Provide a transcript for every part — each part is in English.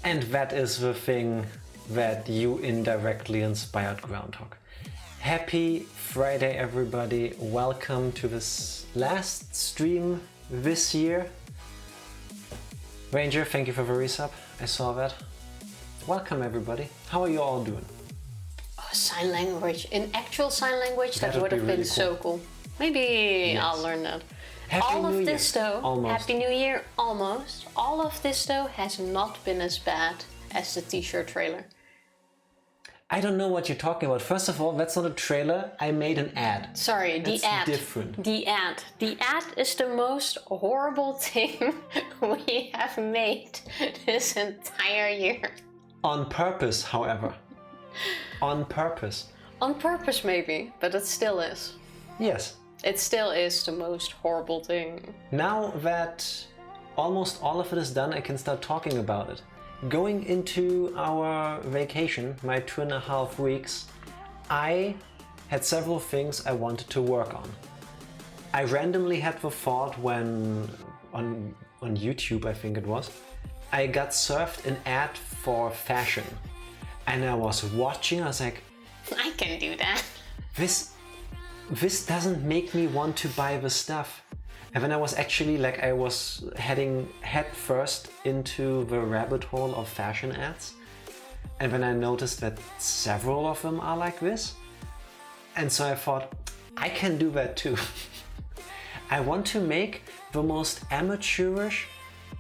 And that is the thing that you indirectly inspired Groundhog. Happy Friday, everybody. Welcome to this last stream this year. Ranger, thank you for the resub. I saw that. Welcome, everybody. How are you all doing? Oh, sign language. In actual sign language, that would have been really so cool. Maybe I'll learn that. Happy All New of Year. this though, Almost. Happy New Year, almost. All of this though has not been as bad as the t-shirt trailer. I don't know what you're talking about. First of all, that's not a trailer. I made an ad. Sorry, the That's ad. different. The ad. The ad is the most horrible thing we have made this entire year. On purpose, however. On purpose. On purpose maybe, but it still is. Yes. It still is the most horrible thing. Now that almost all of it is done, I can start talking about it. Going into our vacation, my 2.5 weeks, I had several things I wanted to work on. I randomly had the thought when, on YouTube I think it was, I got served an ad for fashion. And I was watching, I was like, I can do that. This doesn't make me want to buy the stuff. And then I was actually like, I was heading head first into the rabbit hole of fashion ads. And then I noticed that several of them are like this. And so I thought, I can do that too. I want to make the most amateurish,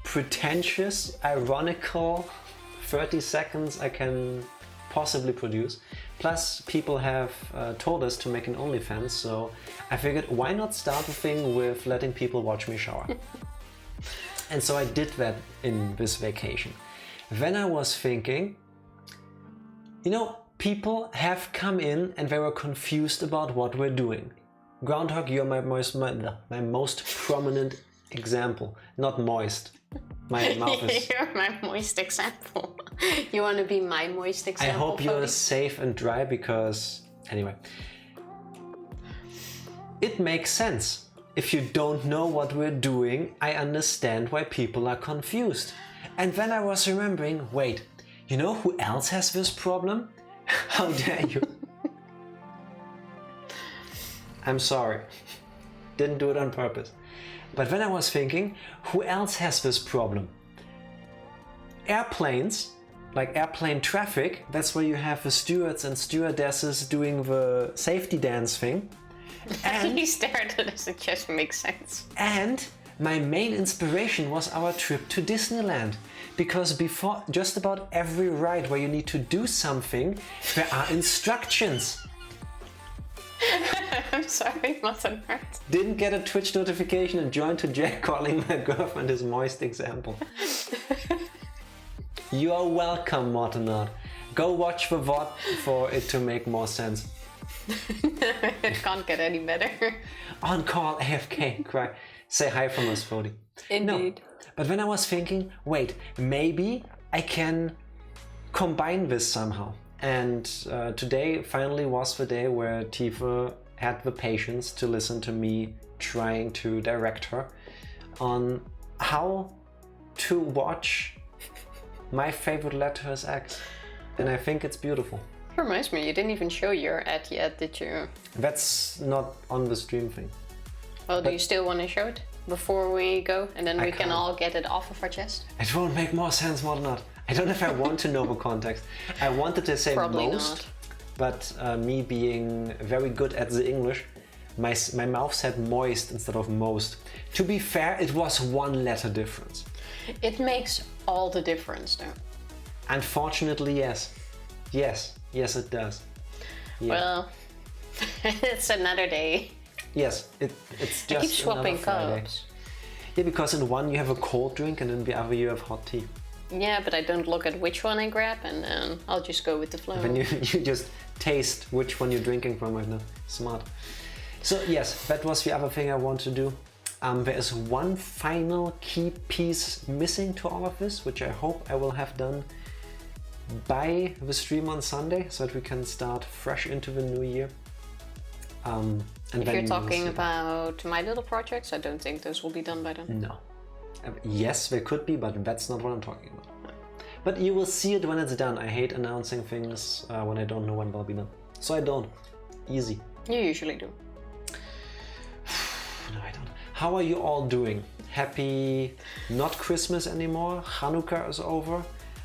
pretentious, ironical 30 seconds I can possibly produce. Plus, people have told us to make an OnlyFans, so I figured why not start the thing with letting people watch me shower. And so I did that in this vacation. Then I was thinking, you know, people have come in and they were confused about what we're doing. Groundhog, you're my most prominent example. Not moist. My mouth is... You're my moist example. You want to be my moist example? I hope you're safe and dry because... Anyway. It makes sense. If you don't know what we're doing, I understand why people are confused. And then I was remembering, wait, you know who else has this problem? How dare you? I'm sorry. Didn't do it on purpose. But then I was thinking, who else has this problem? Airplanes, like airplane traffic, that's where you have the stewards and stewardesses doing the safety dance thing. And you stared at us, it just makes sense. And my main inspiration was our trip to Disneyland. Because before just about every ride where you need to do something, there are instructions. I'm sorry, mustn't hurt. Didn't get a Twitch notification and joined to Jack calling my girlfriend his moist example. You are welcome, Mortenard. Go watch the VOD for it to make more sense. It can't get any better. On call, AFK, cry. Say hi from us, Fody. Indeed. No, but then I was thinking, wait, maybe I can combine this somehow. And today finally was the day where Tifa had the patience to listen to me trying to direct her on how to watch my favorite letters X. And I think it's beautiful. Reminds me, you didn't even show your ad yet, did you? That's not on the stream thing. Well, do you still want to show it before we go? And then we can can't. all get it off of our chest? It won't make more sense more than not. I don't know if I want to know the context. I wanted to say Probably most, not. but me being very good at the English, my mouth said moist instead of most. To be fair, it was one letter difference. It makes all the difference though. Unfortunately, yes. Yes, it does. Yeah. Well, it's another day. Yes, it's just I keep swapping another Friday. cups. Yeah, because in one you have a cold drink and in the other you have hot tea. Yeah, but I don't look at which one I grab and then I'll just go with the flow. Then you just taste which one you're drinking from right now. Smart. So yes, that was the other thing I want to do. There is one final key piece missing to all of this, which I hope I will have done by the stream on Sunday, so that we can start fresh into the new year. And if you're talking about my little projects, I don't think those will be done by then. No. Yes, they could be, but that's not what I'm talking about. But you will see it when it's done. I hate announcing things when I don't know when they'll be done. So I don't. Easy. You usually do. No, I don't. How are you all doing? Happy, not Christmas anymore. Hanukkah is over.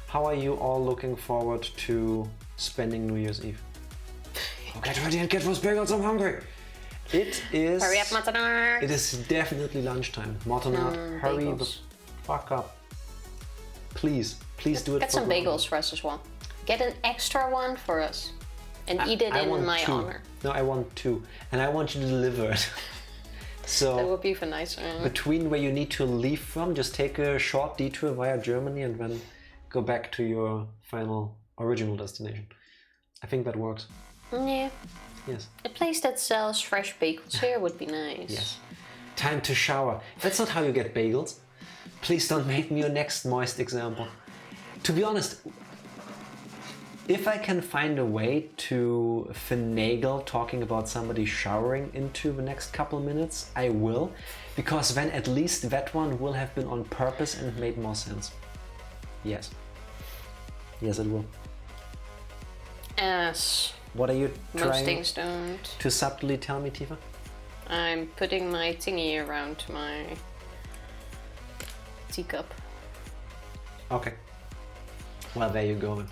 How are you all looking forward to spending New Year's Eve? Oh, get ready and get those bagels, I'm hungry. It is... Hurry up, Martinard. It is definitely lunchtime. Martinard, hurry bagels. the fuck up. Please do it. Get some bagels for us as well. Get an extra one for us. And eat it in my honor. No, I want 2. And I want you to deliver it. So that would be even nicer. Between where you need to leave from, just take a short detour via Germany and then go back to your final original destination. I think that works. Yeah. Yes. A place that sells fresh bagels here would be nice. Yes. Time to shower. That's not how you get bagels. Please don't make me your next moist example. To be honest, if I can find a way to finagle talking about somebody showering into the next couple minutes, I will, because then at least that one will have been on purpose and made more sense. Yes. Yes, it will. As What are you most trying things don't. to subtly tell me, Tifa? I'm putting my thingy around my teacup. Okay. Well, there you go.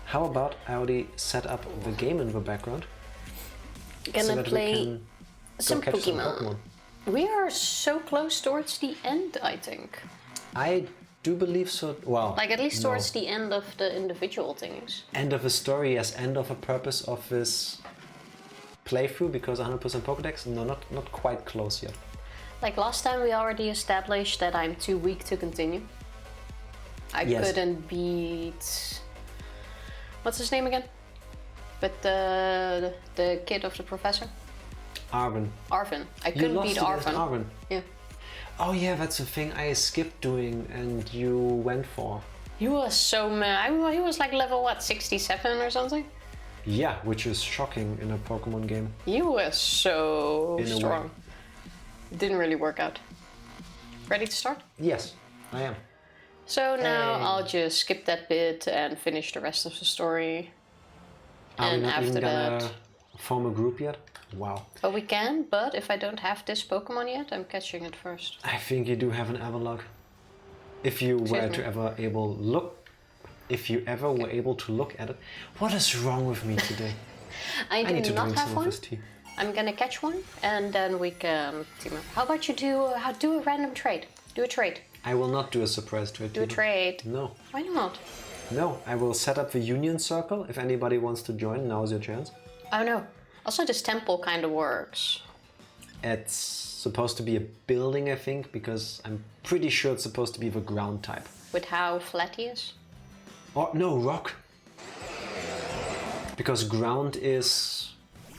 How about I already set up the game in the background? Gonna that play we can some go catch Pokémon. We are so close towards the end, I think. I do believe so. Well, Like at least no. towards the end of the individual things. End of a story, yes. End of a purpose of this playthrough, because 100% Pokédex? No, not quite close yet. Like last time we already established that I'm too weak to continue. I couldn't beat... What's his name again? With the kid of the professor? Arvin. Arvin. I You couldn't lost beat against Arvin. Arvin. Yeah. Oh yeah, that's the thing I skipped doing and you went for. He was so mad. He was like level what, 67 or something? Yeah, which is shocking in a Pokemon game. He was so In a way. strong. Didn't really work out. Ready to start? Yes, I am. So now Hey. I'll just skip that bit and finish the rest of the story. Are we And not even after gonna that... form a group yet? Wow. Oh, we can, but if I don't have this Pokemon yet, I'm catching it first. I think you do have an Everlog. If you were Excuse me. to ever if you ever were able to look at it. What is wrong with me today? I need do to not drink have some of one. this tea. I'm gonna catch one, and then we can team up. How about you do a random trade? Do a trade. I will not do a surprise trade. Do a Tina. trade. No. Why not? No, I will set up the Union Circle. If anybody wants to join, now's your chance. Oh no. Also, this temple kind of works. It's supposed to be a building, I think, because I'm pretty sure it's supposed to be the ground type. With how flat he is. Or no, rock. Because ground is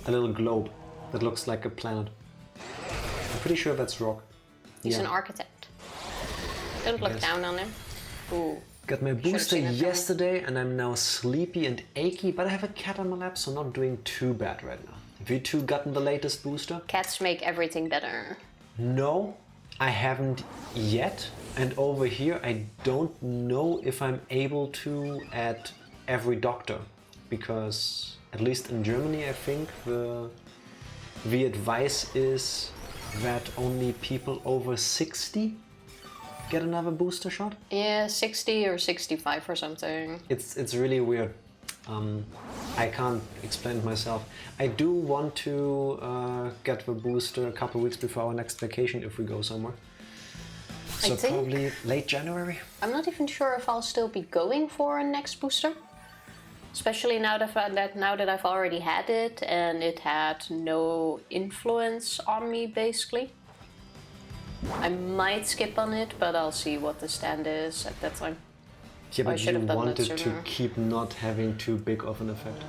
a little globe that looks like a planet. I'm pretty sure that's rock. He's Yeah. an architect. Don't look guess. down on him. Ooh. Got my booster seen it coming. yesterday and I'm now sleepy and achy, but I have a cat on my lap, so not doing too bad right now. Have you two gotten the latest booster? Cats make everything better. No, I haven't yet. And over here, I don't know if I'm able to at every doctor, because at least in Germany, I think the advice is that only people over 60 get another booster shot. Yeah, 60 or 65 or something. It's really weird. I can't explain it myself. I do want to get the booster a couple weeks before our next vacation if we go somewhere. So I think- probably late January. I'm not even sure if I'll still be going for a next booster. Especially now that I've already had it and it had no influence on me, basically. I might skip on it, but I'll see what the stand is at that time. Yeah, I but should you have done that wanted to sooner. keep not having too big of an effect.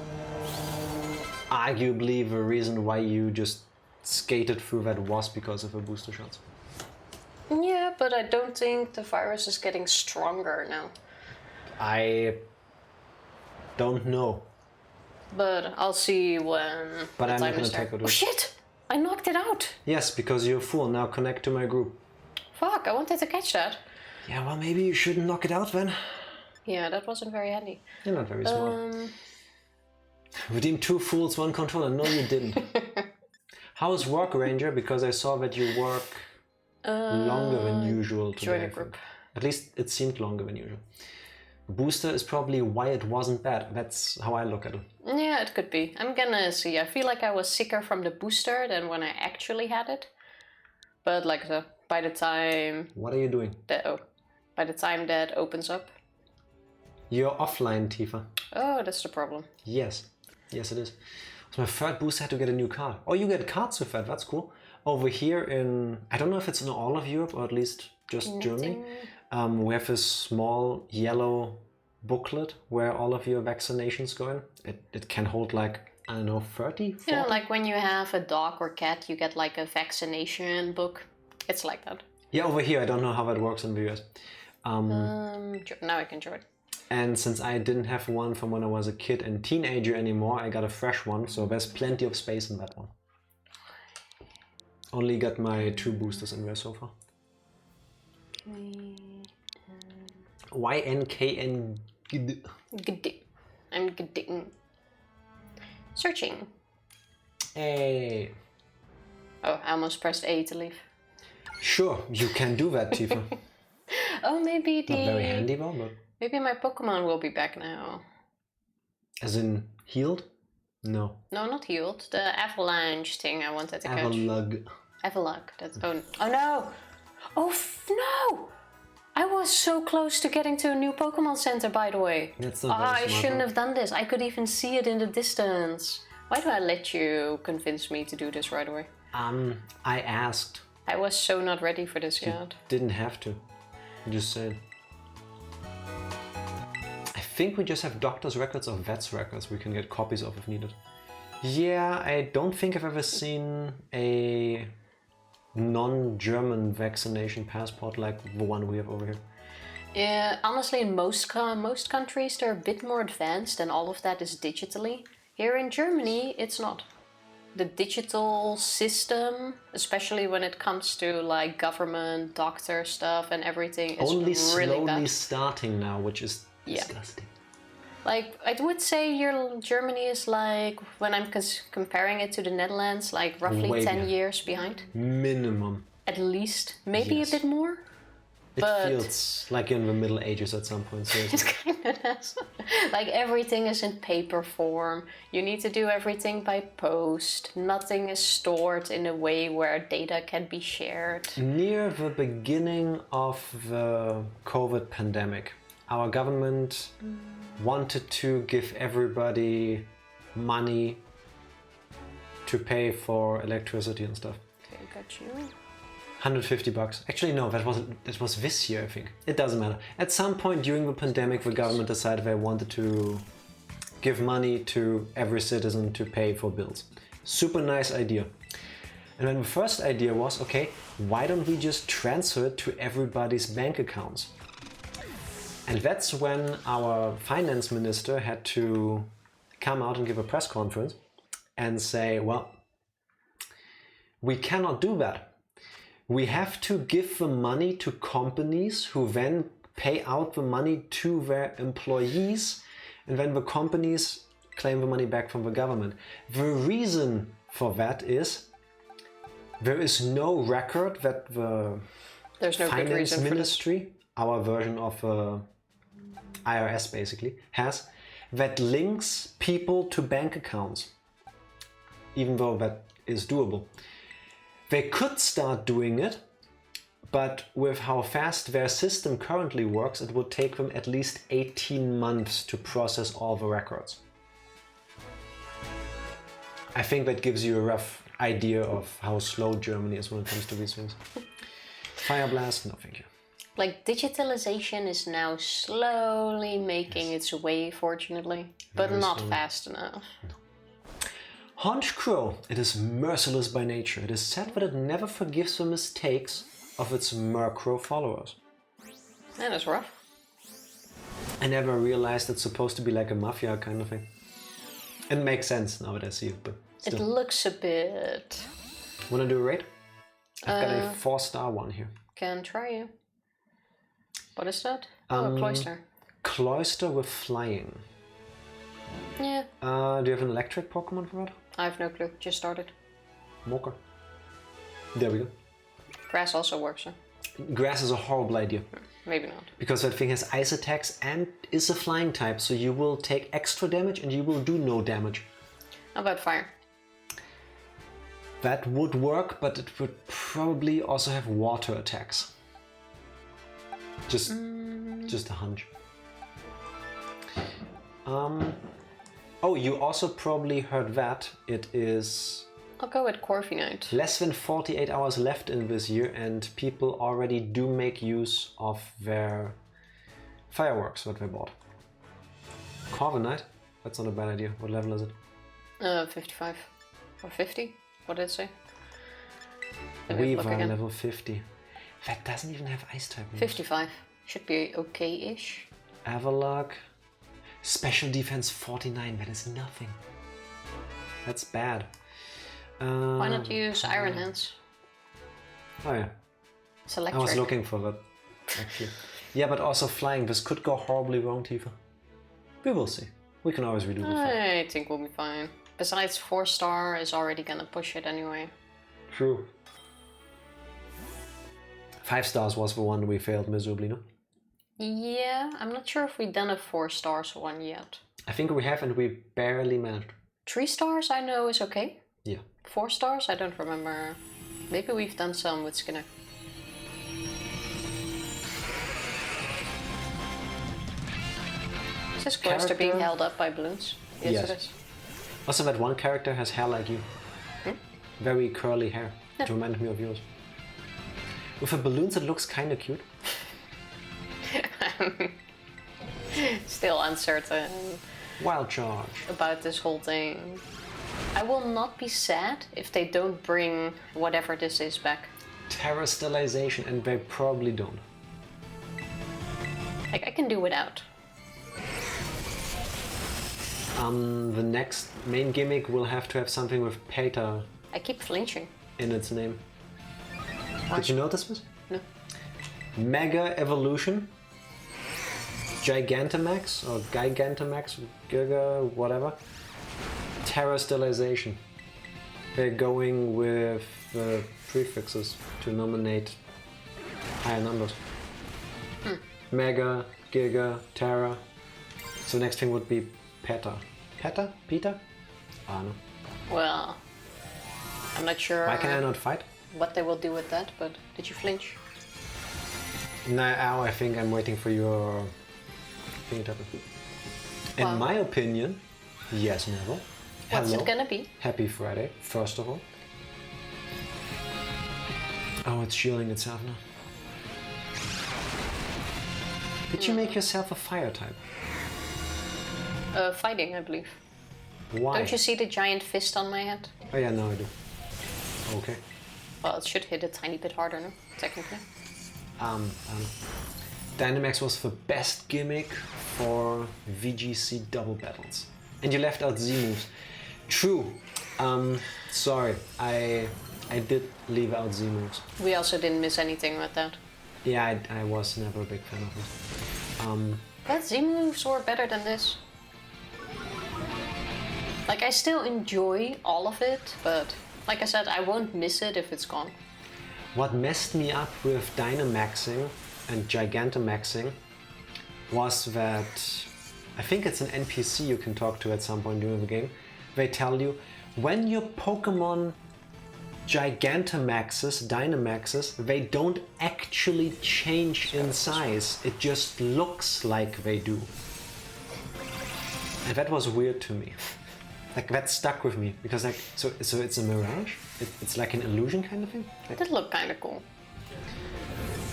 Arguably, the reason why you just skated through that was because of the booster shots. Yeah, but I don't think the virus is getting stronger now. I don't know. But I'll see when But the I'm not time gonna is there. take it Oh with- shit! I knocked it out! Yes, because you're a fool. Now connect to my group. Fuck, I wanted to catch that. Yeah, well, maybe you shouldn't knock it out then. Yeah, that wasn't very handy. You're not very smart. Redeem 2 fools, 1 controller. No, you didn't. How is work, Ranger? Because I saw that you work longer than usual today. Join a group. At least it seemed longer than usual. Booster is probably why it wasn't bad. That's how I look at it. Yeah, it could be. I'm gonna see. I feel like I was sicker from the booster than when I actually had it. But like by the time... What are you doing? By the time that opens up. You're offline, Tifa. Oh, that's the problem. Yes. Yes, it is. So my third booster had to get a new card. Oh, you get cards with that. That's cool. Over here in... I don't know if it's in all of Europe or at least just Germany. We have this small yellow booklet where all of your vaccinations go in. It can hold like, I don't know, 30, 40? You know, like when you have a dog or cat, you get like a vaccination book. It's like that. Yeah, over here. I don't know how that works in the US. Now I can join. And since I didn't have one from when I was a kid and teenager anymore, I got a fresh one. So there's plenty of space in that one. Only got my 2 boosters in there so far. YNKN. I'm good. Searching. Hey. Oh, I almost pressed A to leave. Sure, you can do that, Tifa. Oh, maybe Not very handy though, but... Maybe my Pokemon will be back now. As in healed? No. No, not healed. The avalanche thing I wanted to catch. Avalug. That's... Oh no! Oh no! I was so close to getting to a new Pokemon Center, by the way. That's not very I smart, shouldn't have done this. I could even see it in the distance. Why do I let you convince me to do this right away? I asked. I was so not ready for this yet. Didn't have to. You just said. I think we just have doctor's records or vet's records we can get copies of if needed. Yeah, I don't think I've ever seen a non-German vaccination passport like the one we have over here. Yeah, honestly, in most countries they're a bit more advanced and all of that is digitally. Here in Germany, it's not. The digital system, especially when it comes to like government, doctor stuff and everything, is only really slowly bad. Starting now, which is disgusting. Like, I would say Germany is like, when I'm comparing it to the Netherlands, like roughly Way 10 behind. years behind. Minimum. At least. Maybe a bit more. It feels like you're in the Middle Ages at some point, seriously. It's kind of nice. Like, everything is in paper form. You need to do everything by post. Nothing is stored in a way where data can be shared. Near the beginning of the COVID pandemic, our government wanted to give everybody money to pay for electricity and stuff. Okay, got you. 150 bucks. Actually, no, that was this year, I think. It doesn't matter. At some point during the pandemic, the government decided they wanted to give money to every citizen to pay for bills. Super nice idea. And then the first idea was, okay, why don't we just transfer it to everybody's bank accounts? And that's when our finance minister had to come out and give a press conference and say, well, we cannot do that. We have to give the money to companies who then pay out the money to their employees, and then the companies claim the money back from the government. The reason for that is there is no record that the finance ministry, our version of IRS basically, has that links people to bank accounts, even though that is doable. They could start doing it, but with how fast their system currently works, it would take them at least 18 months to process all the records. I think that gives you a rough idea of how slow Germany is when it comes to these things. Fire blast? No, thank you. Like, digitalization is now slowly making its way, fortunately, but not fast enough. No. Haunch Crow, it is merciless by nature. It is said that it never forgives the mistakes of its Murkrow followers. Yeah, that's rough. I never realized it's supposed to be like a mafia kind of thing. It makes sense now that I see it, but still. It looks a bit... Wanna do a raid? I've got a 4-star one here. Can try you. What is that? Oh, a cloister. Cloyster with flying. Yeah. Do you have an electric Pokemon for that? I have no clue. Just started. Mocha. There we go. Grass also works, huh? Grass is a horrible idea. Maybe not. Because that thing has ice attacks and is a flying type, so you will take extra damage and you will do no damage. How about fire? That would work, but it would probably also have water attacks. Just a hunch. Oh, you also probably heard that. It is I'll go with Corviknight. less than 48 hours left in this year, and people already do make use of their fireworks that they bought. Corviknight? That's not a bad idea. What level is it? 55. Or 50? What did it say? Let me look Weaver, again. level 50. That doesn't even have ice type moves. 55. Should be okay-ish. Avalok. Special defense 49. That is nothing. That's bad. Why not use Iron Hands? Oh yeah. It's I electric. was looking for that, actually. Yeah, but also flying. This could go horribly wrong, Tifa. We will see. We can always redo the fight. I think we'll be fine. Besides, 4-star is already gonna push it anyway. True. 5 stars was the one we failed miserably, no? Yeah, I'm not sure if we've done a 4-stars one yet. I think we have, and we barely managed. 3 stars I know is okay. Yeah. 4 stars I don't remember. Maybe we've done some with Skinner. Is this Cloyster being held up by balloons? Yes, it is. Also, that one character has hair like you. Very curly hair. It reminded me of yours. With the balloons, it looks kind of cute. Still uncertain Wild charge. about this whole thing. I will not be sad if they don't bring whatever this is back. Terra Sterilization, and they probably don't. Like, I can do without. The next main gimmick will have to have something with Peta I keep flinching. in its name. Did you notice this? No. Mega Evolution, Gigantamax or Gigantamax, Giga, whatever. Terra Sterilization. They're going with the prefixes to nominate higher numbers. Mega, Giga, Terra. So next thing would be Peta. Peta? Peter? I don't know. Well, I'm not sure Why can I not fight? what they will do with that, but did you flinch? Now I think I'm waiting for your thing to happen. In Wow. my opinion, yes, Neville. What's Hello. it gonna be? Happy Friday, first of all. Oh, it's shielding itself now. Did you make yourself a fire type? Fighting, I believe. Why? Don't you see the giant fist on my head? Oh yeah, now I do. Okay. Well, it should hit a tiny bit harder, no? Technically. Dynamax was the best gimmick for VGC double battles. And you left out Z moves. True. Sorry, I did leave out Z moves. We also didn't miss anything with that. Yeah, I was never a big fan of it. But Z moves were better than this. Like, I still enjoy all of it, but like I said, I won't miss it if it's gone. What messed me up with Dynamaxing and Gigantamaxing was that I think it's an NPC you can talk to at some point during the game. They tell you when your Pokemon Gigantamaxes, Dynamaxes, they don't actually change in size. It just looks like they do. And that was weird to me. Like, that stuck with me because, like, so it's a mirage. It's like an illusion kind of thing. Like, It looked kind of cool.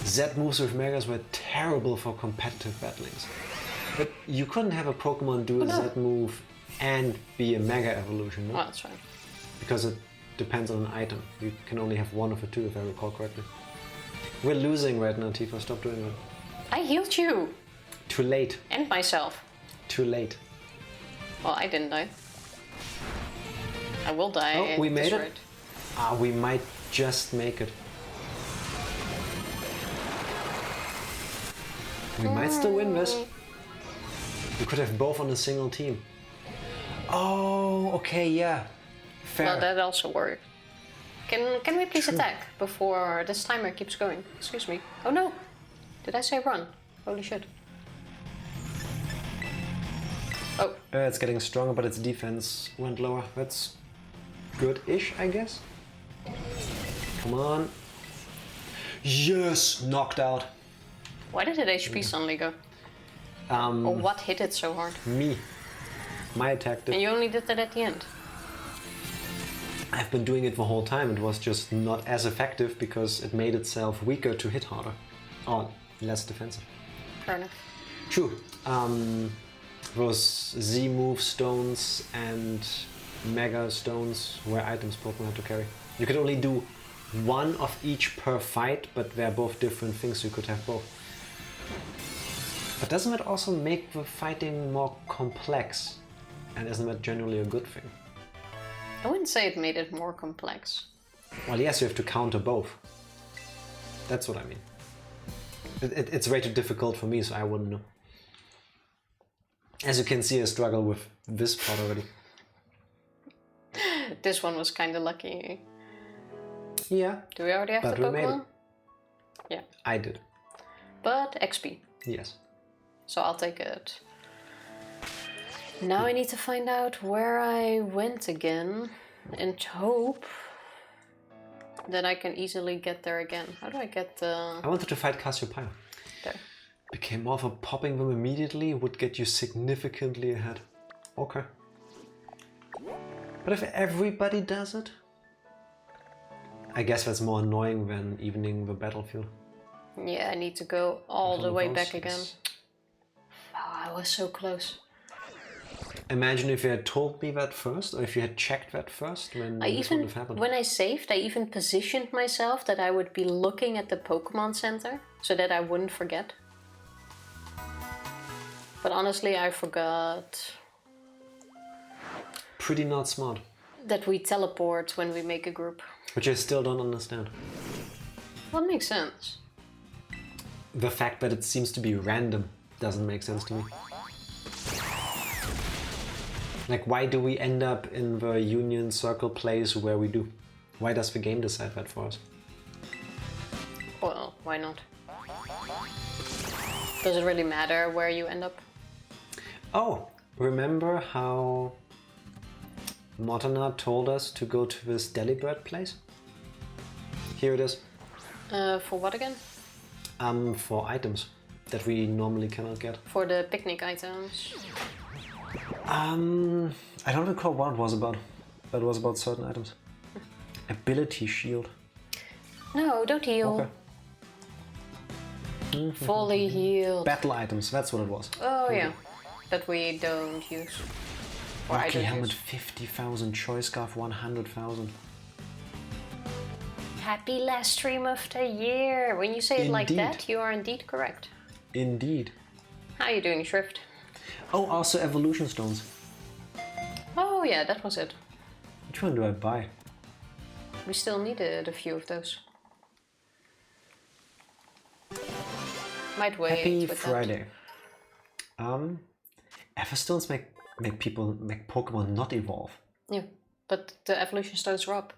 Z moves with Megas were terrible for competitive battlings. But you couldn't have a Pokemon do a Z move and be a Mega Evolution, no? Well, that's fine. Because it depends on an item. You can only have one of the two, if I recall correctly. We're losing right now, Tifa. Stop doing that. I healed you! Too late. And myself. Too late. Well, I didn't die. I will die. Oh, at we made this it? rate. We might just make it. We might still win this. You could have both on a single team. Oh, okay, yeah. Fair. Well, that also worked. Can we please attack before this timer keeps going? Excuse me. Oh no! Did I say run? Holy shit. Oh. It's getting stronger, but its defense went lower. That's good-ish, I guess. Come on. Yes! Knocked out. Why did its HP suddenly go? Or what hit it so hard? Me. My attack did. And you only did that at the end? I've been doing it the whole time. It was just not as effective because it made itself weaker to hit harder. Or less defensive. Fair enough. True. Those Z-move stones and Mega stones were items Pokemon had to carry. You could only do one of each per fight, but they're both different things, so you could have both. But doesn't that also make the fighting more complex? And isn't that generally a good thing? I wouldn't say it made it more complex. Well, yes, you have to counter both. That's what I mean. It's way too difficult for me, so I wouldn't know. As you can see, I struggle with this part already. This one was kind of lucky. Yeah. Do we already have but the we made Pokemon? it. Yeah. I did. But XP. Yes. So I'll take it. Now I need to find out where I went again and hope that I can easily get there again. How do I get the... I wanted to fight Cassiopeia. There. Became more of a popping them immediately would get you significantly ahead. Okay. But if everybody does it? I guess that's more annoying than evening the battlefield. Yeah, I need to go all the way back again. Yes. Oh, I was so close. Imagine if you had told me that first, or if you had checked that first when this would have happened. When I saved, I even positioned myself that I would be looking at the Pokemon Center, so that I wouldn't forget. But honestly, I forgot. Pretty not smart. That we teleport when we make a group. Which I still don't understand. Well, it makes sense. The fact that it seems to be random doesn't make sense to me. Like, why do we end up in the Union Circle place where we do? Why does the game decide that for us? Well, why not? Does it really matter where you end up? Oh, remember how Mortana told us to go to this Delibird place? Here it is. For what again? For items that we normally cannot get. For the picnic items. I don't recall what it was about, but it was about certain items. Ability shield. No, don't heal. Okay. Fully healed. Battle items, that's what it was. Oh yeah, that we don't use. Or I Rocky don't helmet use. 50,000, choice scarf 100,000. Happy last stream of the year. When you say it like Indeed. that, you are indeed correct. Indeed. How are you doing, Shrift? Oh, also evolution stones. Oh yeah, that was it. Which one do I buy? We still needed a few of those. Might wait Happy with Friday. Everstones make Pokemon not evolve. That. Yeah, but the evolution stones are up.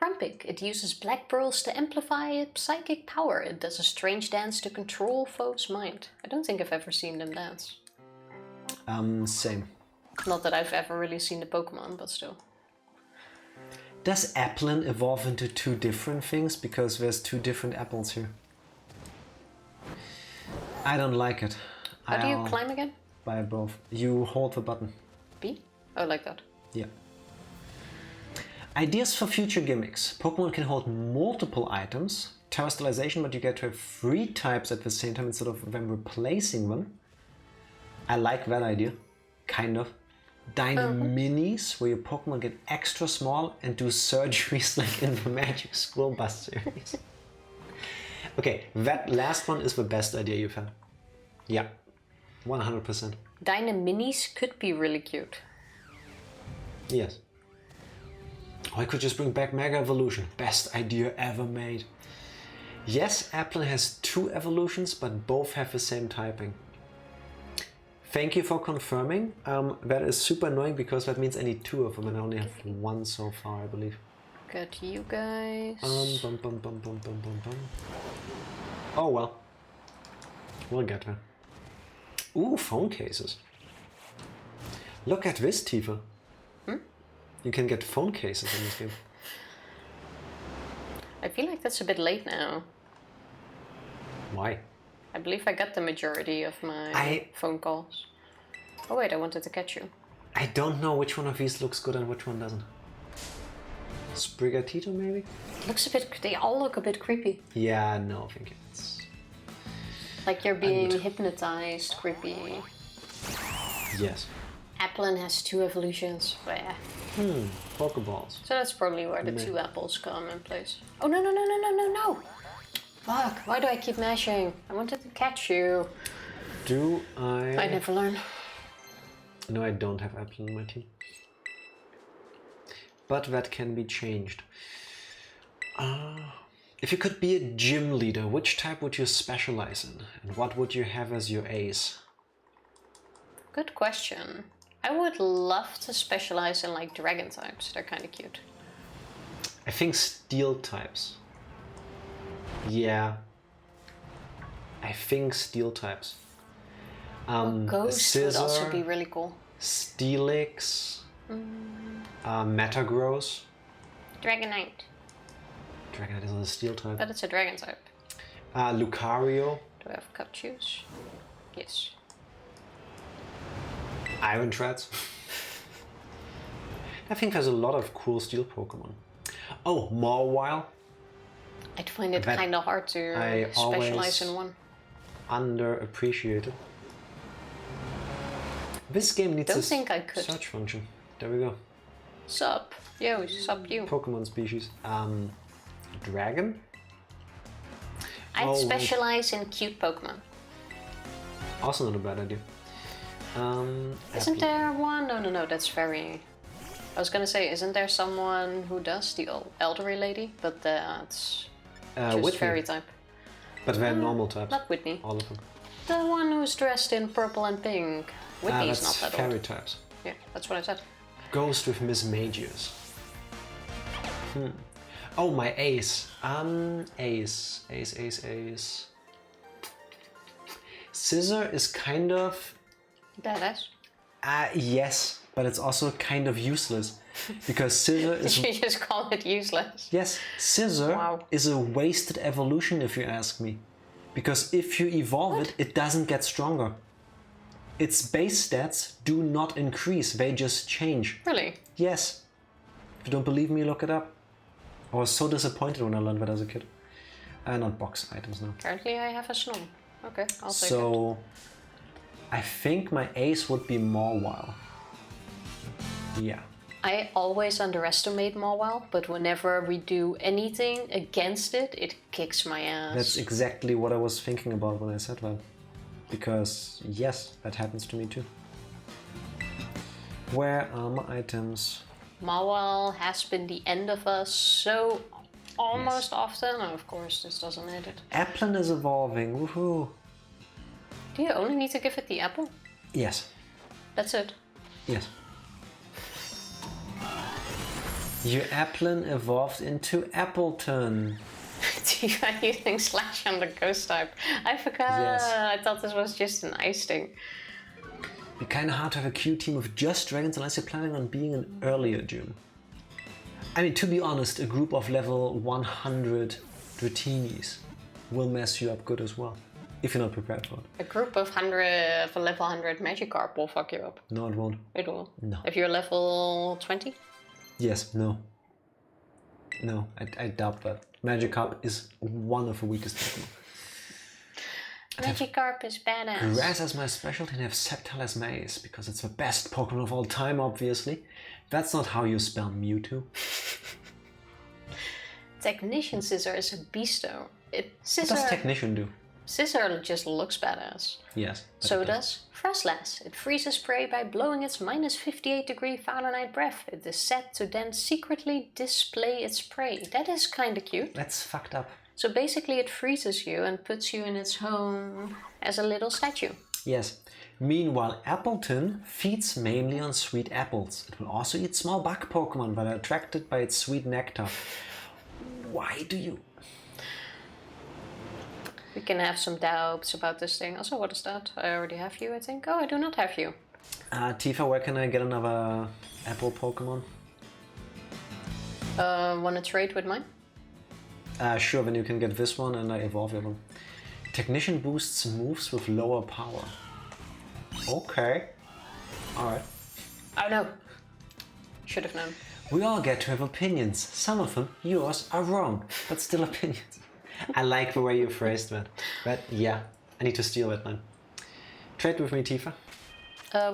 Grumpig, it uses black pearls to amplify its psychic power. It does a strange dance to control foe's mind. I don't think I've ever seen them dance. Same. Not that I've ever really seen the Pokemon, but still. Does Applin evolve into two different things? Because there's two different apples here. I don't like it. How do you climb again? Buy both. You hold the button. B? Oh, like that. Yeah. Ideas for future gimmicks. Pokemon can hold multiple items. Terrestrialization, but you get to have 3 types at the same time instead of them replacing them. I like that idea. Kind of. Dynaminis, where your Pokemon get extra small and do surgeries like in the Magic School Bus series. Okay, that last one is the best idea you've had. Yeah, 100%. Dynaminis could be really cute. Yes. Or I could just bring back Mega Evolution. Best idea ever made. Yes, Applin has 2 evolutions, but both have the same typing. Thank you for confirming. That is super annoying because that means I need 2 of them and I only have 1 so far, I believe. Got you guys. Oh well. We'll get there. Ooh, phone cases. Look at this, Tifa. You can get phone cases in this game. I feel like that's a bit late now. Why? I believe I got the majority of my phone calls. Oh wait, I wanted to catch you. I don't know which one of these looks good and which one doesn't. Sprigatito, maybe? Looks a bit. They all look a bit creepy. Yeah, no, I think it's... Like you're being hypnotized, creepy. Yes. Applin has 2 evolutions. But yeah. Pokeballs. So that's probably where the 2 apples come in place. Oh no no no no no no no! Fuck! Why do I keep mashing? I wanted to catch you. Do I... I never learn. No, I don't have Apple in my team. But that can be changed. If you could be a gym leader, which type would you specialize in? And what would you have as your ace? Good question. I would love to specialize in like dragon types. They're kind of cute. I think steel types. Yeah. I think steel types. Ghost Scissor, would also be really cool. Steelix, Metagross. Dragonite. Dragonite isn't a steel type. But it's a dragon type. Lucario. Do I have Cupchews? Yes. Iron Treads. I think there's a lot of cool steel Pokemon. Oh, Mawile. I'd find it kind of hard to specialize in one. Underappreciated. This game needs a search function. There we go. Sup. Yo, sup you. Pokemon species. Dragon? I'd specialize in cute Pokemon. Also not a bad idea. Isn't there one? No, that's very... I was gonna say, isn't there someone who does the elderly lady? But that's just Whitney. fairy type. But they're normal types. Not Whitney. All of them. The one who's dressed in purple and pink. Whitney's not that fairy old. types. Yeah, that's what I said. Ghost with Miss Magius. Oh, my ace. Ace. Scissor is kind of... Badass. Yes, but it's also kind of useless. Because Scissor is... Did you just call it useless? Yes, Scissor is a wasted evolution if you ask me. Because if you evolve it, it doesn't get stronger. Its base stats do not increase, they just change. Really? Yes. If you don't believe me, look it up. I was so disappointed when I learned that as a kid. Not box items now. Apparently I have a snow. Okay, I'll take it. So, I think my ace would be Mawile. Yeah. I always underestimate Mawile, but whenever we do anything against it, it kicks my ass. That's exactly what I was thinking about when I said that. Because, yes, that happens to me too. Where are my items? Mawile has been the end of us so almost often. Oh, of course, this doesn't hit it. Applin is evolving, woohoo! Do you only need to give it the apple? Yes. That's it? Yes. Your Applin evolved into Appleton. Tifa using Slash on the ghost type. I forgot. Yes. I thought this was just an ice thing. Be kinda hard to have a queue team of just dragons unless you're planning on being an earlier gym. I mean, to be honest, a group of level 100 Dratinis will mess you up good as well, if you're not prepared for it. A group of level 100 Magikarp will fuck you up. No, it won't. It will. No. If you're level 20? Yes, no. No, I doubt that. Magikarp is one of the weakest Pokemon. Magikarp is badass. Grass as my specialty and have Sceptile as my ace, because it's the best Pokemon of all time, obviously. That's not how you spell Mewtwo. Technician Scissor is a beasto. What does Technician do? Scissor just looks badass. Yes. So does Frostlass. It freezes prey by blowing its minus 58-degree Fahrenheit breath. It is set to then secretly display its prey. That is kinda cute. That's fucked up. So basically it freezes you and puts you in its home as a little statue. Yes. Meanwhile, Appleton feeds mainly on sweet apples. It will also eat small bug Pokemon, but are attracted by its sweet nectar. Why do you... We can have some doubts about this thing. Also, what is that? I already have you, I think. Oh, I do not have you. Tifa, where can I get another apple Pokemon? Wanna trade with mine? Sure, then you can get this one and I evolve it. Technician boosts moves with lower power. Okay. Alright. Oh no. Should have known. We all get to have opinions. Some of them, yours, are wrong, but still opinions. I like the way you phrased that. But yeah, I need to steal that man. Trade with me, Tifa.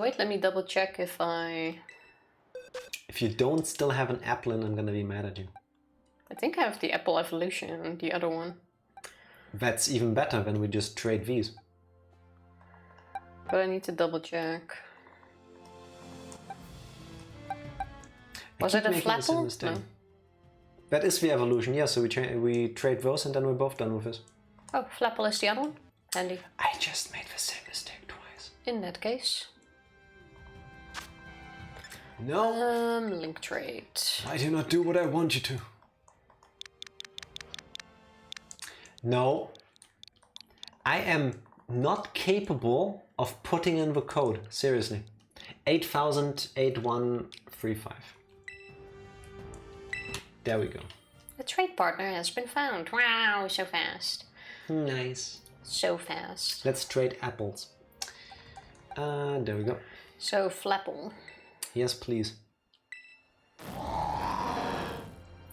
Wait, let me double check if I... If you don't still have an Applin, I'm gonna be mad at you. I think I have the Apple Evolution, the other one. That's even better when we just trade these. But I need to double check. Was it a Flapple? No. That is the evolution, yeah, so we trade those and then we're both done with this. Oh, Flapple is the other one? Handy. I just made the same mistake twice. In that case. No. Link trade. I do not do what I want you to. No. I am not capable of putting in the code, seriously. 80008135. There we go. A trade partner has been found. Wow, so fast. Nice. So fast. Let's trade apples. There we go. So, Flapple. Yes, please.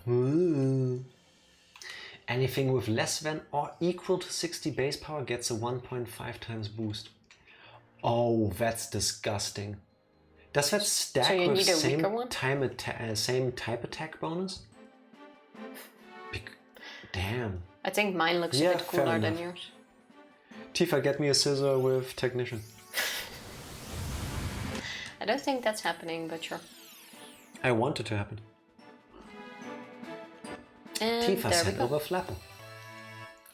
Ooh. Anything with less than or equal to 60 base power gets a 1.5 times boost. Oh, that's disgusting. Does that stack so with same type attack bonus? Damn. I think mine looks a bit cooler than yours. Tifa, get me a scissor with Technician. I don't think that's happening, but sure. I want it to happen. And Tifa sent over Flapple.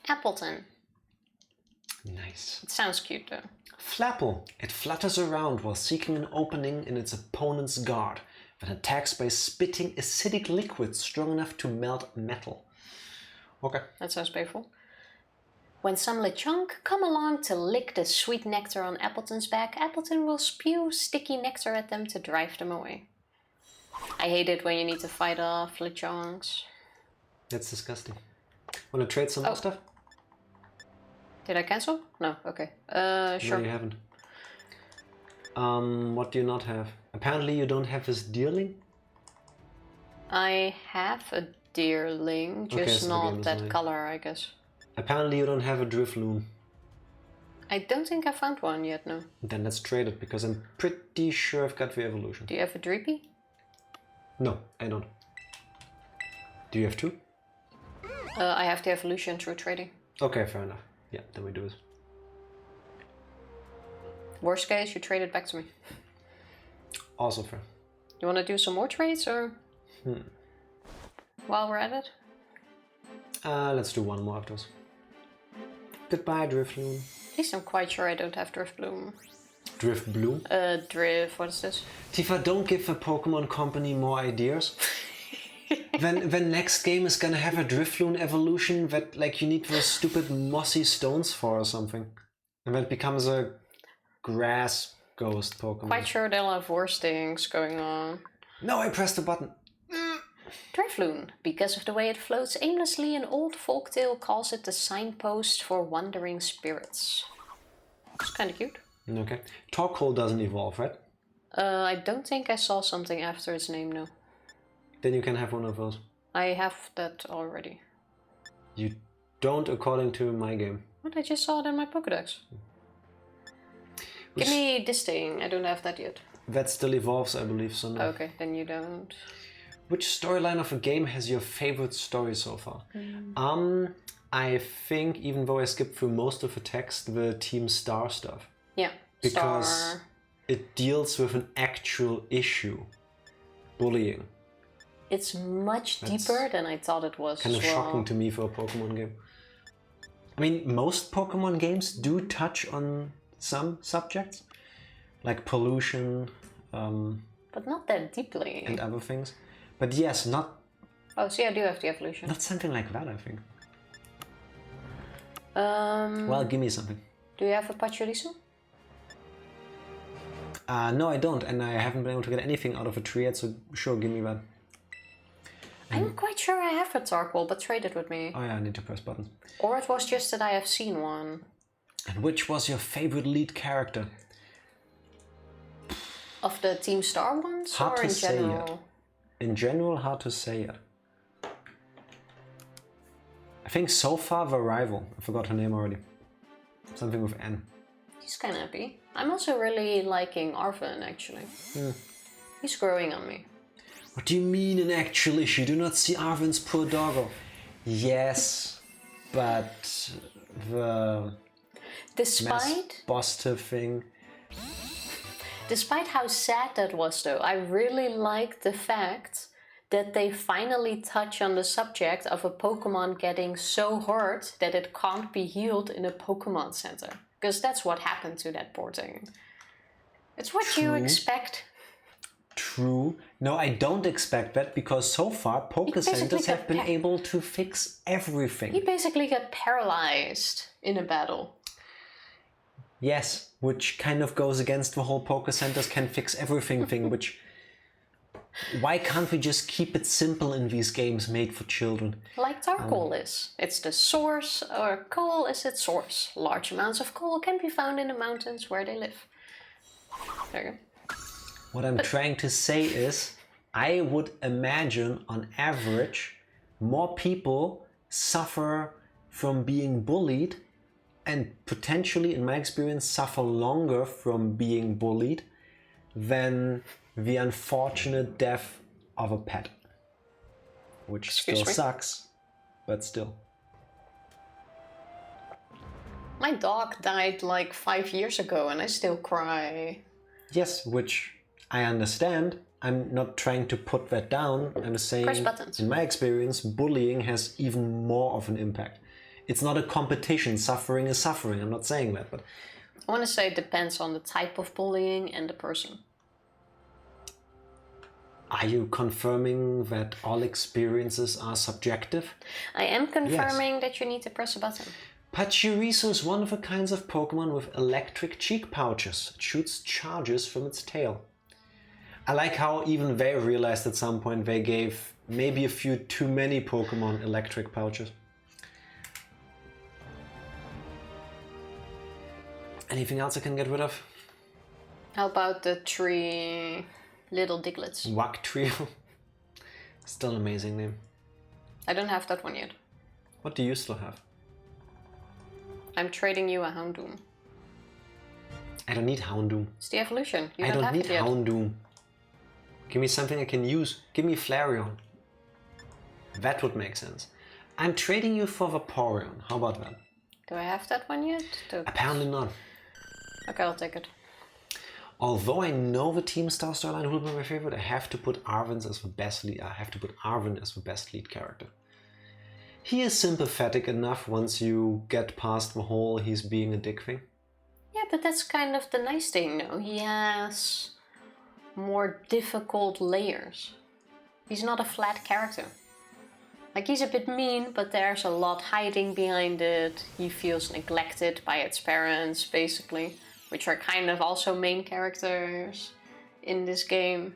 Appleton. Nice. It sounds cute though. Flapple. It flutters around while seeking an opening in its opponent's guard, then attacks by spitting acidic liquid strong enough to melt metal. Okay. That sounds painful. When some Lechonk come along to lick the sweet nectar on Appleton's back, Appleton will spew sticky nectar at them to drive them away. I hate it when you need to fight off Lechonks. That's disgusting. Wanna trade some more stuff? Did I cancel? No, okay. Sure. No, you haven't. What do you not have? Apparently you don't have this deerling? I have a deerling, just not that color, I guess. Apparently you don't have a Drifloon. I don't think I found one yet, no. Then let's trade it, because I'm pretty sure I've got the evolution. Do you have a Drippy? No, I don't. Do you have two? I have the evolution through trading. Okay, fair enough. Yeah, then we do it. Worst case, you trade it back to me. Also fair. You want to do some more trades, or? While we're at it? Let's do one more of those. Goodbye, Drifloon. At least I'm quite sure I don't have Drifloon. Drifbloom? What is this? Tifa, don't give the Pokemon Company more ideas. When next game is gonna have a Drifloon evolution that like you need those stupid mossy stones for or something. And then it becomes a grass ghost Pokemon. Quite sure they'll have worse things going on. No, I pressed the button. Drifloon. Because of the way it floats aimlessly, an old folktale calls it the signpost for wandering spirits. It's kind of cute. Okay. Torkoal doesn't evolve, right? I don't think I saw something after its name, no. Then you can have one of those. I have that already. You don't, according to my game. What? I just saw it in my Pokédex. Give me this thing. I don't have that yet. That still evolves, I believe, so no. Okay, then you don't. Which storyline of a game has your favorite story so far? I think, even though I skipped through most of the text, the Team Star stuff. Yeah, because it deals with an actual issue. Bullying. It's much deeper than I thought it was. Kind of shocking to me for a Pokemon game. I mean, most Pokemon games do touch on some subjects, like pollution, But not that deeply. and other things. But yes, not Oh, see, I do have the evolution. not something like that, I think. Well, give me something. Do you have a Pachirisu? No, I don't, and I haven't been able to get anything out of a tree yet, so sure, give me that. I'm quite sure I have a Tarkle, but trade it with me. Oh yeah, I need to press buttons. Or it was just that I have seen one. And which was your favorite lead character? Of the Team Star ones, Hard or to in say general? yet. In general, hard to say yet. I think so far the rival. I forgot her name already. Something with N. He's kind of happy. I'm also really liking Arven, actually. He's growing on me. What do you mean in actual issue? Do not see Arven's poor doggo. Yes, but the Despite positive thing. Despite how sad that was, though, I really like the fact that they finally touch on the subject of a Pokemon getting so hurt that it can't be healed in a Pokemon Center. Because that's what happened to that poor thing. It's what you expect. True. No, I don't expect that because so far Poké Centers have been able to fix everything. He basically got paralyzed in a battle. Yes, which kind of goes against the whole Poké Centers can fix everything thing, which... Why can't we just keep it simple in these games made for children? Like Tarkle is. It's the source, or coal is its source. Large amounts of coal can be found in the mountains where they live. There you go. What I'm trying to say is, I would imagine on average, more people suffer from being bullied and potentially, in my experience, suffer longer from being bullied than the unfortunate death of a pet. Which still sucks, but still. My dog died like 5 years ago and I still cry. Yes, which I understand. I'm not trying to put that down. I'm saying, Press buttons. in my experience, bullying has even more of an impact. It's not a competition. Suffering is suffering. I'm not saying that, but... I want to say it depends on the type of bullying and the person. Are you confirming that all experiences are subjective? I am confirming that you need to press a button. Pachirisu is one of the kinds of Pokemon with electric cheek pouches. It shoots charges from its tail. I like how even they realized at some point they gave maybe a few too many Pokemon electric pouches. Anything else I can get rid of? How about the 3 little Diglets? Wack Trio. Still an amazing name. I don't have that one yet. What do you still have? I'm trading you a Houndoom. I don't need Houndoom. It's the evolution. You I don't have need it yet. Houndoom. Give me something I can use. Give me Flareon. That would make sense. I'm trading you for Vaporeon. How about that? Do I have that one yet? Apparently not. Okay, I'll take it. Although I know the Team Star storyline will be my favorite, I have to put Arven as the best lead. I have to put Arven as the best lead character. He is sympathetic enough once you get past the whole he's being a dick thing. Yeah, but that's kind of the nice thing, though. He has more difficult layers. He's not a flat character. Like, he's a bit mean, but there's a lot hiding behind it. He feels neglected by its parents, basically, which are kind of also main characters in this game.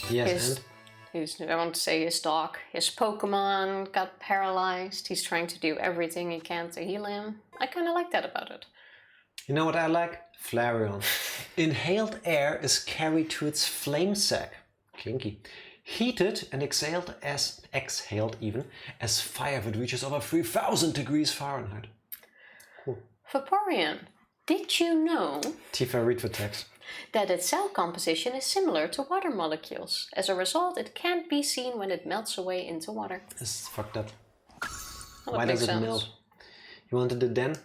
Yes, I want to say his dog. His Pokemon got paralyzed. He's trying to do everything he can to heal him. I kind of like that about it. You know what I like? Flareon. Inhaled air is carried to its flame sac. Kinky. Heated and exhaled as fire that reaches over 3000 degrees Fahrenheit. Cool. Vaporeon, did you know Tifa, read the text. that its cell composition is similar to water molecules? As a result, it can't be seen when it melts away into water. This is fucked up. Well, why does it melt? You wanted it then?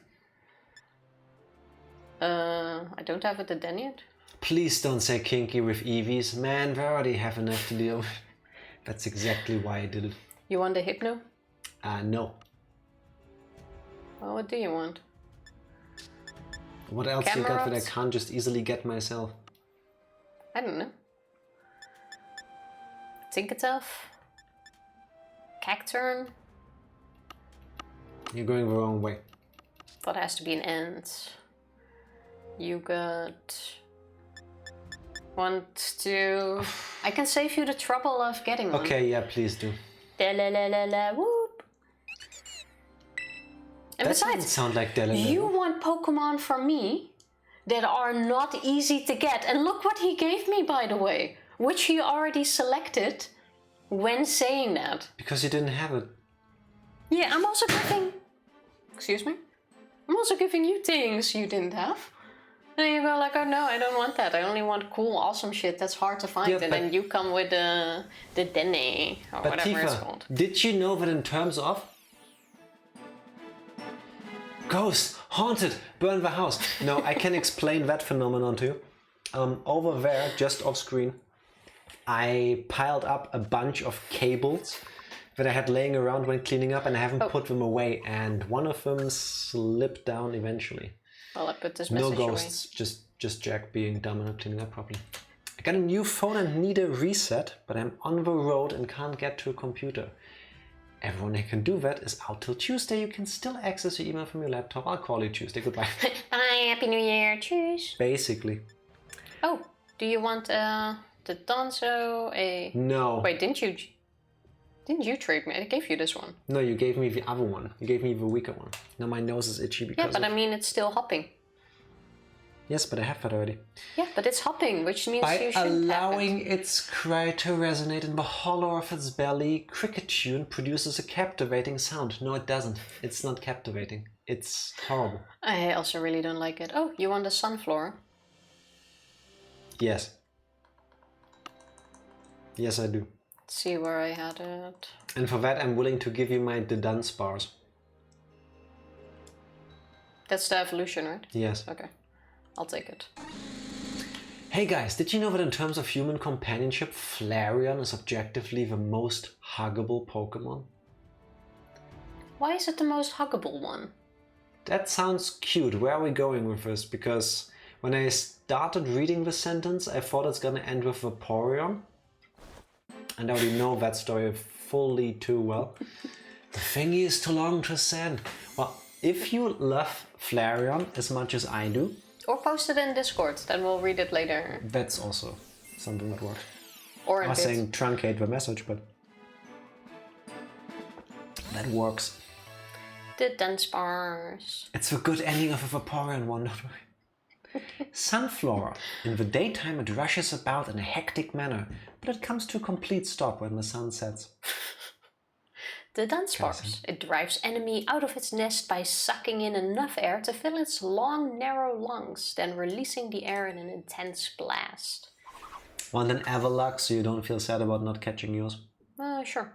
I don't have it at den yet. Please don't say kinky with EVs. Man, we already have enough to deal with. That's exactly why I did it. You want a Hypno? No. Well, what do you want? What else you got that I Camerot. can't just easily get myself? I don't know. Tinkertuff. Cacturn. You're going the wrong way. That has to be an ant. You got... Want to... I can save you the trouble of getting one. Okay, yeah, please do. Da-la-la-la-la, whoop. And That doesn't besides, sound like Delaware. you want Pokemon from me that are not easy to get. And look what he gave me, by the way. Which he already selected when saying that. Because you didn't have it. Yeah, I'm also giving... Excuse me? I'm also giving you things you didn't have. And then you go like, oh no, I don't want that. I only want cool, awesome shit that's hard to find. Yeah, and then you come with the Dene, or But whatever it's Tifa, called. did you know that in terms of... Ghost, haunted, burn the house. No, I can explain that phenomenon to you. Over there, just off screen, I piled up a bunch of cables that I had laying around when cleaning up and I haven't put them away. And one of them slipped down eventually. Well, I put this No message away. ghosts, just Jack being dumb and not cleaning up properly. I got a new phone and need a reset, but I'm on the road and can't get to a computer. Everyone who can do that is out till Tuesday. You can still access your email from your laptop. I'll call you Tuesday. Goodbye. Bye, Happy New Year, tschüss. Basically. Oh, do you want the Danzo, a... No. Wait, didn't you trade me? I gave you this one. No, you gave me the other one. You gave me the weaker one. Now my nose is itchy because Yeah, but I mean, it's still hopping. Yes, but I have that already. Yeah, but it's hopping, which means By you shouldn't allowing have it. its cry to resonate in the hollow of its belly, Cricket Tune produces a captivating sound. No, it doesn't. It's not captivating. It's horrible. I also really don't like it. Oh, you want the Sunflower? Yes. Yes, I do. Let's see where I had it. And for that, I'm willing to give you my Dun spars. That's the evolution, right? Yes. Okay, I'll take it. Hey guys, did you know that in terms of human companionship, Flareon is objectively the most huggable Pokemon? Why is it the most huggable one? That sounds cute. Where are we going with this? Because when I started reading the sentence, I thought it's gonna end with Vaporeon. And I already know that story fully too well. The thingy is too long to send. Well, if you love Flareon as much as I do... Or post it in Discord, then we'll read it later. That's also something that works. Or I in was bits. saying truncate the message, but... that works. The Dunsparce. It's the good ending of a Vaporeon one, don't worry. Sunflower. In the daytime it rushes about in a hectic manner, but it comes to a complete stop when the sun sets. The Dunsparce. It drives enemy out of its nest by sucking in enough air to fill its long, narrow lungs, then releasing the air in an intense blast. Want an Everluck so you don't feel sad about not catching yours? Sure.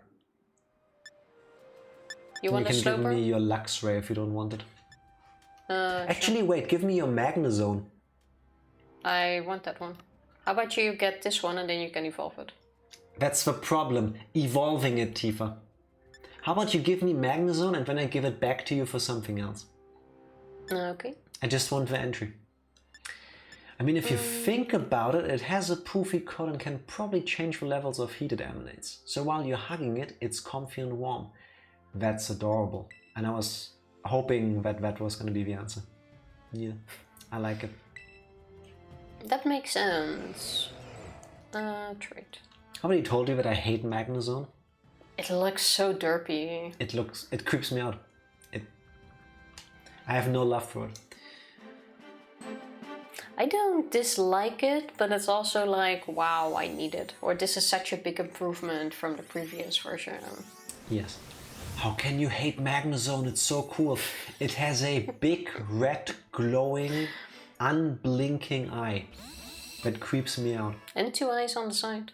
You want a You can give Slowbro? me your Luxray if you don't want it. Actually, Sure. wait, give me your Magnezone. I want that one. How about you get this one and then you can evolve it? That's the problem, evolving it, Tifa. How about you give me Magnezone and then I give it back to you for something else? Okay. I just want the entry. I mean, if you think about it, it has a poofy coat and can probably change the levels of heat it emanates. So while you're hugging it, it's comfy and warm. That's adorable. And I was hoping that that was going to be the answer. Yeah, I like it. That makes sense. Trait. How about I told you that I hate Magnezone? It looks so derpy. It creeps me out. I have no love for it. I don't dislike it, but it's also like, wow, I need it. Or this is such a big improvement from the previous version. Yes. How can you hate Magnezone? It's so cool. It has a big, red, glowing, unblinking eye that creeps me out. And 2 eyes on the side.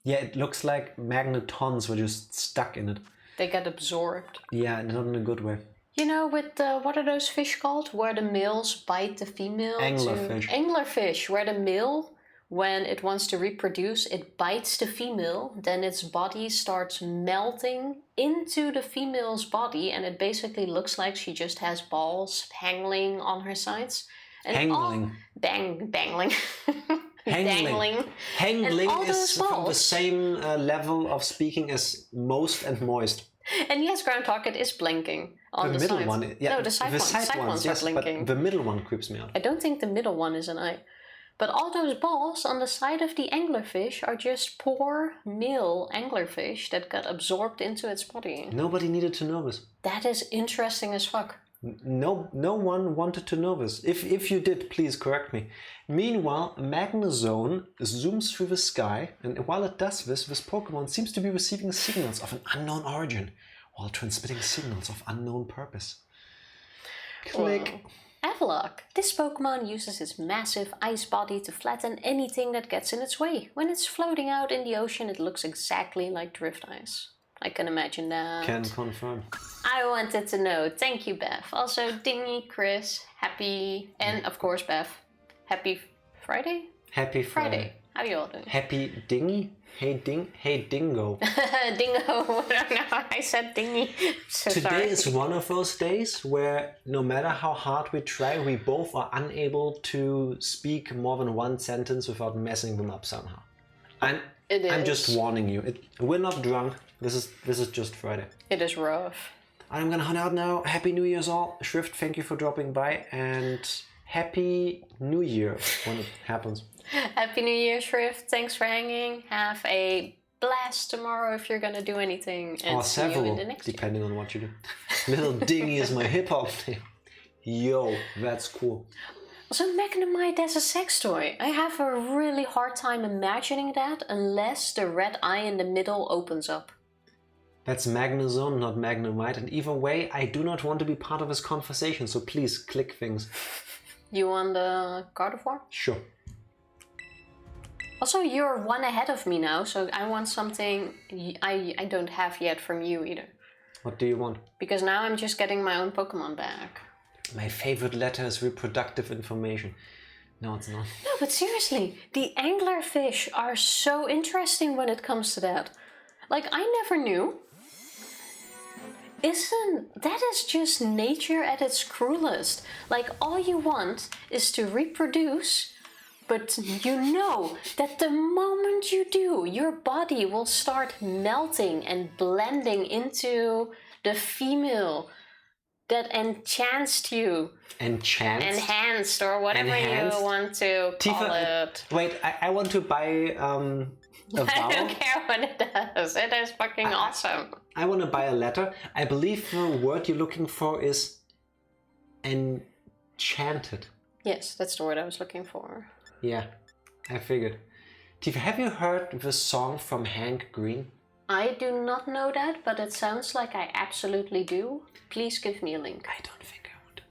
Yeah, it looks like magnetons were just stuck in it. They get absorbed. Yeah, not in a good way. You know, with what are those fish called? Where the males bite the female? Anglerfish. Anglerfish, where the male, when it wants to reproduce, it bites the female, then its body starts melting into the female's body, and it basically looks like she just has balls hanging on her sides. And Hangling. Dangling. Hangling. Hangling all is those from the balls. same level of speaking as most and moist. And yes, Groundhog, it is blinking on the middle side. one, yeah. No, the side ones yes, are blinking. but the middle one creeps me out. I don't think the middle one is an eye. But all those balls on the side of the anglerfish are just poor male anglerfish that got absorbed into its body. Nobody needed to know this. That is interesting as fuck. No one wanted to know this. If you did, please correct me. Meanwhile, Magnezone zooms through the sky, and while it does this Pokemon seems to be receiving signals of an unknown origin, while transmitting signals of unknown purpose. Click. Avalok. This Pokemon uses its massive ice body to flatten anything that gets in its way. When it's floating out in the ocean, it looks exactly like drift ice. I can imagine that. Can confirm. I wanted to know. Thank you, Beth. Also, Dingy, Chris, happy, and of course, Beth. Happy Friday? Happy Friday. How are you all doing? Happy Dingy? Hey Dingo. Dingo. No, I said Dingy. So Today sorry. is one of those days where no matter how hard we try, we both are unable to speak more than one sentence without messing them up somehow. I'm just warning you. We're not drunk. This is just Friday. It is rough. I'm gonna hunt out now. Happy New Year's all. Shrift, thank you for dropping by, and Happy New Year when it happens. Happy New Year, Shrift. Thanks for hanging. Have a blast tomorrow if you're gonna do anything. And Or see you in several, the next depending on what you do. Little Dingy is my hip hop name. Yo, that's cool. So Magnemite as a sex toy. I have a really hard time imagining that unless the red eye in the middle opens up. That's Magnezone, not Magnemite, and either way, I do not want to be part of this conversation, so please click things. You want the Gardevoir? Sure. Also, you're one ahead of me now, so I want something I don't have yet from you either. What do you want? Because now I'm just getting my own Pokemon back. My favorite letter is reproductive information. No, it's not. No, but seriously, the anglerfish are so interesting when it comes to that. Like, I never knew. That is just nature at its cruelest. Like, all you want is to reproduce, but you know that the moment you do, your body will start melting and blending into the female that enhanced you. Enhanced, or whatever you want to call it. Wait, I want to buy a vowel. I don't care what it does. It is fucking awesome. I want to buy a letter. I believe the word you're looking for is enchanted. Yes, that's the word I was looking for. Yeah, I figured. Tifa, have you heard the song from Hank Green? I do not know that, but it sounds like I absolutely do. Please give me a link. I don't think I would.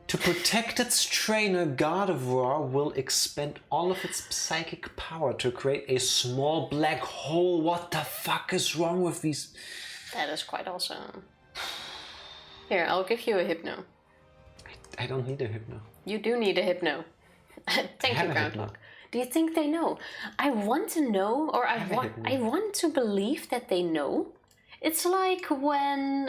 To protect its trainer, Gardevoir will expend all of its psychic power to create a small black hole. What the fuck is wrong with these? That is quite awesome. Here, I'll give you a hypno. I don't need a hypno. You do need a hypno. Thank you, Groundhog. Do you think they know? I want to know, or I want to believe that they know. It's like when,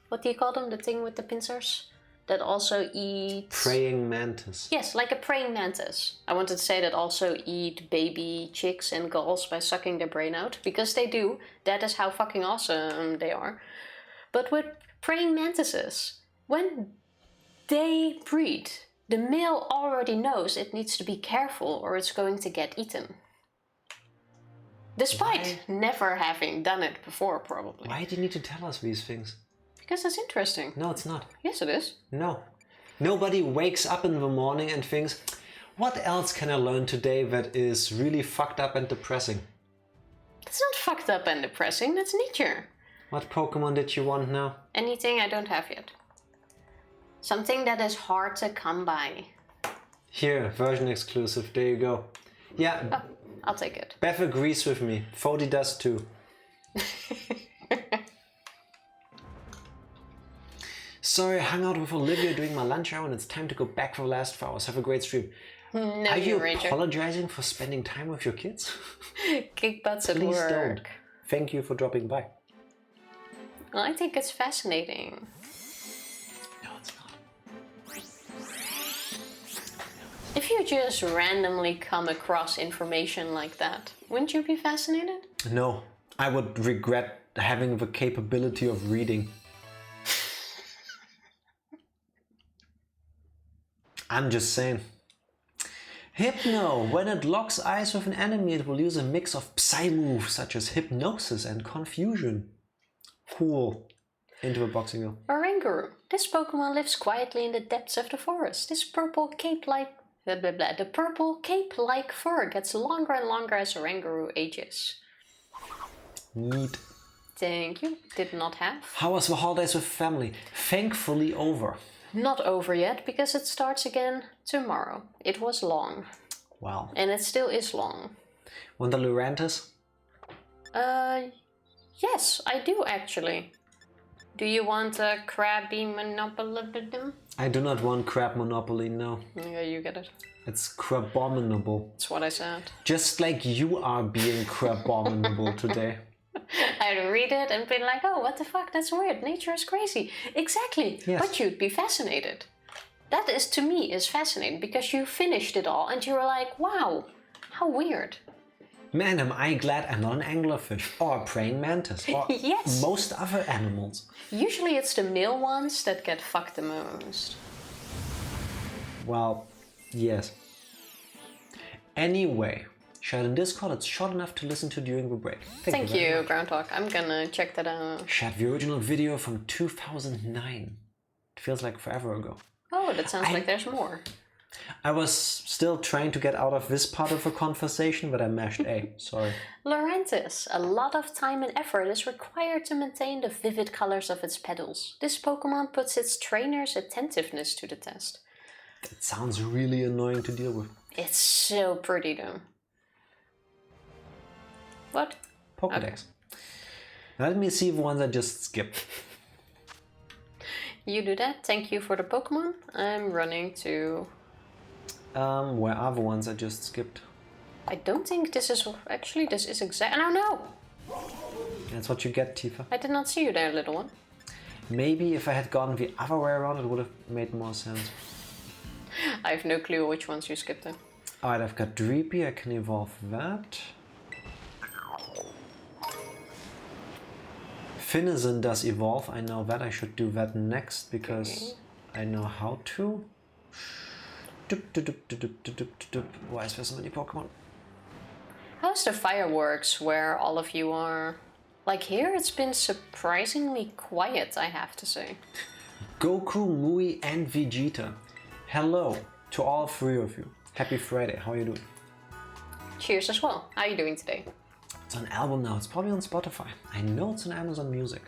what do you call them? The thing with the pincers? That also eats... Praying mantis. Yes, like a praying mantis. I wanted to say that also eat baby chicks and gulls by sucking their brain out. Because they do. That is how fucking awesome they are. But with praying mantises, when they breed, the male already knows it needs to be careful or it's going to get eaten. Despite never having done it before, probably. Why do you need to tell us these things? Because that's interesting. No, it's not. Yes, it is. No. Nobody wakes up in the morning and thinks, what else can I learn today that is really fucked up and depressing? That's not fucked up and depressing, that's nature. What Pokemon did you want now? Anything I don't have yet. Something that is hard to come by. Here, version exclusive, there you go. Yeah. Oh, I'll take it. Beth agrees with me. Fody does too. Sorry, I hung out with Olivia during my lunch hour and it's time to go back for the last 4 hours. Have a great stream. No, Are you Ranger. apologizing for spending time with your kids? Kick butts at Please work. don't. Thank you for dropping by. Well, I think it's fascinating. No, it's not. If you just randomly come across information like that, wouldn't you be fascinated? No, I would regret having the capability of reading. I'm just saying. Hypno. When it locks eyes with an enemy, it will use a mix of Psy moves such as Hypnosis and Confusion. Cool. Into a boxing girl. Oranguru. This Pokemon lives quietly in the depths of the forest. This purple cape-like... Blah, blah, blah. The purple cape-like fur gets longer and longer as Oranguru ages. Neat. Thank you. Did not have. How was the holidays with family? Thankfully over. Not over yet, because it starts again tomorrow. It was long. Wow. And it still is long. Want the Lurantis? Yes, I do actually. Do you want a Krabby Monopoly? I do not want Crab Monopoly, no. Yeah, you get it. It's Crabominable. That's what I said. Just like you are being Crabominable today. I'd read it and be like, oh, what the fuck, that's weird, nature is crazy. Exactly, yes. But you'd be fascinated. That is, to me, is fascinating, because you finished it all and you were like, wow, how weird. Man, am I glad I'm not an anglerfish, or a praying mantis, or yes. most other animals. Usually it's the male ones that get fucked the most. Well, yes. Anyway, shared in Discord, it's short enough to listen to during the break. Thank you, Groundhog. I'm gonna check that out. Shared the original video from 2009. It feels like forever ago. Oh, that sounds like there's more. I was still trying to get out of this part of the conversation, but I mashed A. Sorry. Lurantis. A lot of time and effort is required to maintain the vivid colors of its petals. This Pokemon puts its trainer's attentiveness to the test. That sounds really annoying to deal with. It's so pretty though. What? PokéDex. Okay. Let me see the ones I just skipped. You do that. Thank you for the Pokemon. I'm running to... Where are the ones I just skipped? I don't think this is... Actually, this is exact... Oh no! That's what you get, Tifa. I did not see you there, little one. Maybe if I had gone the other way around, it would have made more sense. I have no clue which ones you skipped then. Alright, I've got Dreepy. I can evolve that. Finizen does evolve. I know that. I should do that next because I know how to. Why is there so many Pokemon? How's the fireworks where all of you are? Like here, it's been surprisingly quiet, I have to say. Goku, Mui, and Vegeta. Hello to all three of you. Happy Friday. How are you doing? Cheers as well. How are you doing today? It's an album now. It's probably on Spotify. I know it's on Amazon Music.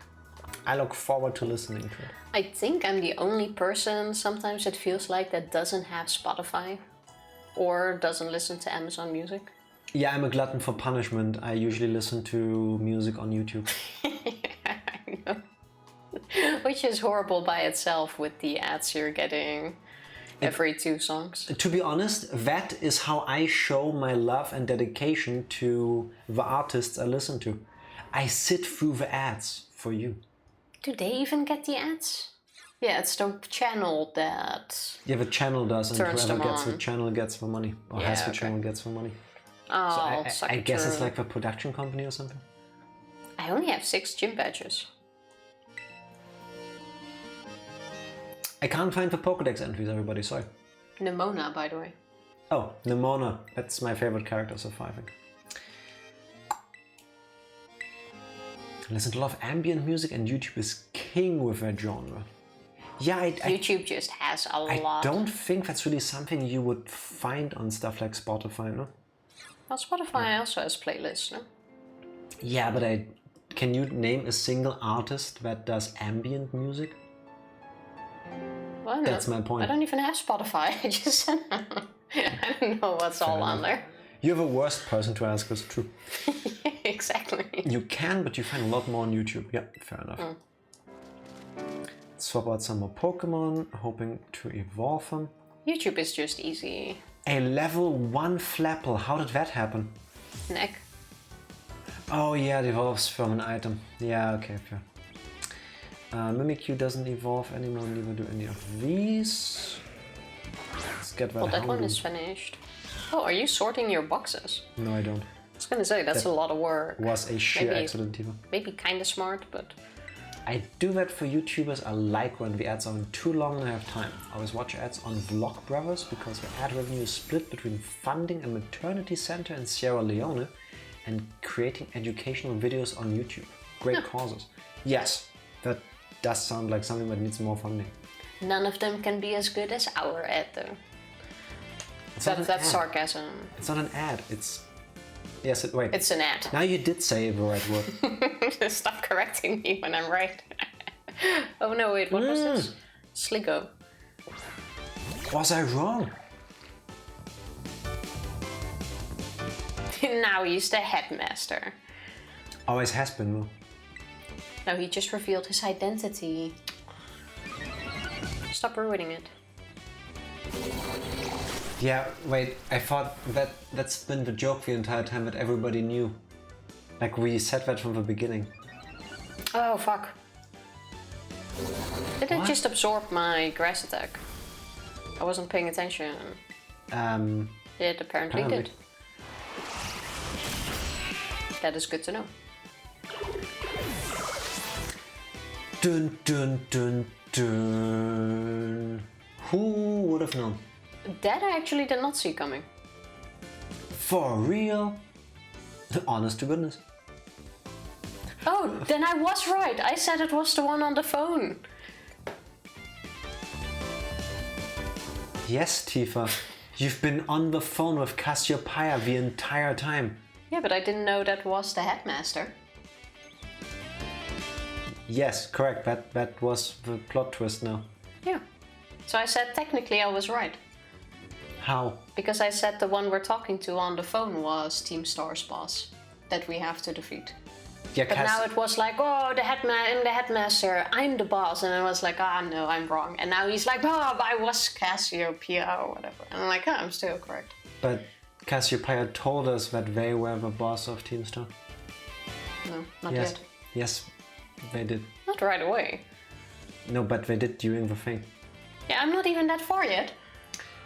I look forward to listening to it. I think I'm the only person, sometimes it feels like, that doesn't have Spotify or doesn't listen to Amazon Music. Yeah, I'm a glutton for punishment. I usually listen to music on YouTube. I know. Which is horrible by itself with the ads you're getting every 2 songs. To be honest, that is how I show my love and dedication to the artists I listen to. I sit through the ads for you. Do they even get the ads? Yeah, it's the channel that... Yeah, the channel does, and whoever gets the channel gets the money. Or has the channel gets the money. Oh, so I guess it's like a production company or something? I only have 6 gym badges. I can't find the Pokédex entries, everybody, sorry. Nemona, by the way. Oh, Nemona. That's my favorite character so far, I think. I listen to a lot of ambient music, and YouTube is king with that genre. Yeah, YouTube just has a lot. I don't think that's really something you would find on stuff like Spotify, no? Well, Spotify also has playlists, no? Yeah, but can you name a single artist that does ambient music? Well, that's my point. I don't even have Spotify. I just said I don't know what's all on there. You're the worst person to ask us, true. Exactly. You can, but you find a lot more on YouTube. Yeah, fair enough. Swap out some more Pokemon, hoping to evolve them. YouTube is just easy. A level 1 Flapple, how did that happen? Neck. Oh yeah, it evolves from an item. Yeah, okay, fair. Mimikyu doesn't evolve anymore, neither do any of these. Let's get that. Well, that one Hangout. is finished. Oh, are you sorting your boxes? No, I don't. I was gonna say, that's a lot of work. Was a sheer accident, Tifa. Maybe kinda smart, but... I do that for YouTubers. I like when the ads aren't too long and I have time. I always watch ads on Vlog Brothers because the ad revenue is split between funding a maternity center in Sierra Leone and creating educational videos on YouTube. Great causes. Yes, that does sound like something that needs more funding. None of them can be as good as our ad, though. That's sarcasm. It's not an ad. It's... Yes, wait. It's an ad. Now you did say the right word. Stop correcting me when I'm right. Oh no, wait, what was this? Sligo. Was I wrong? Now he's the headmaster. Always has been, though. No, he just revealed his identity. Stop ruining it. Yeah, wait, I thought that's been the joke the entire time that everybody knew. Like, we said that from the beginning. Oh, fuck. Did it just absorb my grass attack? I wasn't paying attention. It apparently did. That is good to know. Dun dun dun dun. Who would have known? That I actually did not see coming. For real? Honest to goodness. Oh, then I was right. I said it was the one on the phone. Yes, Tifa. You've been on the phone with Cassiopeia the entire time. Yeah, but I didn't know that was the headmaster. Yes, correct. That was the plot twist now. Yeah. So I said technically I was right. How? Because I said the one we're talking to on the phone was Team Star's boss that we have to defeat. Yeah, but now it was like, oh, I'm the headmaster, I'm the boss. And I was like, no, I'm wrong. And now he's like, oh, I was Cassiopeia or whatever. And I'm like, oh, I'm still correct. But Cassiopeia told us that they were the boss of Team Star. No, not yet. Yes, they did. Not right away. No, but they did during the thing. Yeah, I'm not even that far yet.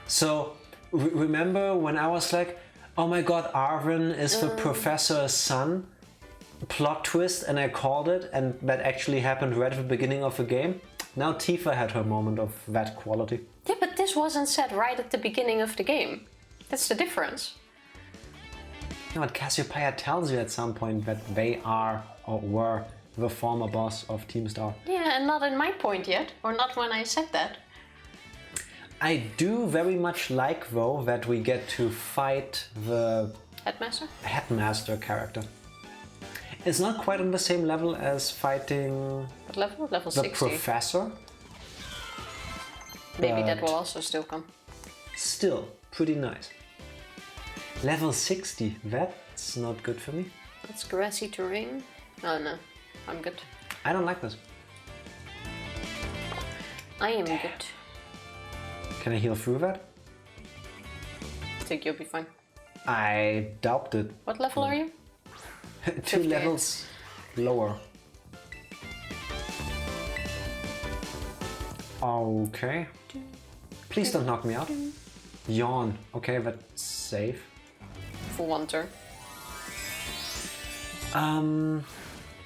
So, remember when I was like, oh my god, Arvin is the professor's son? Plot twist, and I called it, and that actually happened right at the beginning of the game. Now Tifa had her moment of that quality. Yeah, but this wasn't said right at the beginning of the game. That's the difference. No, but Cassiopeia tells you at some point that they are or were the former boss of Team Star. Yeah, and not in my point yet, or not when I said that. I do very much like, though, that we get to fight the headmaster character. It's not quite on the same level as fighting what level? Level the 60. professor. Maybe that will also still come. Still, pretty nice. Level 60, that's not good for me. It's grassy terrain. Oh no, I'm good. I don't like this. I am good. Can I heal through that? I think you'll be fine. I doubt it. What level are you? 2 levels lower. Okay. Please don't knock me out. Yawn. Okay, that's safe. For one turn.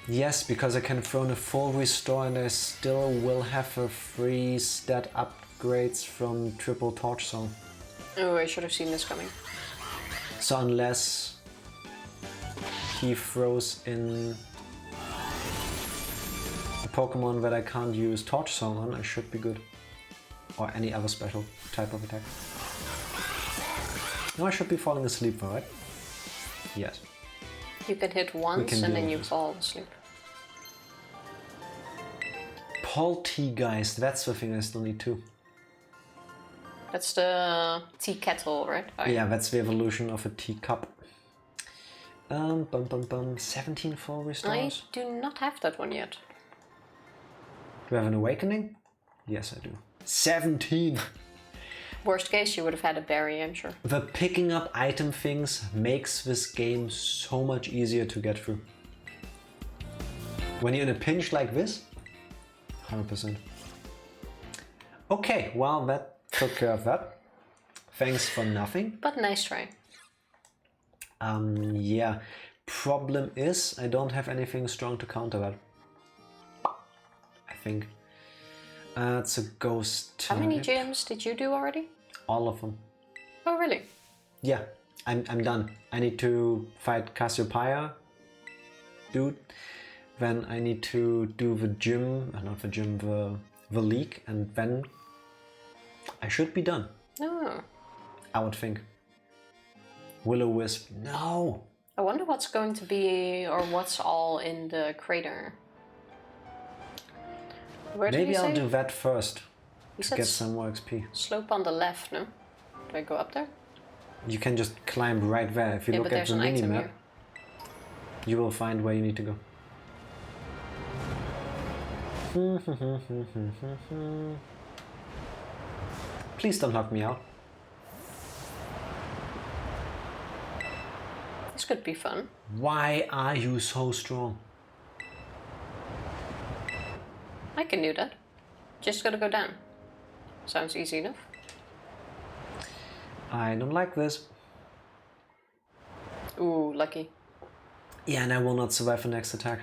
Yes, because I can throw in a full restore and I still will have a free stat upgrades from triple torch zone. Oh, I should have seen this coming. So unless he throws in a Pokemon that I can't use Torch Zone on, I should be good. Or any other special type of attack. No, I should be falling asleep, right? Yes. You can hit once and then you fall asleep. Poltegeist, that's the thing I still need too. That's the tea kettle, right? Oh, yeah, that's the evolution of a teacup. 17 full restores. I do not have that one yet. Do I have an awakening? Yes, I do. 17! Worst case, you would have had a berry, I'm sure. The picking up item things makes this game so much easier to get through. When you're in a pinch like this, 100%. Okay, well, that took care of that. Thanks for nothing. But nice try. Yeah. Problem is, I don't have anything strong to counter that. I think. It's a ghost type. How many gyms did you do already? All of them. Oh, really? Yeah, I'm done. I need to fight Cassiopeia, dude. Then I need to do the gym, not the gym, the league, and then I should be done. Oh. I would think. Will-O-Wisp, no! I wonder what's going to be, or what's all in the crater. Where did Maybe you I'll say? do that first You to said get some more XP. slope on the left, no? Do I go up there? You can just climb right there. If you Yeah, look but at there's the an item mini-map, here. you will find where you need to go. Please don't knock me out. This could be fun. Why are you so strong? I can do that. Just gotta go down. Sounds easy enough. I don't like this. Ooh, lucky. Yeah, and I will not survive the next attack.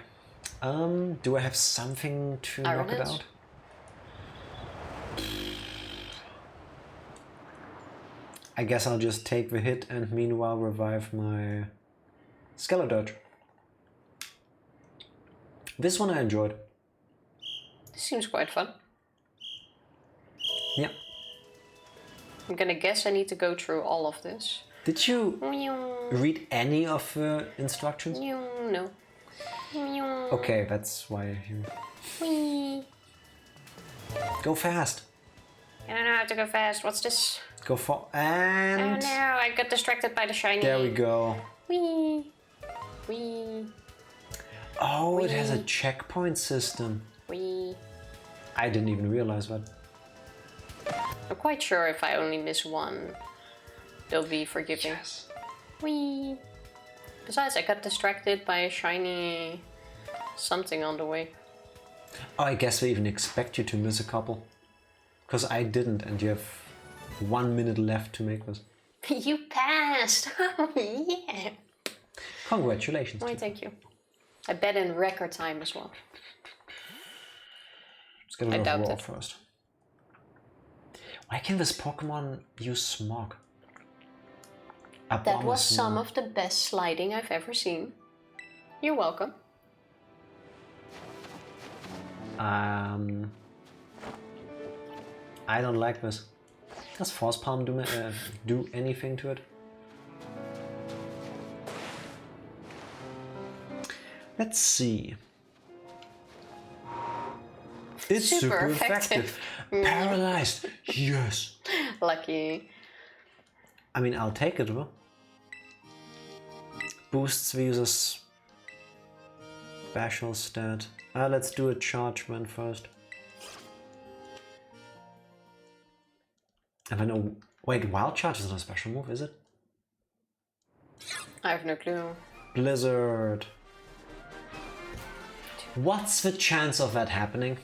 Do I have something to knock it out? I guess I'll just take the hit and meanwhile revive my Scarlet. This one I enjoyed. This seems quite fun. Yeah. I'm gonna guess I need to go through all of this. Did you read any of the instructions? No. Okay, that's why you... Whee. Go fast. I don't know how to go fast. What's this? Go for... Oh And... no, I got distracted by the shiny. There we go. Whee. Whee. Oh, it has a checkpoint system. Whee. I didn't even realize that. I'm quite sure if I only miss one, they'll be forgiving. Yes. Whee. Besides, I got distracted by a shiny something on the way. Oh, I guess they even expect you to miss a couple. Because I didn't, and you have 1 minute left to make this. You passed! Oh, yeah! Congratulations. Why, thank you. I bet in record time as well. Let's get a doubt raw it. first. Why can this Pokemon use smog? That was some of the best sliding I've ever seen. You're welcome. I don't like this. Does Force Palm do anything to it? Let's see. It's super effective. Paralyzed. Yes. Lucky. I mean, I'll take it, bro. Boosts the user's special stat. Let's do a charge one first. And then, oh, wait, wild charge is not a special move, is it? I have no clue. Blizzard. What's the chance of that happening?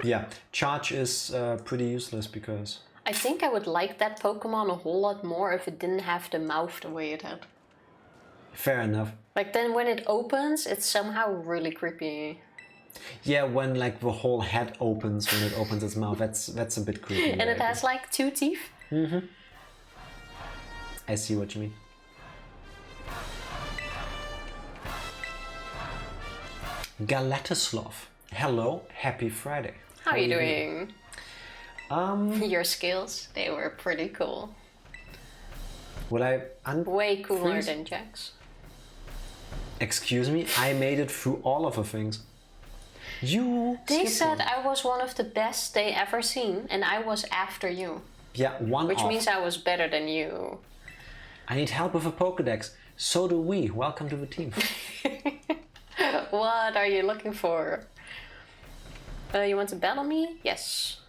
Yeah, charge is pretty useless because... I think I would like that Pokemon a whole lot more if it didn't have the mouth the way it had. Fair enough. Like then when it opens, it's somehow really creepy. Yeah, when like the whole head opens when it opens its mouth, that's a bit creepy. And it has like 2 teeth. Mm-hmm. I see what you mean. Galatoslav. Hello, happy Friday. How are you doing? doing? Your skills, they were pretty cool. Will I Way cooler freeze? than Jack's. Excuse me, I made it through all of the things. You They skipped said one. I was one of the best they ever seen, and I was after you. Yeah, one Which off. means I was better than you. I need help with a PokéDex. So do we. Welcome to the team. What are you looking for? You want to battle me? Yes.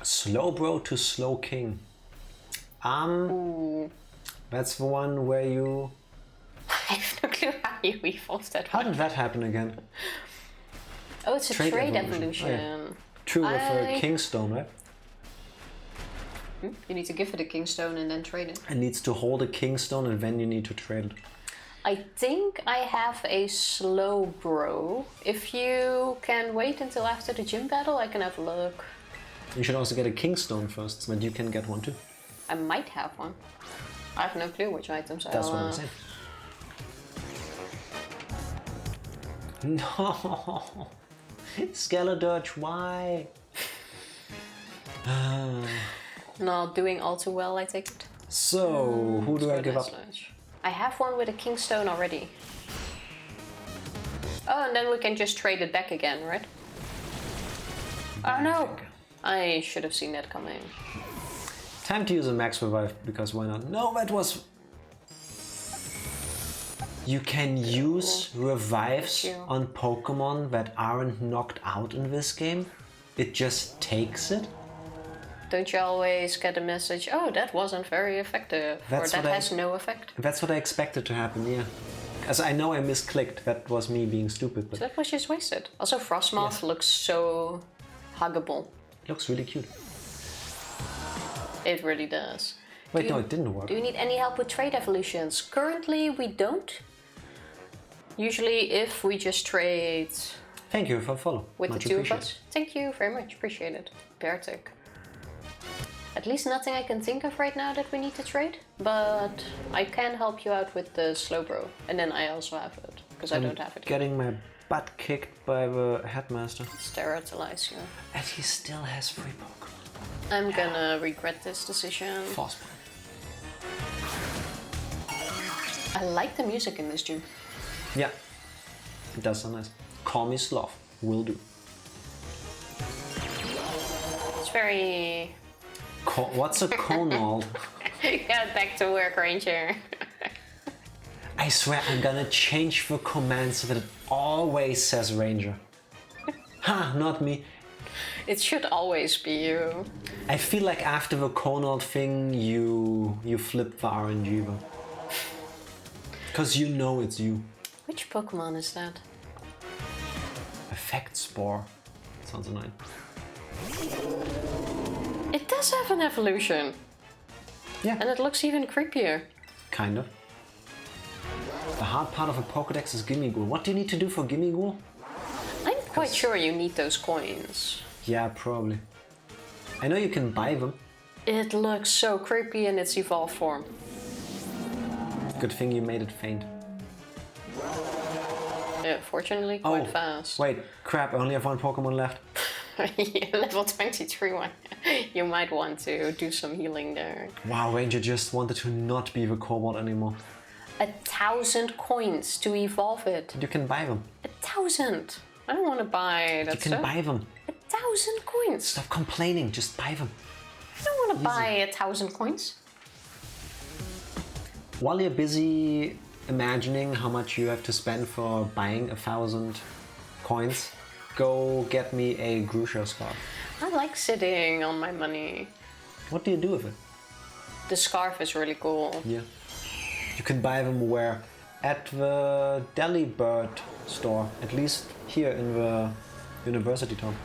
Slowbro to Slow King. Ooh. That's the one where you... I have no clue how you evolved that How one. did that happen again? Oh, it's a Trait trade evolution. evolution. True, with a Kingstone, right? You need to give it a Kingstone and then trade it. It needs to hold a Kingstone and then you need to trade it. I think I have a slow bro. If you can wait until after the gym battle, I can have a look. You should also get a Kingstone first, so that you can get one too. I might have one. I have no clue which items That's what I'm saying. No! Scarlet, why? Not doing all too well, I take it. So, who do I give up? I have one with a Kingstone already. Oh, and then we can just trade it back again, right? Oh no! I should have seen that coming. Time to use a max revive, because why not? No, that was... You can use revives on Pokemon that aren't knocked out in this game. It just takes it. Don't you always get a message, oh, that wasn't very effective, or that has no effect? That's what I expected to happen, yeah. As I know I misclicked, that was me being stupid. But so that was just wasted. Also, Frostmoth looks so huggable. Looks really cute. It really does. Wait, no, it didn't work. Do you need any help with trade evolutions? Currently, we don't. Usually, if we just trade... Thank you for follow. With the two of us. Thank you very much, appreciate it. Bertic. At least nothing I can think of right now that we need to trade, but I can help you out with the Slowbro, and then I also have it, because I don't have it yet. Getting my butt kicked by the headmaster. Sterilize you. And he still has 3 Pokemon. I'm gonna regret this decision. Fast. I like the music in this gym. Yeah, it does sound nice. Call me Sloth, will do. It's very... What's a Conald? Get back to work, Ranger. I swear I'm gonna change the command so that it always says Ranger. Ha, not me. It should always be you. I feel like after the Conald thing, you flip the RNG though. Cause you know it's you. Which Pokemon is that? Effect Spore. Sounds annoying. It does have an evolution. Yeah. And it looks even creepier. Kind of. The hard part of a Pokédex is Gimmighoul. What do you need to do for Gimmighoul? I'm quite sure you need those coins. Yeah, probably. I know you can buy them. It looks so creepy in its evolved form. Good thing you made it faint. Yeah, fortunately quite fast. Wait, crap, I only have 1 Pokemon left. Level 23 one. You might want to do some healing there. Wow, Ranger just wanted to not be the Cobalt anymore. 1,000 coins to evolve it. You can buy them. 1,000! I don't want to buy that You can buy them. 1,000 coins! Stop complaining, just buy them. I don't want to buy 1,000 coins. While you're busy imagining how much you have to spend for buying 1,000 coins, go get me a Grusha scarf. I like sitting on my money. What do you do with it? The scarf is really cool. Yeah. You can buy them where? At the Delibird store, at least here in the university town.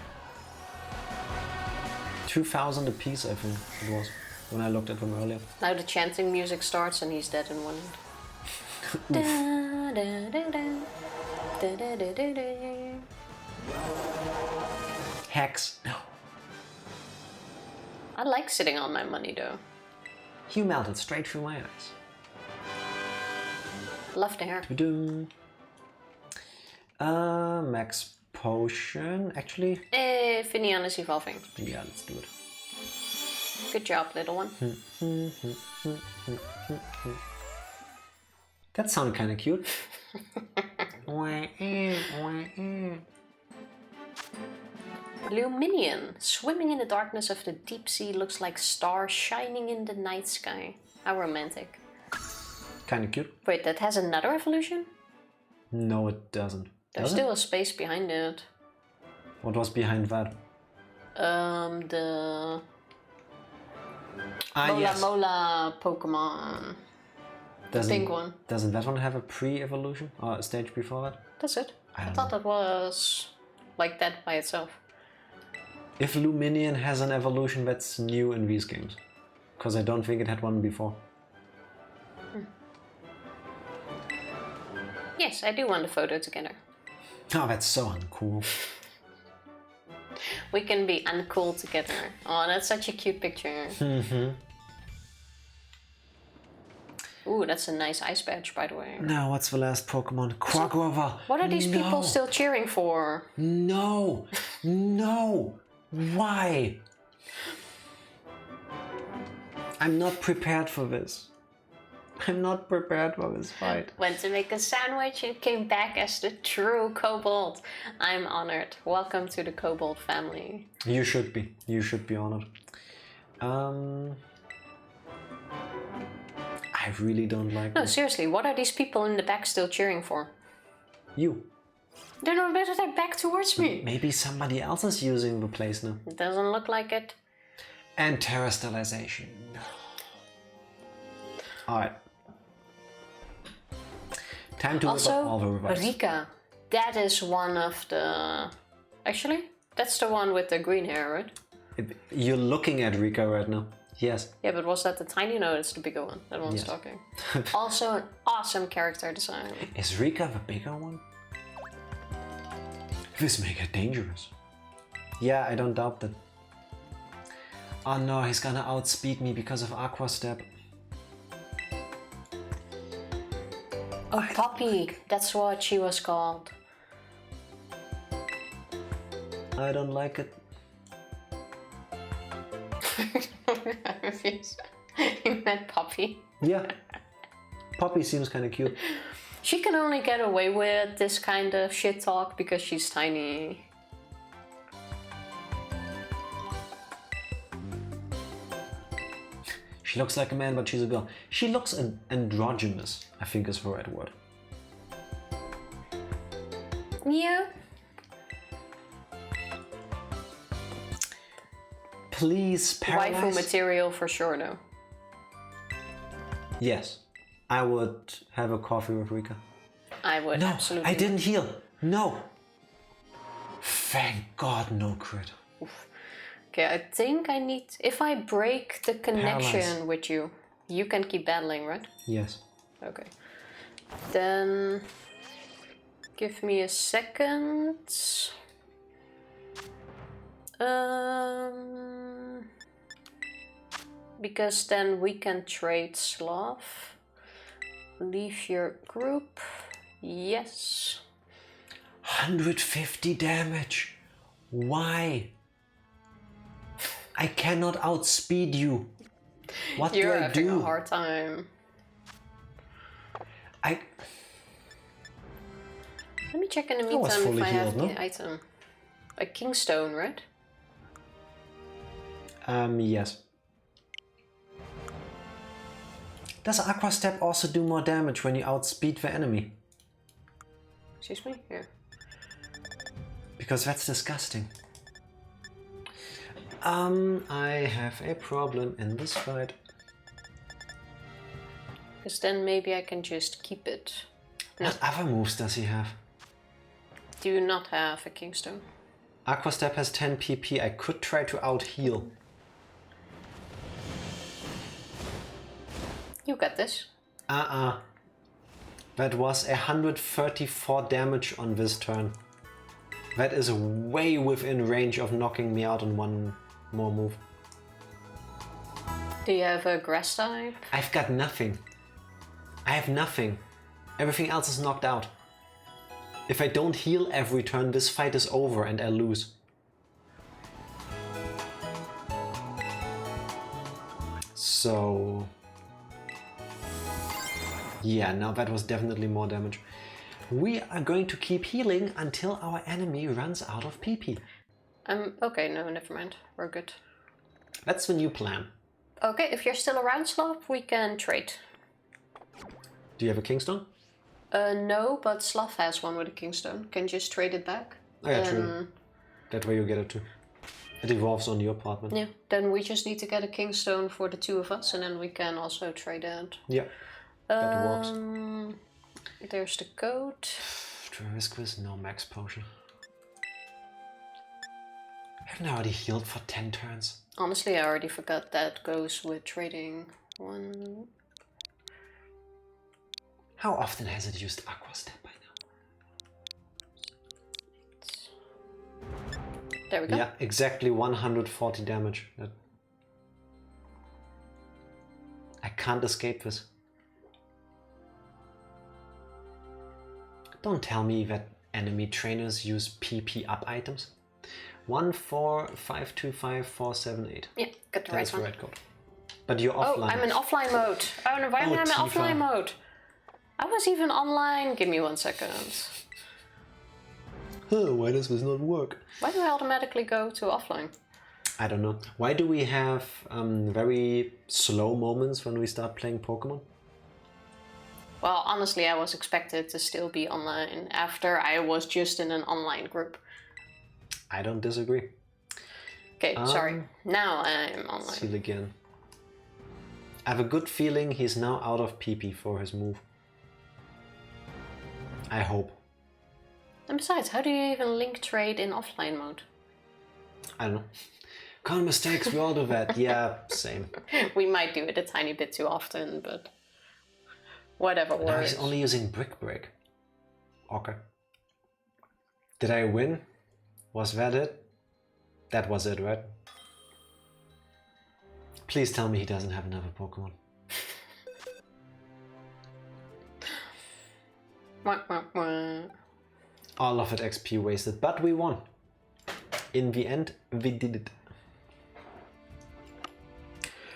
2,000 a piece, I think it was, when I looked at them earlier. Now the chanting music starts and he's dead in one end. Da, da, da, da. Da, da, da, da, da. Hex. No. I like sitting on my money though. You melted straight through my eyes. Love the hair. Max potion, actually. Finian is evolving. Yeah, let's do it. Good job, little one. That sounded kind of cute. Luminion, swimming in the darkness of the deep sea, looks like stars shining in the night sky. How romantic. Kind of cute. Wait, that has another evolution? No, it doesn't. There's still a space behind it. What was behind that? The Mola Pokemon. The pink one. Doesn't that one have a pre-evolution? Or a stage before that? That's it. I thought that was like that by itself. If Luminion has an evolution that's new in these games. Because I don't think it had one before. Yes, I do want a photo together. Oh, that's so uncool. We can be uncool together. Oh, that's such a cute picture. Ooh, that's a nice ice badge, by the way. Now, what's the last Pokemon? Quagrover! What are these people still cheering for? No! No! Why? I'm not prepared for this. I'm not prepared for this fight. Went to make a sandwich and came back as the true kobold. I'm honored. Welcome to the kobold family. You should be. You should be honored. I really don't like No, this. seriously, what are these people in the back still cheering for? You. They're not better than back towards me. Maybe somebody else is using the place now. It doesn't look like it. And terrestrialization. Alright. Time to whip up all the Also, revives. Rika. That is one of the... Actually, that's the one with the green hair, right? You're looking at Rika right now. Yes. Yeah, but was that the tiny? No, it's the bigger one. That one's Yes. talking. Also, an awesome character design. Is Rika the bigger one? This may get dangerous. Yeah, I don't doubt that. Oh no, he's gonna outspeed me because of Aqua Step. Oh, Poppy. That's what she was called. I don't like it. I refuse. You meant Poppy. Yeah. Poppy seems kind of cute. She can only get away with this kind of shit talk because she's tiny. She looks like a man, but she's a girl. She looks androgynous, I think is the right word. Yeah. Please, paralyze. Waifu material for sure, though. Yes. I would have a coffee with Rika. I would No, absolutely. I didn't heal. No. Thank God, no crit. Okay, I think I need... If I break the connection Paralyze. with you, you can keep battling, right? Yes. Okay. Then... Give me a second. Because then we can trade Slav. Leave your group. Yes. 150 damage. Why? I cannot outspeed you. What You're do I having do? a hard time. I Let me check in the was meantime if fully I have healed, the no? item. A Kingstone, right? Yes. Does Aqua Step also do more damage when you outspeed the enemy? Excuse me? Here. Because that's disgusting. I have a problem in this fight. Because then maybe I can just keep it. What other moves does he have? Do you not have a Kingstone? Aqua Step has 10 PP. I could try to out heal. You got this. That was 134 damage on this turn. That is way within range of knocking me out on one more move. Do you have a grass type? I've got nothing. I have nothing. Everything else is knocked out. If I don't heal every turn, this fight is over and I lose. So... yeah, now that was definitely more damage. We are going to keep healing until our enemy runs out of PP. Okay, no, never mind. We're good. That's the new plan. Okay, if you're still around, Slav, we can trade. Do you have a Kingstone? No, but Slav has one with a Kingstone. Can just trade it back. Oh yeah, true. That way you get it too. It evolves on your part, man. Yeah, then we just need to get a Kingstone for the two of us, and then we can also trade it. Yeah, that works. There's the code. Do I risk this? No max potion. Haven't I already healed for 10 turns? Honestly, I already forgot that goes with trading one. How often has it used Aqua Step by now? There we go. Yeah, exactly 140 damage. I can't escape this. Don't tell me that enemy trainers use PP up items. 1, 4, 5, 2, 5, 4, 7, 8. Yeah, got the That's right the one. right code. But you're offline. Oh, I'm in offline mode. Oh no, why am I in Tifa. offline mode? I was even online. Give me 1 second. Huh, why does this not work? Why do I automatically go to offline? I don't know. Why do we have very slow moments when we start playing Pokemon? Well, honestly, I was expected to still be online after I was just in an online group. I don't disagree. Okay, sorry. Now I'm online. Seal again. I have a good feeling he's now out of PP for his move. I hope. And besides, how do you even link trade in offline mode? I don't know. Common mistakes, we all do that. Yeah, same. We might do it a tiny bit too often, but whatever Now works. he's only using Brick Break. Okay. Did I win? Was that it? That was it, right? Please tell me he doesn't have another Pokemon. All of it XP wasted, but we won. In the end, we did it.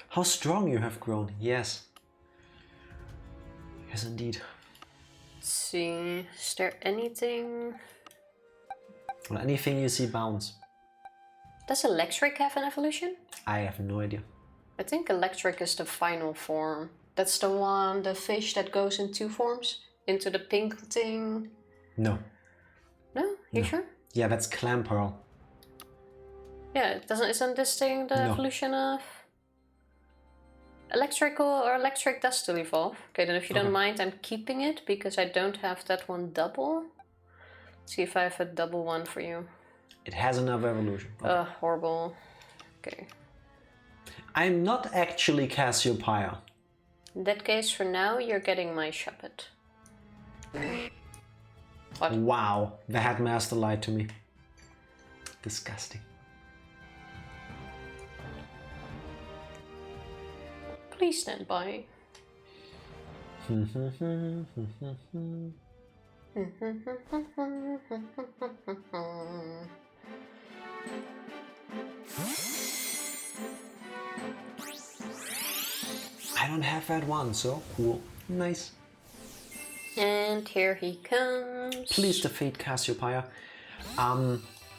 How strong you have grown, yes. Yes, indeed. Let's see, is there anything? Well, anything you see bounce. Does Electric have an evolution? I have no idea. I think Electric is the final form. That's the one, the fish that goes in 2 forms? Into the pink thing? No. No? You sure? Yeah, that's Clamperl. Yeah, isn't this thing the No. evolution of electrical or electric does still evolve? Okay, then if you don't mind, I'm keeping it because I don't have that one double. Let's see if I have a double one for you. It has another evolution. Okay. Horrible. Okay. I'm not actually Cassiopeia. In that case, for now, you're getting my Shuppet. What? Wow, the headmaster lied to me. Disgusting. Please stand by. I don't have that one, so cool. Nice. And here he comes. Please defeat Cassiopeia.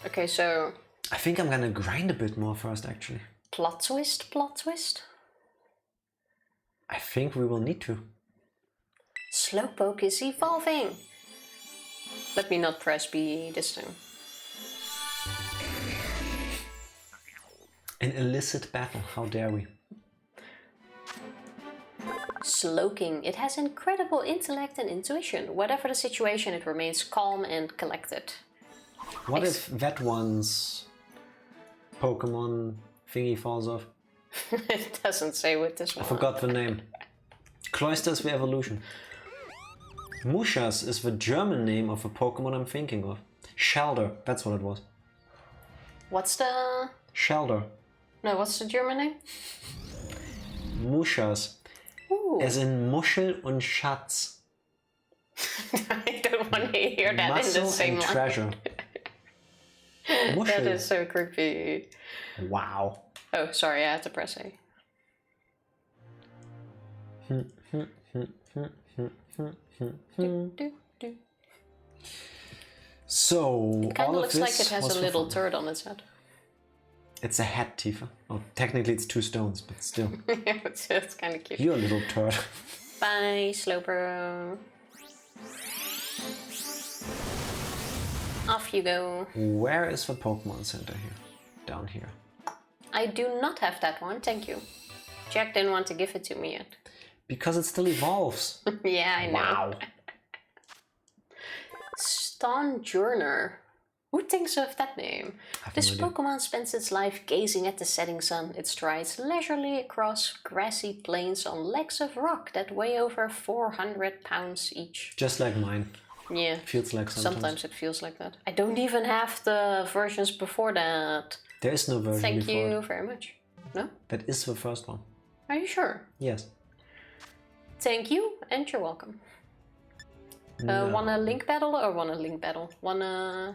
Okay, so I think I'm gonna grind a bit more first, actually. plot twist, plot twist. I think we will need to. Slowpoke is evolving. Let me not press B this time. An illicit battle, how dare we? Slowking. It has incredible intellect and intuition. Whatever the situation, it remains calm and collected. What if that one's Pokemon thingy falls off? It doesn't say with this I one. forgot the name. Cloyster's the evolution. Mushas is the German name of a Pokemon I'm thinking of. Shelder, that's what it was. What's the... Shelder. No, what's the German name? Mushas. Ooh. As in Muschel und Schatz. I don't want to hear that Muscle in the same and line. treasure. That Muschel. is so creepy. Wow. Oh, sorry, I had to press A. So, Kind all of of looks this like it has was a for little fun. turd on its head. It's a hat, Tifa. Oh, technically it's 2 stones, but still. Yeah, it's kind of cute. You're a little turd. Bye, Slowbro. Off you go. Where is the Pokemon Center here? Down here. I do not have that one, thank you. Jack didn't want to give it to me yet. Because it still evolves. Yeah, I know. Wow. Stonjourner. Who thinks of that name? This no idea. Pokemon spends its life gazing at the setting sun. It strides leisurely across grassy plains on legs of rock that weigh over 400 pounds each. Just like mine. Yeah. Feels like sometimes. It feels like that. I don't even have the versions before that. There is no version Thank before. you very much. No? That is the first one. Are you sure? Yes. Thank you, and you're welcome. Wanna link battle or wanna link battle? Wanna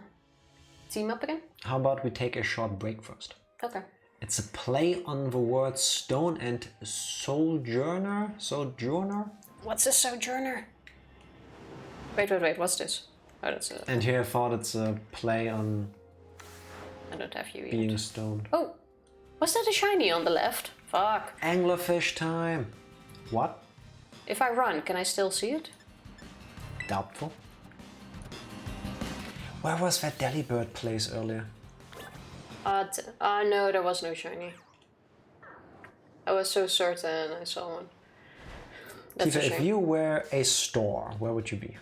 team up again? How about we take a short break first? Okay. It's a play on the words stone and sojourner? Sojourner? What's a sojourner? Wait, what's this? Oh, that's a... And here I thought it's a play on I don't have you yet. being stoned. Oh! Was that a shiny on the left? Fuck. Anglerfish time! What? If I run, can I still see it? Doubtful. Where was that Delibird place earlier? No, there was no shiny. I was so certain I saw one. That's Tifa, a shame. if you were a store, where would you be?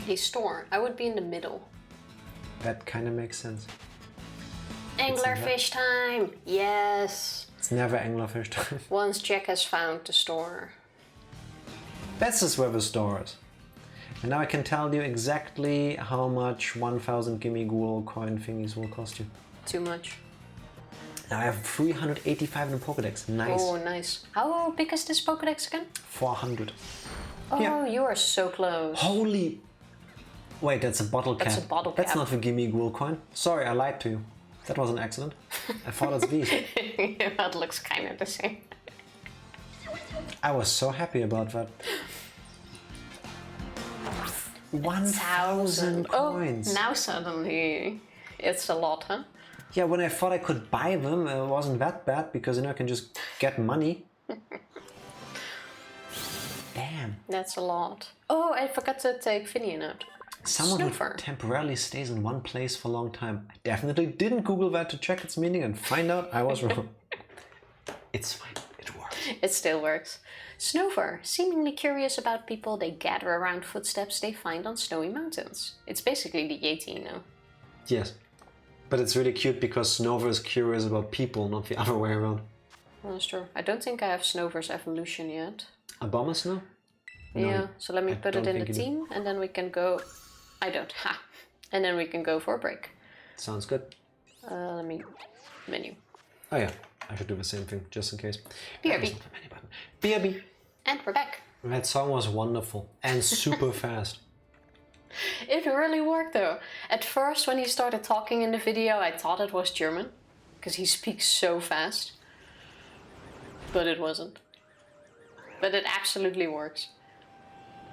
A store. I would be in the middle. That kind of makes sense. Anglerfish time! Yes! It's never anglerfish time. Once Jack has found the store. This is where the store is. And now I can tell you exactly how much 1000 Gimme Ghoul coin thingies will cost you. Too much. Now I have 385 in the Pokédex. Nice. Oh, nice. How big is this Pokédex again? 400. Oh, Yeah. you are so close. Holy... Wait, that's a bottle cap. That's a bottle That's cap. not the Gimme Ghoul coin. Sorry, I lied to you. That was an accident. I thought it's these. That looks kind of the same. I was so happy about that. 1000 coins. Oh, now suddenly it's a lot, huh? Yeah, when I thought I could buy them, it wasn't that bad because I can just get money. Damn. That's a lot. Oh, I forgot to take Finian out. Someone Snoofer. who temporarily stays in one place for a long time. I definitely didn't Google that to check its meaning and find out I was wrong. It's fine. It works. It still works. Snoofer, seemingly curious about people they gather around footsteps they find on snowy mountains. It's basically the Yeti, you know. Yes. But it's really cute because Snover is curious about people, not the other way around. Well, that's true. I don't think I have Snover's evolution yet. A bomber Snow? Yeah, so let me I put it don't in the think you do. team and then we can go... I don't. Ha! And then we can go for a break. Sounds good. Let me... Menu. Oh yeah, I should do the same thing, just in case. BRB. BRB. And we're back. That song was wonderful and super fast. It really worked though. At first when he started talking in the video I thought it was German. Because he speaks so fast. But it wasn't. But it absolutely works.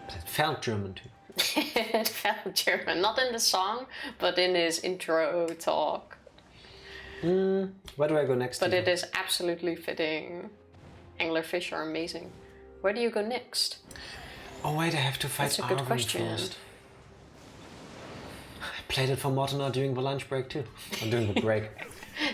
But it felt German too. It felt German. Not in the song, but in his intro talk. Where do I go next? But Eva? it is absolutely fitting. Anglerfish are amazing. Where do you go next? Oh wait, I have to fight That's a good Arwen question. first. I played it for Mortimer during the lunch break too. Or during the break.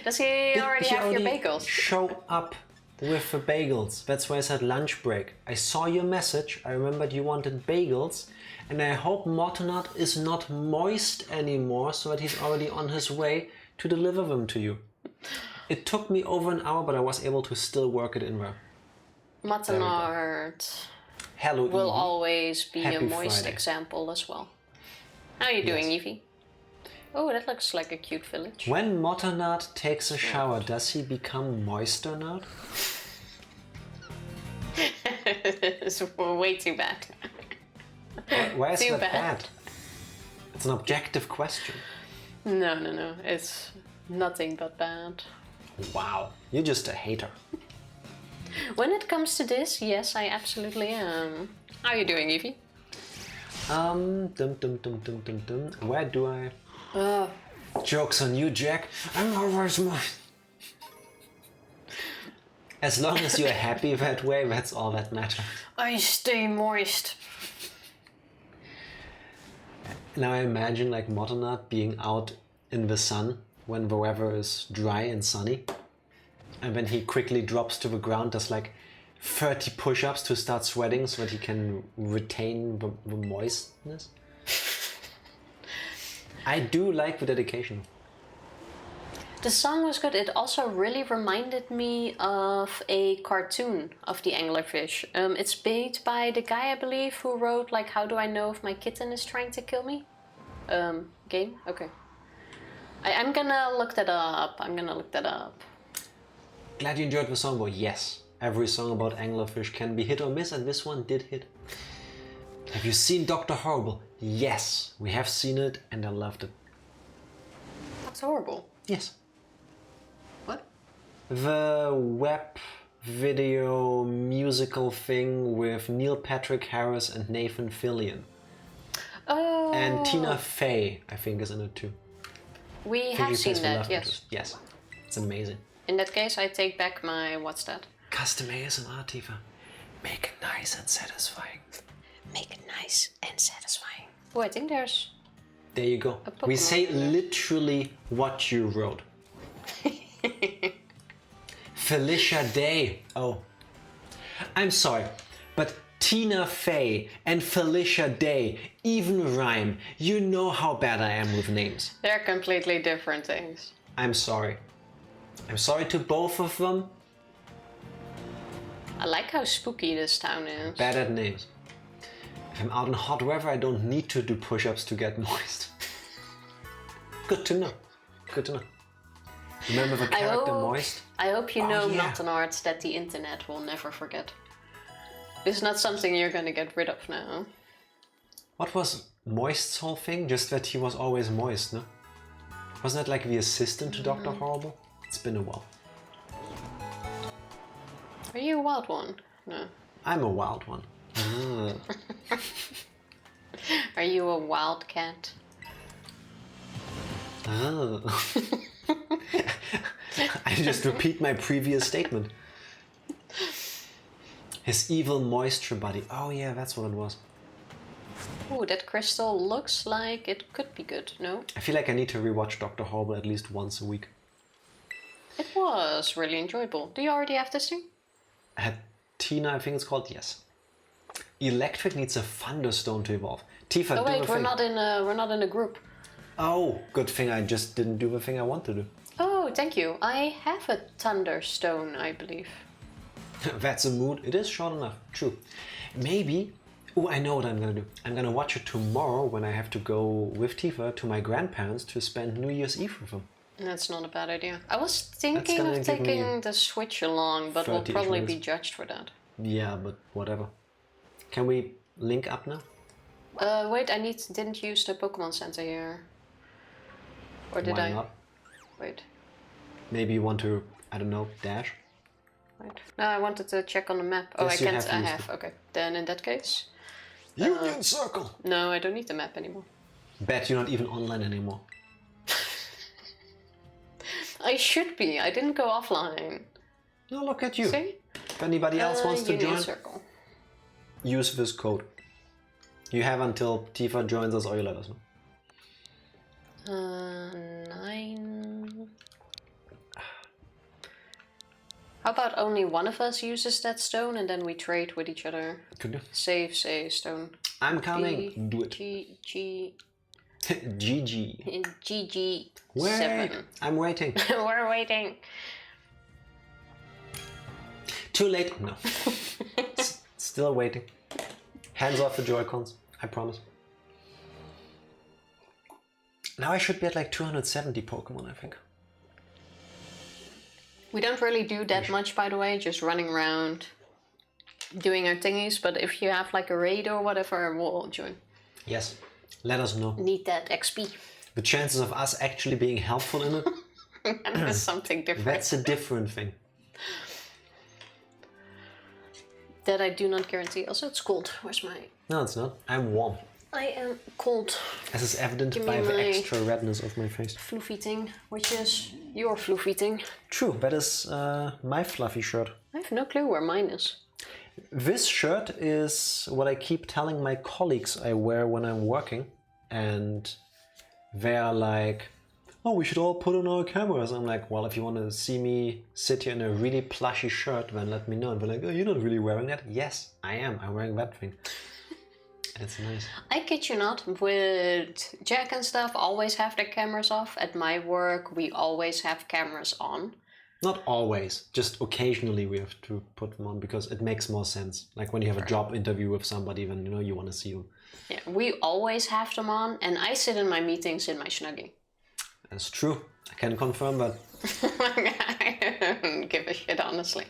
Does he already He have your only bagels? Show up with the bagels. That's why I said lunch break. I saw your message. I remembered you wanted bagels. And I hope Mortonat is not moist anymore so that he's already on his way to deliver them to you. It took me over an hour, but I was able to still work it in there. Mattenart Hello, will Evie. always be Happy a moist Friday. example as well. How are you doing, Evie? Oh, that looks like a cute village. When Moternat takes a shower, does he become Moisternat? It's way too bad. Why is Too that bad. bad? It's an objective question. No. It's nothing but bad. Wow, you're just a hater. When it comes to this, yes, I absolutely am. How are you doing, Evie? Where do I... Joke's on you, Jack. I'm always moist. As long as you're happy that way, that's all that matters. I stay moist. Now I imagine like Moternat being out in the sun when the weather is dry and sunny. And then he quickly drops to the ground, does like 30 push-ups to start sweating so that he can retain the moistness. I do like the dedication. The song was good. It also really reminded me of a cartoon of the anglerfish. It's made by the guy, I believe, who wrote like "How Do I Know If My Kitten Is Trying to Kill Me?" Game. Okay. I'm gonna look that up. Glad you enjoyed the song, but yes, every song about anglerfish can be hit or miss, and this one did hit. Have you seen Dr. Horrible? Yes, we have seen it, and I loved it. That's horrible. Yes. What? The web video musical thing with Neil Patrick Harris and Nathan Fillion. Oh. And Tina Fey, I think, is in it too. We have seen that, yes. Yes, it's amazing. In that case, I take back my what's that? Custom ASMR, Tifa. Make it nice and satisfying. Make it nice and satisfying. Oh, I think there's... There you go. We say literally what you wrote. Felicia Day. Oh. I'm sorry, but Tina Fey and Felicia Day even rhyme. You know how bad I am with names. They're completely different things. I'm sorry. I'm sorry to both of them. I like how spooky this town is. Bad at names. If I'm out in hot weather, I don't need to do push-ups to get moist. Good to know. Good to know. Remember the character Moist? I hope you know, yeah. not an art that the internet will never forget. This is not something you're gonna get rid of now. What was Moist's whole thing? Just that he was always moist, no? Wasn't that like the assistant to Dr. Horrible? It's been a while. Are you a wild one? No. I'm a wild one. Are you a wildcat? Oh. I just repeat my previous statement. His evil moisture body. Oh yeah, that's what it was. Ooh, that crystal looks like it could be good, no? I feel like I need to rewatch Dr. Horrible at least once a week. It was really enjoyable. Do you already have this thing? Tina, I think it's called, yes. Electric needs a thunderstone to evolve. Tifa, oh wait, do we're not in a group. Oh, good thing I just didn't do the thing I want to do. Oh, thank you. I have a thunderstone, I believe. That's a mood. It is short enough. True. Maybe. Oh, I know what I'm gonna do. I'm gonna watch it tomorrow when I have to go with Tifa to my grandparents to spend New Year's Eve with them. That's not a bad idea. I was thinking of taking the Switch along, but we'll probably be judged for that. Yeah, but whatever. Can we link up now? Wait, I didn't use the Pokémon Center here. Or did Why I? not? Wait. Maybe you want to, I don't know, dash? Wait. No, I wanted to check on the map. Oh, Yes, I can't. you have I used have. Okay. Then in that case. Union Circle! No, I don't need the map anymore. Bet you're not even online anymore. I should be. I didn't go offline. No, look at you. See? If anybody else wants to Union join, Circle. use this code. You have until Tifa joins us or you let us know. 9. How about only one of us uses that stone and then we trade with each other? Could do. Save, say, stone. I'm coming. Do it. GG. GG. 7. Wait. I'm waiting. We're waiting. Too late. No. Still waiting. Hands off the Joy-Cons. I promise. Now I should be at like 270 Pokemon, I think. We don't really do that much, by the way, just running around doing our thingies, but if you have like a raid or whatever, we'll join. Yes, let us know. Need that XP. The chances of us actually being helpful in it, that is something different. that's a different thing. That I do not guarantee. Also, it's cold. Where's my... No, it's not. I'm warm. I am cold. As is evident Give by me the my extra redness of my face. Floofy thing, which is your floofy thing. True, that is my fluffy shirt. I have no clue where mine is. This shirt is what I keep telling my colleagues I wear when I'm working. And they're like, oh, we should all put on our cameras. I'm like, well, if you want to see me sit here in a really plushy shirt, then let me know. And they're like, oh, you're not really wearing that? Yes, I am. I'm wearing that thing. It's nice. I kid you not, with Jack and stuff always have their cameras off. At my work, we always have cameras on. Not always, just occasionally we have to put them on because it makes more sense. Like when you have a job interview with somebody, then you know you want to see them. Yeah, we always have them on, and I sit in my meetings in my Snuggie. That's true. I can confirm that. I don't give a shit, honestly.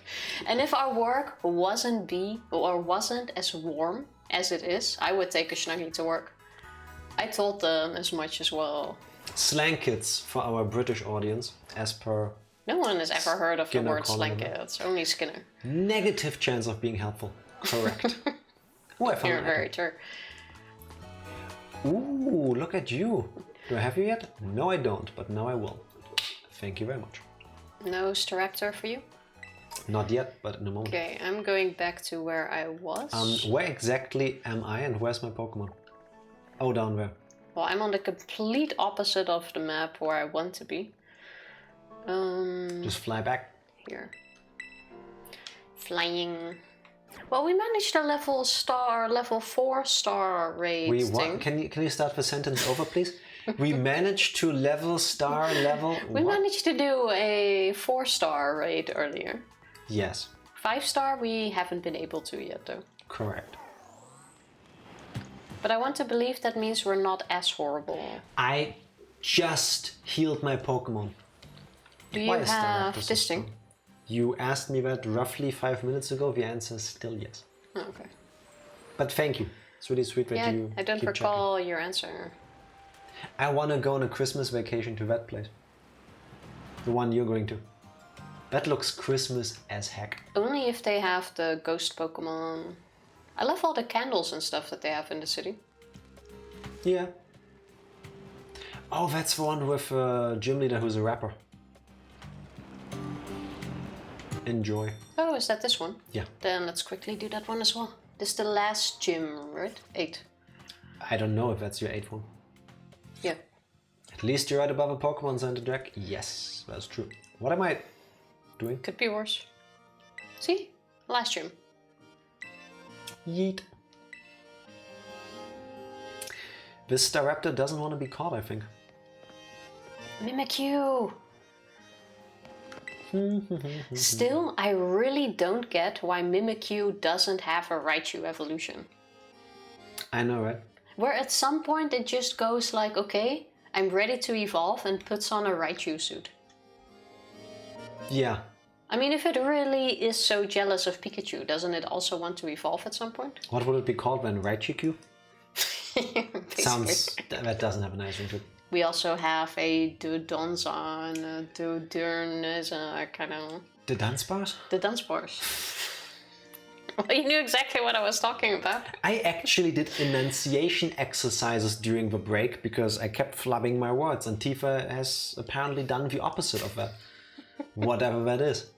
And if our work wasn't as warm as it is, I would take a Snuggie to work. I told them as much as well. Slankets for our British audience, as per... No one has ever heard of Skinner the word calling slankets, only Skinner. Negative chance of being helpful. Correct. Ooh, I found You're an very apple. true. Ooh, look at you. Do I have you yet? No, I don't, but now I will. Thank you very much. No Staraptor for you? Not yet, but in a moment. Okay, I'm going back to where I was. Where exactly am I and where's my Pokemon? Oh, down there. Well, I'm on the complete opposite of the map where I want to be. Just fly back. Here. Flying. Well, we managed a level 4 star raid thing. Can you start the sentence over, please? We managed to level. We managed to do a 4 star raid earlier. Yes. 5 star we haven't been able to yet, though. Correct. But I want to believe that means we're not as horrible. I just healed my Pokemon. Do you have this thing? You asked me that roughly 5 minutes ago. The answer is still yes. Oh, okay. But thank you. It's really sweet that you I don't keep recall your answer. I want to go on a Christmas vacation to that place. The one you're going to. That looks Christmas as heck. Only if they have the ghost Pokemon. I love all the candles and stuff that they have in the city. Yeah. Oh, that's the one with a gym leader who's a rapper. Enjoy. Oh, is that this one? Yeah. Then let's quickly do that one as well. This is the last gym, right? 8. I don't know if that's your 8th one. Yeah. At least you're right above a Pokemon Center, Jack. Yes, that's true. What am I doing? Could be worse. See? Last gym. Yeet. This Staraptor doesn't want to be caught, I think. Mimikyu! Still, I really don't get why Mimikyu doesn't have a Raichu evolution. I know, right? Where at some point it just goes like, okay, I'm ready to evolve, and puts on a Raichu suit. Yeah. I mean, if it really is so jealous of Pikachu, doesn't it also want to evolve at some point? What would it be called then? Raichu? Sounds... That doesn't have a nice ring to it. We also have a Dodonza and a Dodurniza, kind of... The Dunsparce? The Dunsparce. Well, you knew exactly what I was talking about. I actually did enunciation exercises during the break because I kept flubbing my words, and Tifa has apparently done the opposite of that. Whatever that is.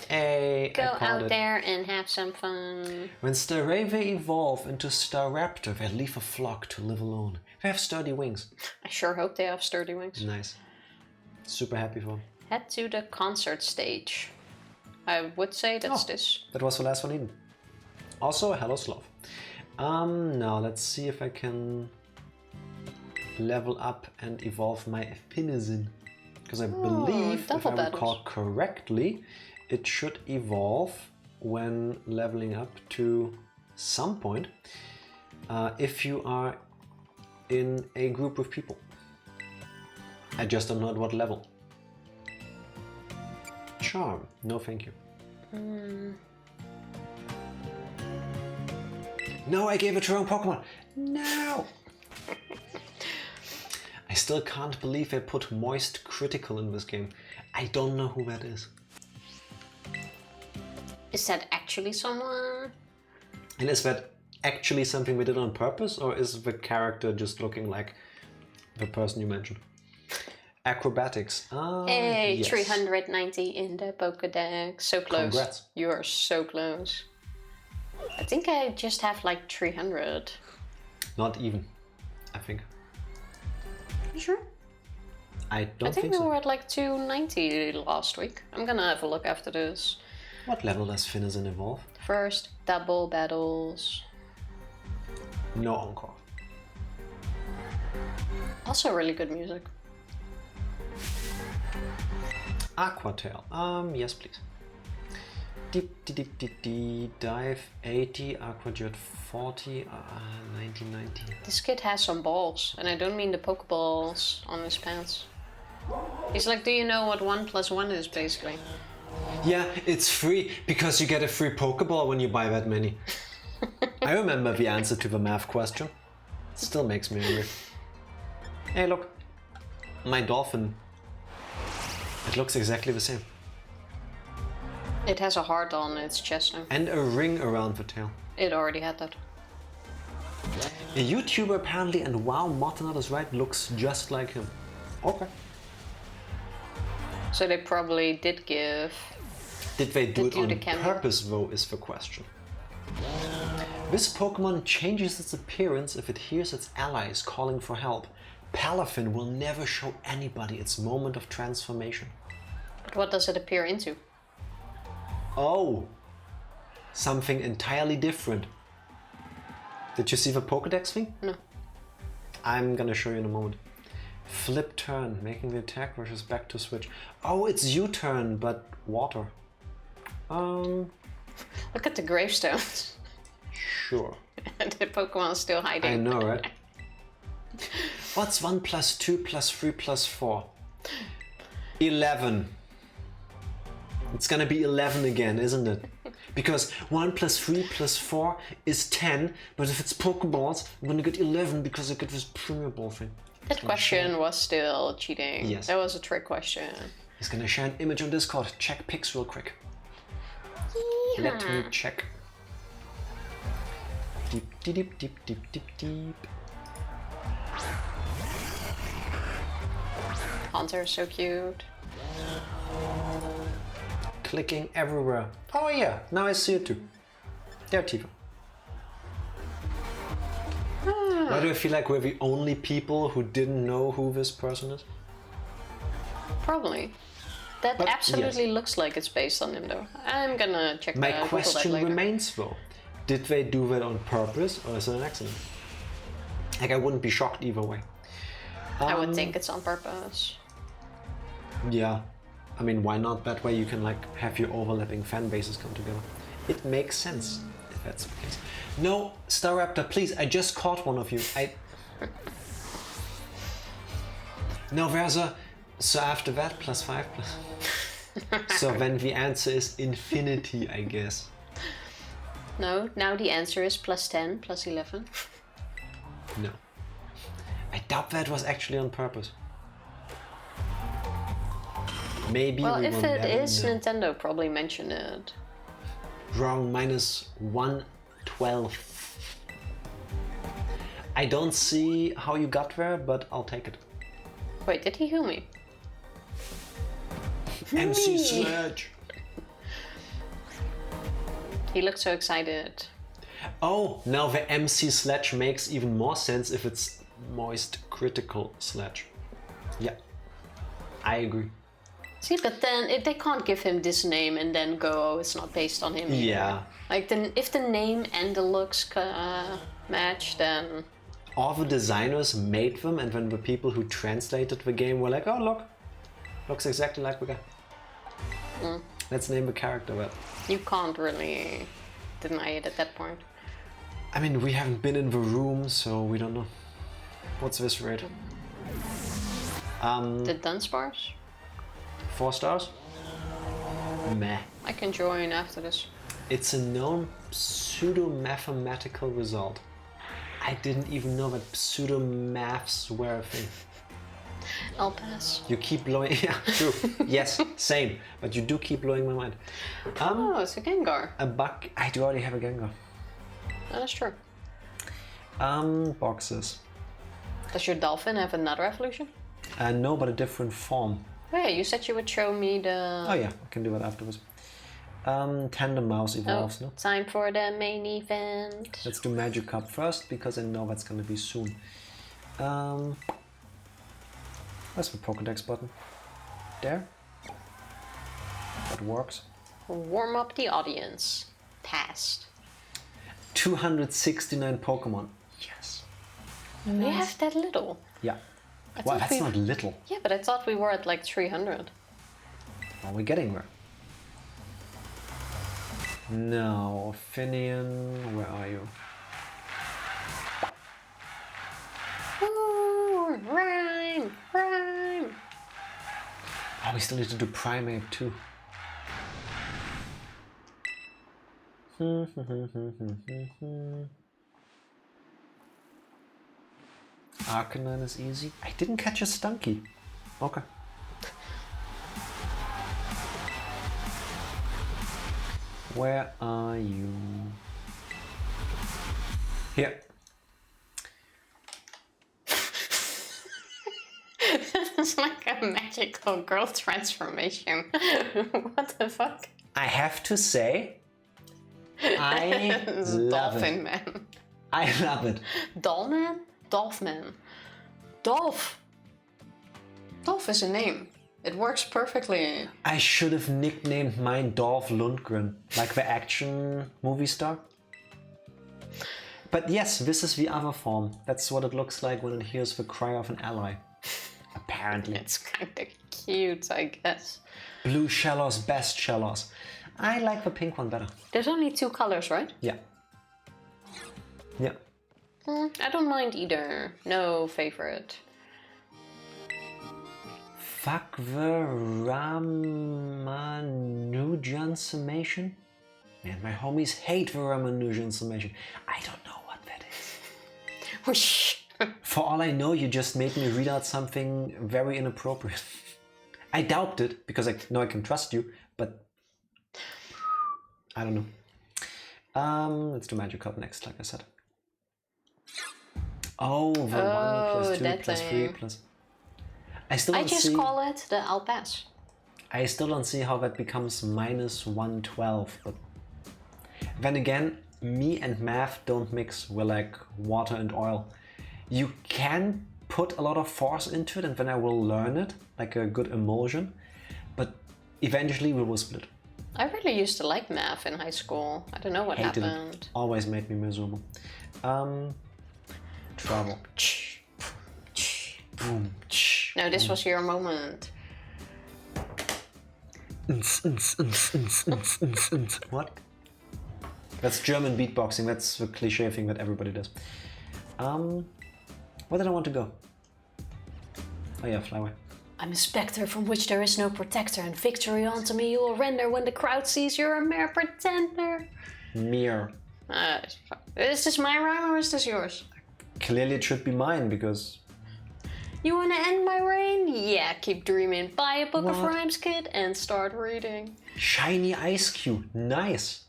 Hey, Go out there and have some fun. When Starave evolve into Staraptor, they leave a flock to live alone. They have sturdy wings. I sure hope they have sturdy wings. Nice. Super happy for them. Head to the concert stage. I would say that's this. That was the last one even. Also, hello Sloth. Now let's see if I can level up and evolve my Finizin. Because I believe, if I recall correctly, it should evolve when leveling up to some point if you are in a group with people. I just don't know at what level. Charm. No, thank you. No, I gave it to wrong Pokemon. No! I still can't believe I put Moist Critical in this game. I don't know who that is. Is that actually someone? And is that actually something we did on purpose, or is the character just looking like the person you mentioned? Acrobatics. Hey, yes. 390 in the Pokédex. So close. Congrats. You are so close. I think I just have like 300. Not even, I think. You sure? I don't think we so. were at like 290 last week. I'm gonna have a look after this. What level does Finizen evolve? First, double battles. No encore. Also really good music. Aquatail. Yes, please. Deep, dive 80, Aquajet 40, 90. This kid has some balls, and I don't mean the Pokeballs on his pants. He's like, do you know what 1 + 1 is, basically? Yeah, it's free, because you get a free Pokeball when you buy that many. I remember the answer to the math question. Still makes me angry. Hey, look. My dolphin. It looks exactly the same. It has a heart on its chest now. And a ring around the tail. It already had that. A YouTuber apparently, and wow, Martinot is right, looks just like him. Okay. So they probably did give... Did they do it on the cameo? purpose though, is the question. This Pokemon changes its appearance if it hears its allies calling for help. Palafin will never show anybody its moment of transformation. But what does it appear into? Oh! Something entirely different. Did you see the Pokédex thing? No. I'm gonna show you in a moment. Flip turn, making the attack versus back to switch. Oh, it's U-turn, but water. Look at the gravestones. Sure. And the Pokemon is still hiding. I know, right? What's 1 + 2 + 3 + 4? 11. It's gonna be 11 again, isn't it? Because 1 + 3 + 4 is 10, but if it's Pokeballs, I'm gonna get 11 because I get this Premier Ball thing. That question was still cheating. Yes. That was a trick question. He's gonna share an image on Discord. Check pics real quick. Let me check. Deep. Hunter is so cute. Clicking everywhere. Oh yeah, now I see it too. There, Tifa. Why do I feel like we're the only people who didn't know who this person is? Probably. That But, absolutely looks like it's based on him, though. I'm gonna check My Google that question later. remains though. Did they do that on purpose or is it an accident? Like, I wouldn't be shocked either way. I would think it's on purpose. Yeah. I mean, why not? That way you can like have your overlapping fan bases come together. It makes sense if that's the case. No, Staraptor, please, I just caught one of you. No, there's a... So after that, +5 So then the answer is infinity, I guess. No, now the answer is +10, +11. No. I doubt that was actually on purpose. Maybe Well, we if will it never is, know. Nintendo probably mentioned it. Wrong, -1/12. I don't see how you got there, but I'll take it. Wait, did he heal me? MC Sledge! He looked so excited. Oh, now the MC Sledge makes even more sense if it's Moist Critical Sledge. Yeah, I agree. See, but then they can't give him this name and then go, oh, it's not based on him. Either. Yeah. Like, if the name and the looks match, then... All the designers made them, and then the people who translated the game were like, oh, look, looks exactly like the guy. Let's name the character that. You can't really deny it at that point. I mean, we haven't been in the room, so we don't know. What's this rate? The Dunsparce? 4 stars? Meh. I can join after this. It's a known pseudo-mathematical result. I didn't even know that pseudo-maths were a thing. I'll pass. You keep blowing... Yeah, true. Yes, same. But you do keep blowing my mind. Oh, it's a Gengar. A buck... I do already have a Gengar. That's true. Boxes. Does your dolphin have another evolution? No, but a different form. Oh yeah, you said you would show me the... Oh yeah, I can do that afterwards. Tandem Mouse evolves, no? Time for the main event. Let's do Magic Cup first, because I know that's gonna be soon. Where's the Pokédex button? There? That works. Warm up the audience. Passed. 269 Pokemon. Yes. We have that little. Yeah. Wow, that's not little. Yeah, but I thought we were at like 300. Well, we're getting there. No, Finian, where are you? Ooh, rhyme, rhyme. Oh, we still need to do Primeape too. Arcanine is easy. I didn't catch a Stunky. Okay. Where are you? Here. It's like a magical girl transformation. What the fuck? I have to say, I love Dolphin it. Man. I love it. Dollman? Dolphman. Dolph. Dolph is a name. It works perfectly. I should have nicknamed mine Dolph Lundgren, like the action movie star. But yes, this is the other form. That's what it looks like when it hears the cry of an ally. Apparently. It's kinda cute, I guess. Blue Shellos, best Shellos. I like the pink one better. There's only 2 colors, right? Yeah. Yeah. I don't mind either. No favorite. Fuck the Ramanujan summation? Man, my homies hate the Ramanujan summation. I don't know what that is. Whoosh. For all I know, you just made me read out something very inappropriate. I doubt it, because I know I can trust you, but I don't know. Let's do Magikarp next, like I said. Oh, the 1 plus 2 plus 3 plus... I just call it the I'll pass. I still don't see how that becomes minus 112, but... Then again, me and math don't mix. We're like water and oil. You can put a lot of force into it and then I will learn it, like a good emulsion, but eventually we will split. I really used to like math in high school. I don't know what Hated happened. it. Always made me miserable. Trouble. Boom. No, this was your moment. What? That's German beatboxing. That's the cliche thing that everybody does. Where did I want to go? Oh yeah, fly away. I'm a spectre from which there is no protector, and victory unto me you will render when the crowd sees you're a mere pretender. Mere. Is this my rhyme or is this yours? Clearly it should be mine, because... You wanna end my reign? Yeah, keep dreaming. Buy a book of What? rhymes, kid, and start reading. Shiny Ice Cube. Nice.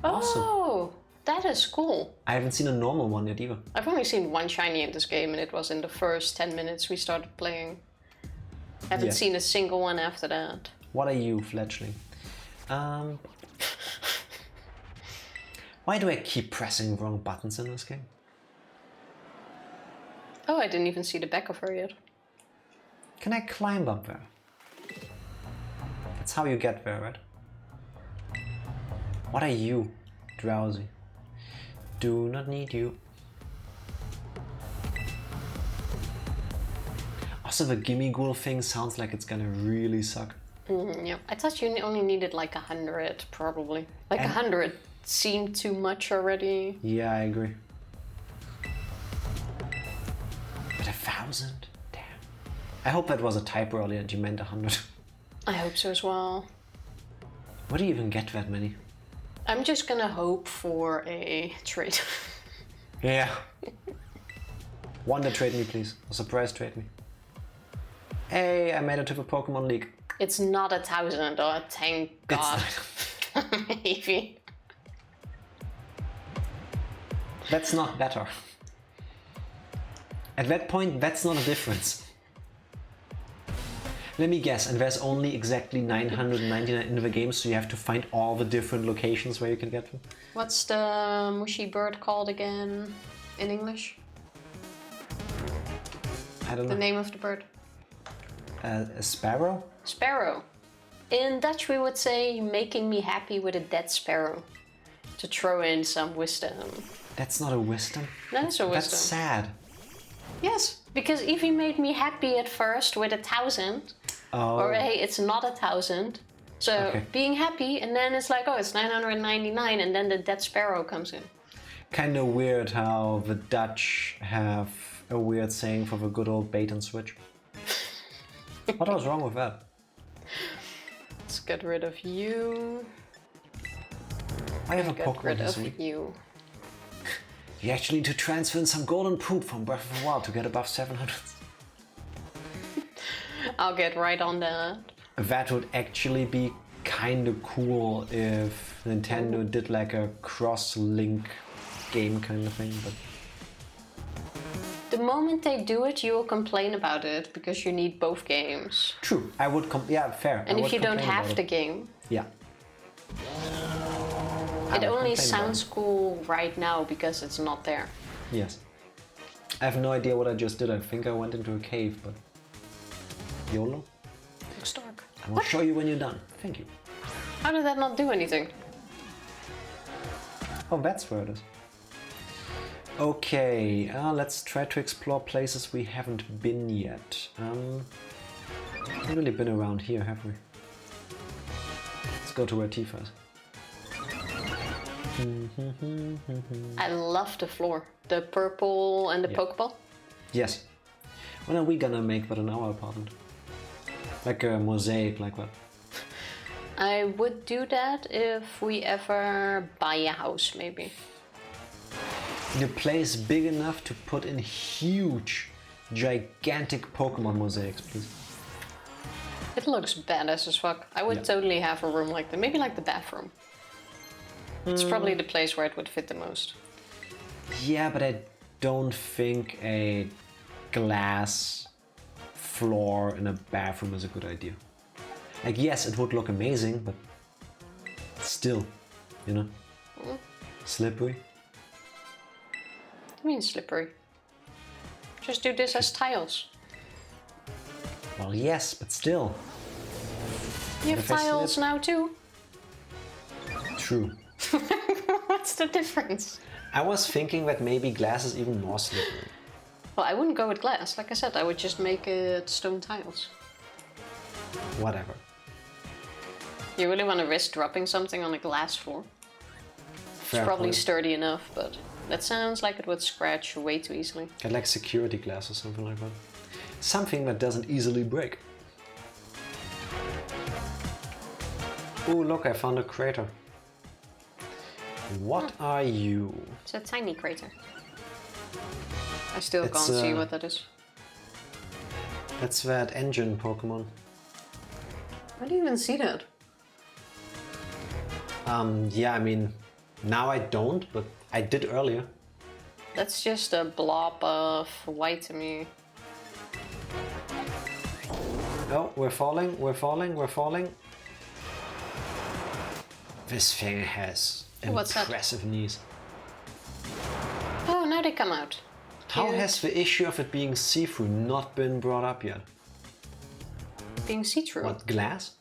Awesome. Oh, that is cool. I haven't seen a normal one yet either. I've only seen 1 shiny in this game, and it was in the first 10 minutes we started playing. Haven't Yeah. seen a single one after that. What are you, fledgling? Why do I keep pressing wrong buttons in this game? Oh, I didn't even see the back of her yet. Can I climb up there? That's how you get there, right? What are you, drowsy? Do not need you. Also, the Gimme Ghoul thing sounds like it's gonna really suck. Yeah, I thought you only needed like 100, probably. Like 100 seemed too much already. Yeah, I agree. But 1,000? Damn. I hope that was a typo earlier and you meant 100. I hope so as well. Where do you even get that many? I'm just gonna hope for a trade. Yeah. Wonder trade me, please. Or surprise trade me. Hey, I made it to the Pokemon League. It's not 1,000, oh thank God. Maybe. That's not better. At that point, that's not a difference. Let me guess, and there's only exactly 999 in the game, so you have to find all the different locations where you can get them. What's the mushy bird called again in English? I don't know. The name of the bird? A sparrow? Sparrow. In Dutch we would say making me happy with a dead sparrow. To throw in some wisdom. That's not a wisdom. That is a wisdom. That's sad. Yes, because if he made me happy at first with 1,000, or hey, it's not 1,000. So Okay. being happy, and then it's like, oh, it's 999, and then the dead sparrow comes in. Kind of weird how the Dutch have a weird saying for the good old bait and switch. What was wrong with that? Let's get rid of you. I have a Get Pokémon rid this of week. you. You actually need to transfer in some golden poop from Breath of the Wild to get above 700. I'll get right on that. That would actually be kind of cool if Nintendo did like a cross-link game kind of thing, but The moment they do it, you will complain about it because you need both games. true. I would yeah, fair. And I if would you don't complain have about the it. game, Yeah. it only complain about sounds cool right now because it's not there. Yes. I have no idea what I just did. I think I went into a cave, but YOLO. Looks dark. I will show you when you're done. Thank you. How did that not do anything? Oh, that's where it is. Okay, let's try to explore places we haven't been yet. Haven't really been around here, have we? Let's go to where Tifa is. I love the floor. The purple and the Pokeball. Yes. When are we gonna make that in our apartment? Like a mosaic like that. I would do that if we ever buy a house, maybe. The place big enough to put in huge, gigantic Pokemon mosaics, please. It looks badass as fuck. I would totally have a room like that. Maybe like the bathroom. It's probably the place where it would fit the most. Yeah, but I don't think a glass floor in a bathroom is a good idea. Like, yes, it would look amazing, but still, you know, slippery. I mean slippery. Just do this as tiles. Well, yes, but still. You have If I slip- tiles now too. True. What's the difference? I was thinking that maybe glass is even more slippery. Well, I wouldn't go with glass. Like I said, I would just make it stone tiles. Whatever. You really want to risk dropping something on a glass floor? Fair It's probably point. sturdy enough, but that sounds like it would scratch way too easily. Get like security glass or something like that. Something that doesn't easily break. Oh, look, I found a crater. What are you? It's a tiny crater. I still It's, can't see what that is. That's that engine Pokemon. Why do you even see that? Yeah, I mean, now I don't, but I did earlier. That's just a blob of white to me. Oh, we're falling, we're falling, we're falling. This thing has What's that? impressive knees. Oh, now they come out. How Cute. has the issue of it being see-through not been brought up yet? Being see-through. What, glass?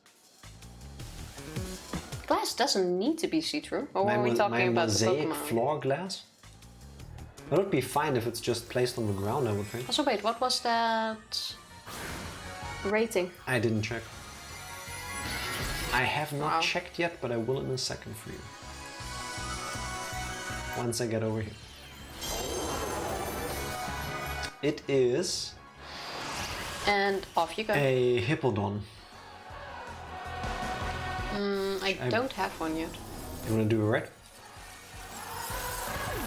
Glass doesn't need to be see-through. Or were we talking about the mosaic Pokemon? floor glass? That would be fine if it's just placed on the ground, I would think. Also, wait, what was that rating? I didn't check. I have not Wow. checked yet, but I will in a second for you. Once I get over here. It is And off you go. a Hippodon. I don't have one yet. You wanna do it right?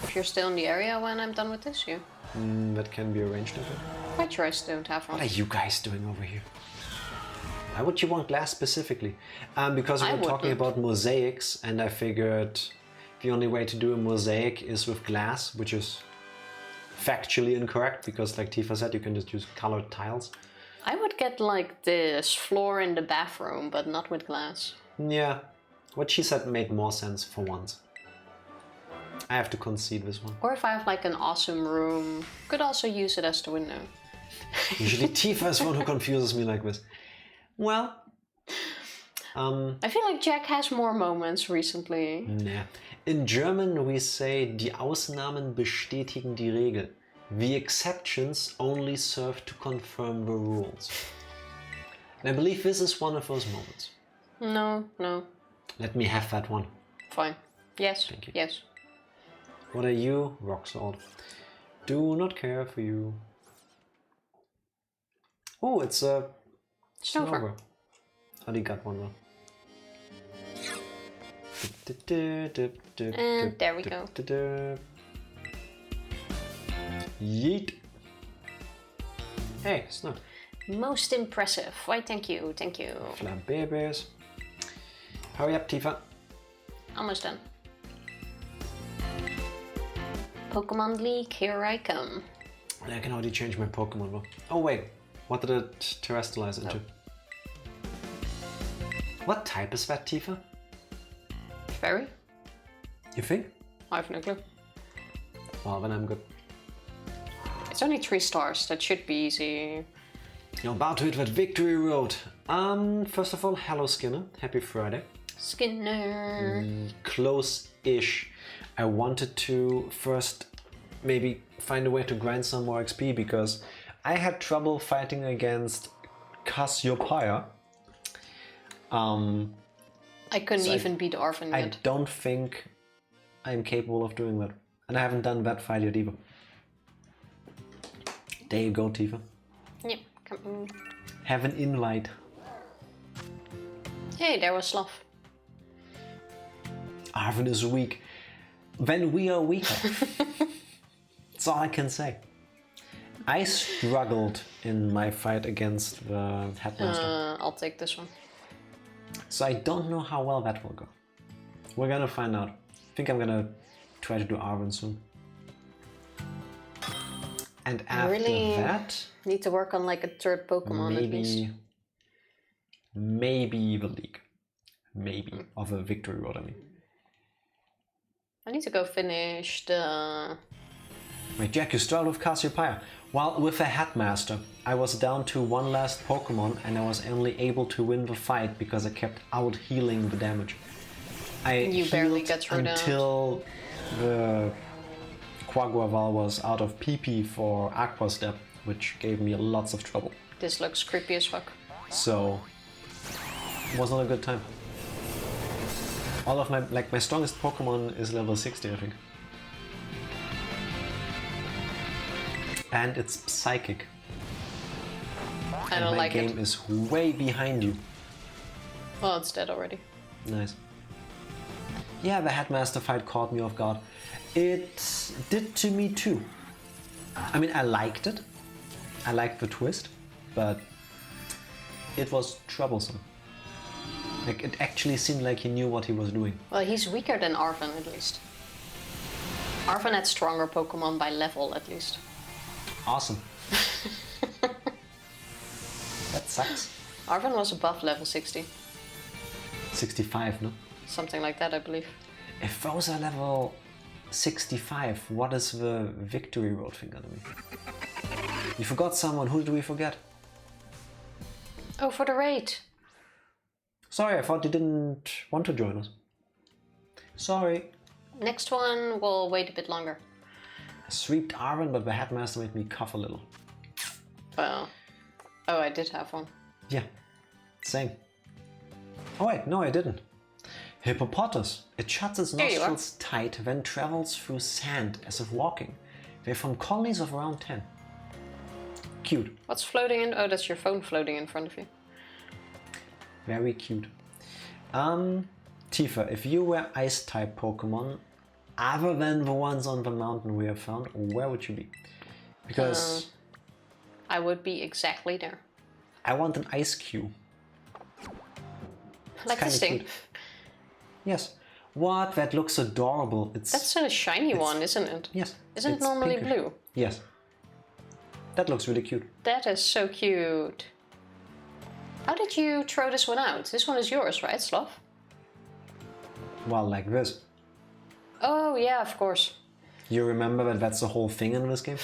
If you're still in the area when I'm done with this, yeah. That can be arranged a bit. Quite sure I still don't have one. What are you guys doing over here? Why would you want glass specifically? Because we I were talking wouldn't. about mosaics, and I figured the only way to do a mosaic is with glass, which is factually incorrect, because like Tifa said, you can just use colored tiles. I would get like this floor in the bathroom, but not with glass. Yeah, what she said made more sense for once. I have to concede this one. Or if I have like an awesome room, could also use it as the window. Usually Tifa is one who confuses me like this. Well, I feel like Jack has more moments recently. Yeah. In German we say, die Ausnahmen bestätigen die Regel. The exceptions only serve to confirm the rules. And I believe this is one of those moments. No. Let me have that one. Fine. Yes. Thank you. Yes. What are you? Rock salt. Do not care for you. Oh, it's a Snover. Oh, he got one though. And there we go. Yeet. Hey, Snow. Most impressive. Why, thank you. Flabébés. Hurry up, Tifa. Almost done. Pokemon League, here I come. I can already change my Pokemon though. Oh wait, what did it terrestrialize into? What type is that, Tifa? Fairy? You think? I have no clue. Well, then I'm good. It's only 3 stars, that should be easy. You're about to hit that victory road. First of all, hello Skinner. Happy Friday. Skinner. Close-ish. I wanted to first maybe find a way to grind some more XP because I had trouble fighting against Cassiopeia. I couldn't even beat Arven yet. I don't think I'm capable of doing that. And I haven't done that fight yet either. There you go, Tifa. Yep, come on. Have an invite. Hey, there was Sloth. Arven is weak. Then we are weaker. That's all I can say. I struggled in my fight against the Headmaster. I'll take this one. So I don't know how well that will go. We're gonna find out. I think I'm gonna try to do Arven soon. And after that... Need to work on like a 3rd Pokemon at least. Maybe the League. Maybe. Of a victory road, I mean. I need to go finish the... Wait, Jack, you struggled with Cassiopeia. Well, with a Headmaster, I was down to one last Pokemon and I was only able to win the fight because I kept out healing the damage. You barely got through until the Quaguaval was out of PP for Aqua Step, which gave me lots of trouble. This looks creepy as fuck. So, it was not a good time. All of my strongest Pokemon is level 60, I think. And it's Psychic. I don't like it. My game is way behind you. Well, it's dead already. Nice. Yeah, the Headmaster fight caught me off guard. It did to me too. I mean, I liked it. I liked the twist, but it was troublesome. Like, it actually seemed like he knew what he was doing. Well, he's weaker than Arven at least. Arven had stronger Pokemon by level at least. Awesome. That sucks. Arven was above level 60. 65, no? Something like that, I believe. If those are level 65, what is the victory road thing gonna be? We forgot someone. Who did we forget? Oh, for the raid. Sorry, I thought you didn't want to join us. Sorry. Next one will wait a bit longer. I sweeped Arven, but the Headmaster made me cough a little. Well, oh, I did have one. Yeah, same. Oh wait, no I didn't. Hippopotas. It shuts its nostrils tight, then travels through sand as if walking. They form colonies of around 10. Cute. What's floating in? Oh, that's your phone floating in front of you. Very cute. Tifa, if you were Ice-type Pokemon, other than the ones on the mountain we have found, where would you be? Because... I would be exactly there. I want an Ice Cube. Like this thing. Cute. Yes. What? That looks adorable. That's a shiny one, isn't it? Yes. Isn't it normally pinkish. blue? Yes. That looks really cute. That is so cute. How did you throw this one out? This one is yours, right, Sloth? Well, like this. Oh, yeah, of course. You remember that that's the whole thing in this game?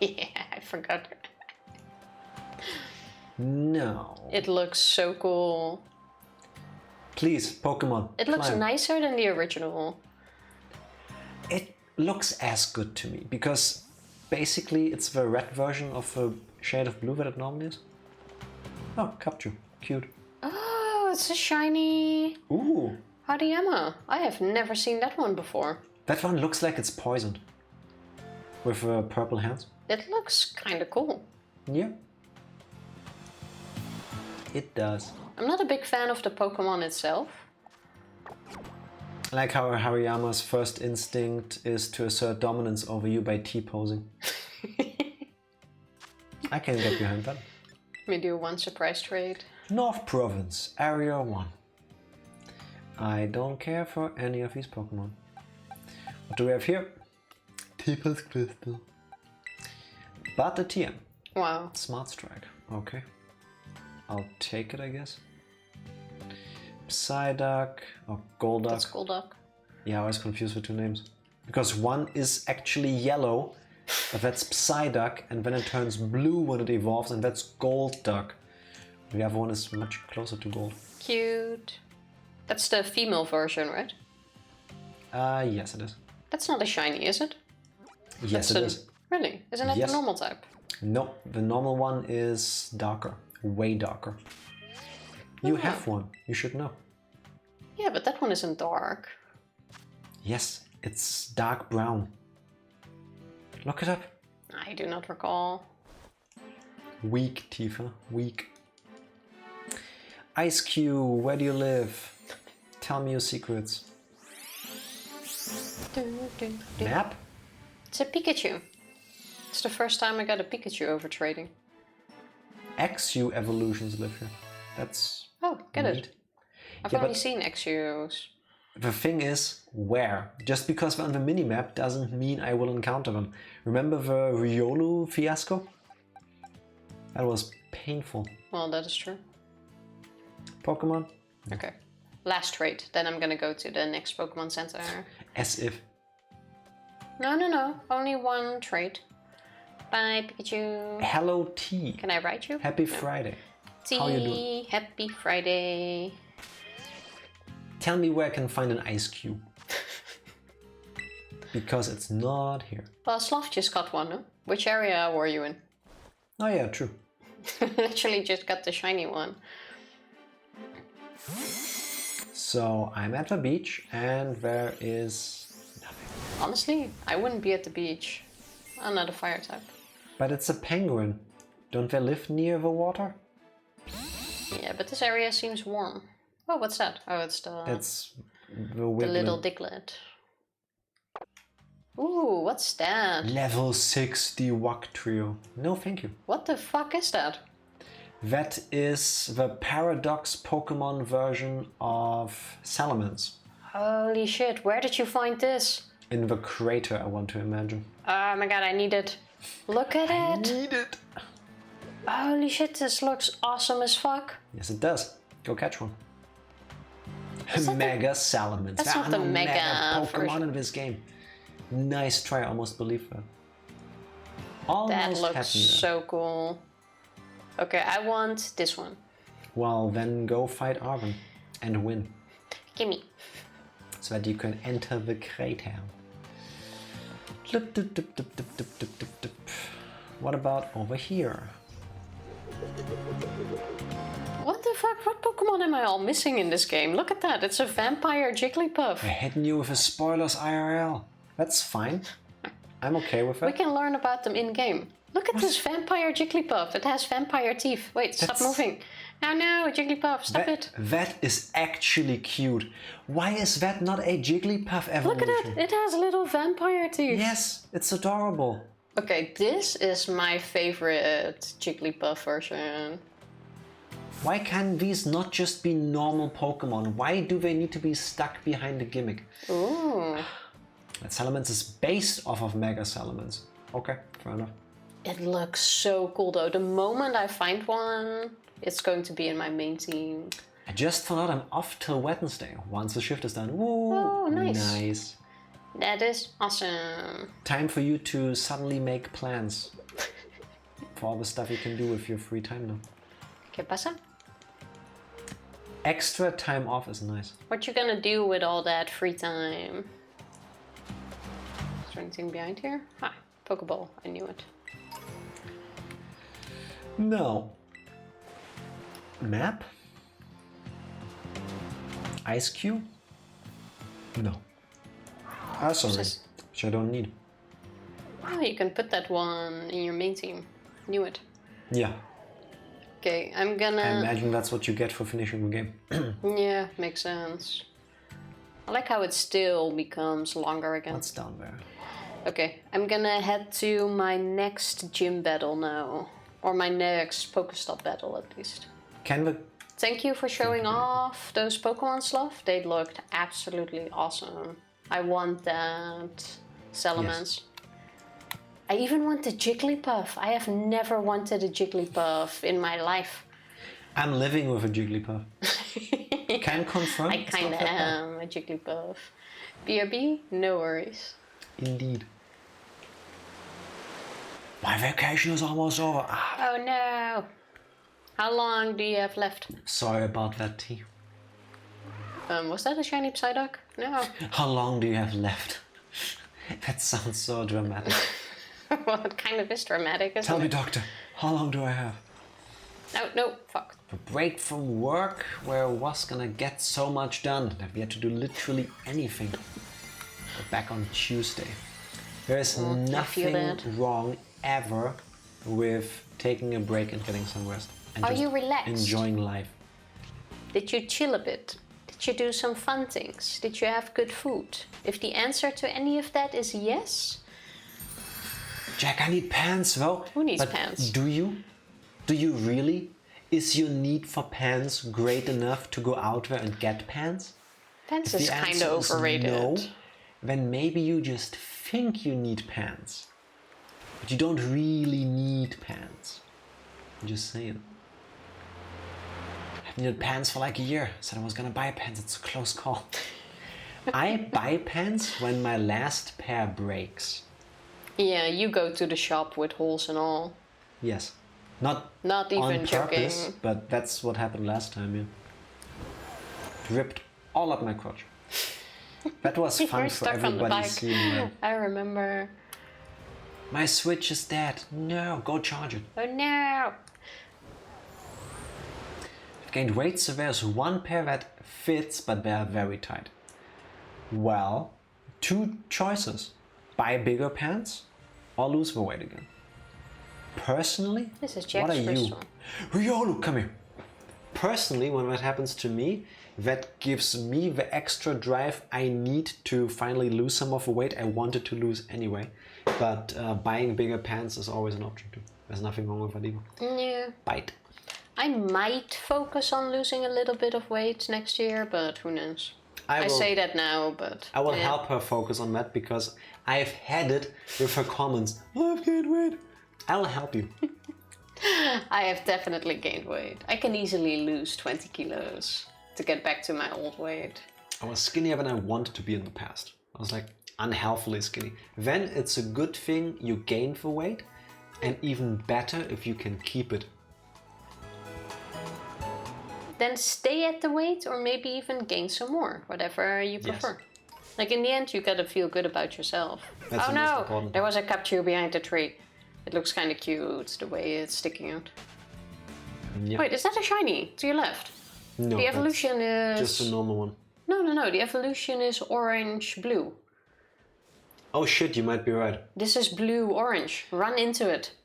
Yeah, I forgot. No. It looks so cool. Please, Pokemon. It looks climb. nicer than the original. It looks as good to me because basically it's the red version of a shade of blue that it normally is. Oh, Capture. Cute. Oh, it's a shiny Ooh. Hariyama. I have never seen that one before. That one looks like it's poisoned. With purple hands. It looks kind of cool. Yeah. It does. I'm not a big fan of the Pokemon itself. I like how Hariyama's first instinct is to assert dominance over you by T-posing. I can get behind that. We do one surprise trade. North Province, Area 1. I don't care for any of these Pokemon. What do we have here? T-pose Crystal. But a TM. Wow. Smart Strike. Okay. I'll take it, I guess. Psyduck or Golduck. That's Golduck. Yeah, I was confused with two names. Because one is actually yellow, but that's Psyduck, and then it turns blue when it evolves, and that's Golduck. The other one is much closer to gold. Cute. That's the female version, right? Yes it is. That's not a shiny, is it? Yes it is. Really? Isn't it Yes. the normal type? No, the normal one is darker. Way darker. You have one. You should know. Yeah, but that one isn't dark. Yes, it's dark brown. Look it up. I do not recall. Weak, Tifa. Weak. Ice Cube, where do you live? Tell me your secrets. Map? It's a Pikachu. It's the first time I got a Pikachu over trading. XU evolutions live here. That's Oh, get neat. it. I've Yeah, only but seen XUs. the thing is, where? Just because they're on the minimap doesn't mean I will encounter them. Remember the Riolu fiasco? That was painful. Well, that is true. Pokemon? Okay. Last trade. Then I'm gonna go to the next Pokemon Center. As if. No. Only one trade. Bye, Pikachu. Hello T. Can I write you? Happy No. Friday. T. How you doing? Happy Friday. Tell me where I can find an Ice Cube. Because it's not here. Well, Slav just got one, no? Which area were you in? Oh yeah, true. Literally just got the shiny one. So I'm at the beach and there is nothing. Honestly, I wouldn't be at the beach. I'm not a fire type. But it's a penguin. Don't they live near the water? Yeah, but this area seems warm. Oh, what's that? Oh, it's It's the the Wiggler. little Diglett. Ooh, what's that? Level 60 Wak Trio. No, thank you. What the fuck is that? That is the Paradox Pokemon version of Salamence. Holy shit, where did you find this? In the crater, I want to imagine. Oh my god, I need it. Look at it. Need it. Holy shit, this looks awesome as fuck. Yes, it does. Go catch one. Is that Mega Salamence. That's There not are the no Mega Pokemon version. in this game. Nice try, I almost believe that. That Almost looks had me there. so cool. Okay, I want this one. Well, then go fight Arven and win. Gimme. So that you can enter the crater. What about over here? What the fuck? What Pokemon am I all missing in this game? Look at that, it's a vampire Jigglypuff. We're hitting you with a spoilers IRL. That's fine. I'm okay with We that. can learn about them in game. Look at this vampire Jigglypuff. It has vampire teeth. Wait, stop That's- moving. Oh no, Jigglypuff, stop it. That is actually cute. Why is that not a Jigglypuff evolution? Look at it. It has little vampire teeth. Yes, it's adorable. Okay, this is my favorite Jigglypuff version. Why can these not just be normal Pokemon? Why do they need to be stuck behind a gimmick? Ooh. That Salamence is based off of Mega Salamence. Okay, fair enough. It looks so cool though. The moment I find one, it's going to be in my main team. I just found out I'm off till Wednesday, once the shift is done. Ooh, Oh, nice. Nice. That is awesome. Time for you to suddenly make plans for all the stuff you can do with your free time now. ¿Qué pasa? Extra time off is nice. What you gonna do with all that free time? Is there anything behind here? Ah, Pokeball. I knew it. No. Map? Ice cube? No. Ah, sorry. Which I don't need. Oh, you can put that one in your main team. Knew it. Yeah. Okay, I'm gonna... I imagine that's what you get for finishing the game. Yeah, makes sense. I like how it still becomes longer again. What's down there? Okay, I'm gonna head to my next gym battle now. Or my next Pokestop battle, at least. Can we... Thank you for showing off those Pokemon stuff. They looked absolutely awesome. I want that Salamence. Yes. I even want the Jigglypuff. I have never wanted a Jigglypuff in my life. I'm living with a Jigglypuff. Can confirm. I kinda am a Jigglypuff. BRB, no worries. Indeed. My vacation is almost over. Oh no. How long do you have left? Sorry about that, T. Was that a shiny Psyduck? No. How long do you have left? That sounds so dramatic. Well, it kind of is dramatic, isn't it? Tell me, doctor, how long do I have? No, fuck. A break from work where I was gonna get so much done that we had to do literally anything. But back on Tuesday. There is nothing wrong ever with taking a break and getting some rest. And Are you relaxed? Enjoying life. Did you chill a bit? Did you do some fun things? Did you have good food? If the answer to any of that is yes... Jack, I need pants, well. Who needs pants? Do you? Do you really? Is your need for pants great enough to go out there and get pants? Pants is kind of overrated. No, then maybe you just think you need pants. But you don't really need pants. I'm just saying. I've needed pants for like a year. Said I was gonna buy pants. It's a close call. I buy pants when my last pair breaks. Yeah, you go to the shop with holes and all. Yes. Not even on purpose, joking. but that's what happened last time, yeah. Ripped all up my crotch. That was fun for everybody seeing that. I remember. My Switch is dead. No, go charge it. Oh no! I've gained weight, so there's one pair that fits, but they are very tight. Well, two choices. Buy bigger pants or lose the weight again. Personally, this is Jack's what are first you? one. Riolu, come here. Personally, when that happens to me, that gives me the extra drive I need to finally lose some of the weight I wanted to lose anyway. But buying bigger pants is always an option too. There's nothing wrong with that either. Yeah. Bite. I might focus on losing a little bit of weight next year, but who knows? I say that now, but... I will help her focus on that because I've had it with her comments. I've gained weight. I'll help you. I have definitely gained weight. I can easily lose 20 kilos to get back to my old weight. I was skinnier than I wanted to be in the past. I was like unhealthily skinny. Then it's a good thing you gain the weight, and even better if you can keep it. Then stay at the weight or maybe even gain some more, whatever you prefer. Yes. Like in the end, you gotta feel good about yourself. That's oh no, there was a Capture behind the tree. It looks kind of cute, the way it's sticking out. Yep. Wait, is that a shiny to your left? No, the evolution is... just a normal one. No, the evolution is orange-blue. Oh shit, you might be right. This is blue-orange. Run into it.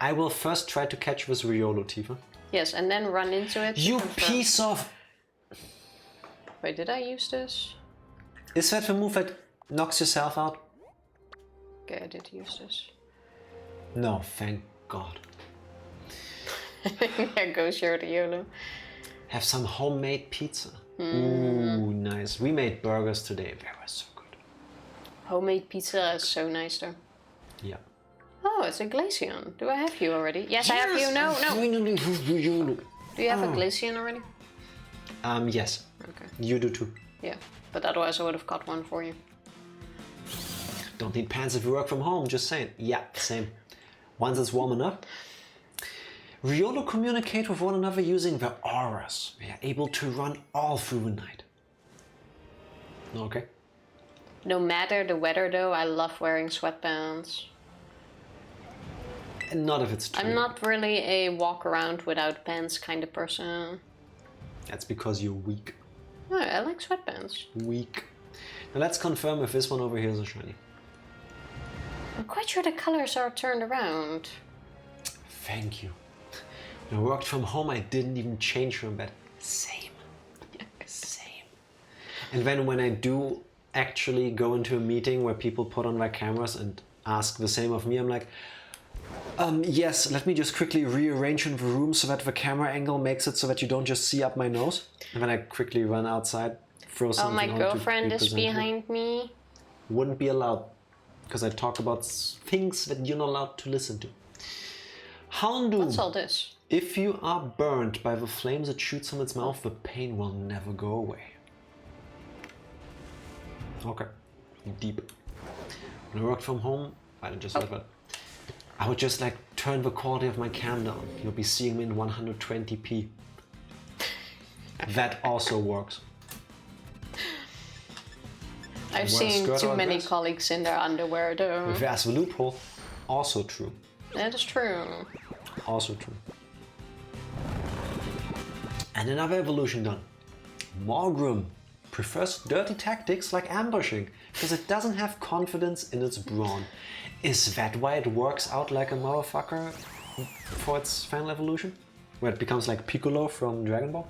I will first try to catch this Riolu, Tifa. Yes, and then run into it. You piece of... Wait, did I use this? Is that the move that knocks yourself out? Okay, I did use this. No, thank God. There goes your Riolu. Have some homemade pizza. Ooh, nice. We made burgers today. They were so good. Homemade pizza is so nice though. Yeah. Oh, it's a Glaceon. Do I have you already? Yes, I have you. No. Finally have Riolu. Do you have a Glaceon already? Yes. Okay. You do too. Yeah, but otherwise I would have got one for you. Don't need pants if you work from home, just saying. Yeah, same. Once it's warm enough. Riolo communicate with one another using their auras. They are able to run all through the night. Okay. No matter the weather though, I love wearing sweatpants. And not if it's true. I'm not really a walk around without pants kind of person. That's because you're weak. No, I like sweatpants. Weak. Now let's confirm if this one over here is a shiny. I'm quite sure the colors are turned around. Thank you. When I worked from home, I didn't even change from bed. Same. Same. And then when I do actually go into a meeting where people put on their cameras and ask the same of me, I'm like, yes, let me just quickly rearrange in the room so that the camera angle makes it so that you don't just see up my nose. And then I quickly run outside, throw something Oh, my girlfriend is behind me. Wouldn't be allowed, because I talk about things that you're not allowed to listen to. Houndoom. What's all this? If you are burned by the flames it shoots from its mouth, the pain will never go away. Okay. Deep. When I worked from home, I didn't just have it. I would just like turn the quality of my cam down. You'll be seeing me in 120p. That also works. I've seen too many colleagues in their underwear though. There's the loophole. Also true. That is true. Also true. And another evolution done. Morgrim prefers dirty tactics like ambushing because it doesn't have confidence in its brawn. Is that why it works out like a motherfucker for its final evolution? Where it becomes like Piccolo from Dragon Ball?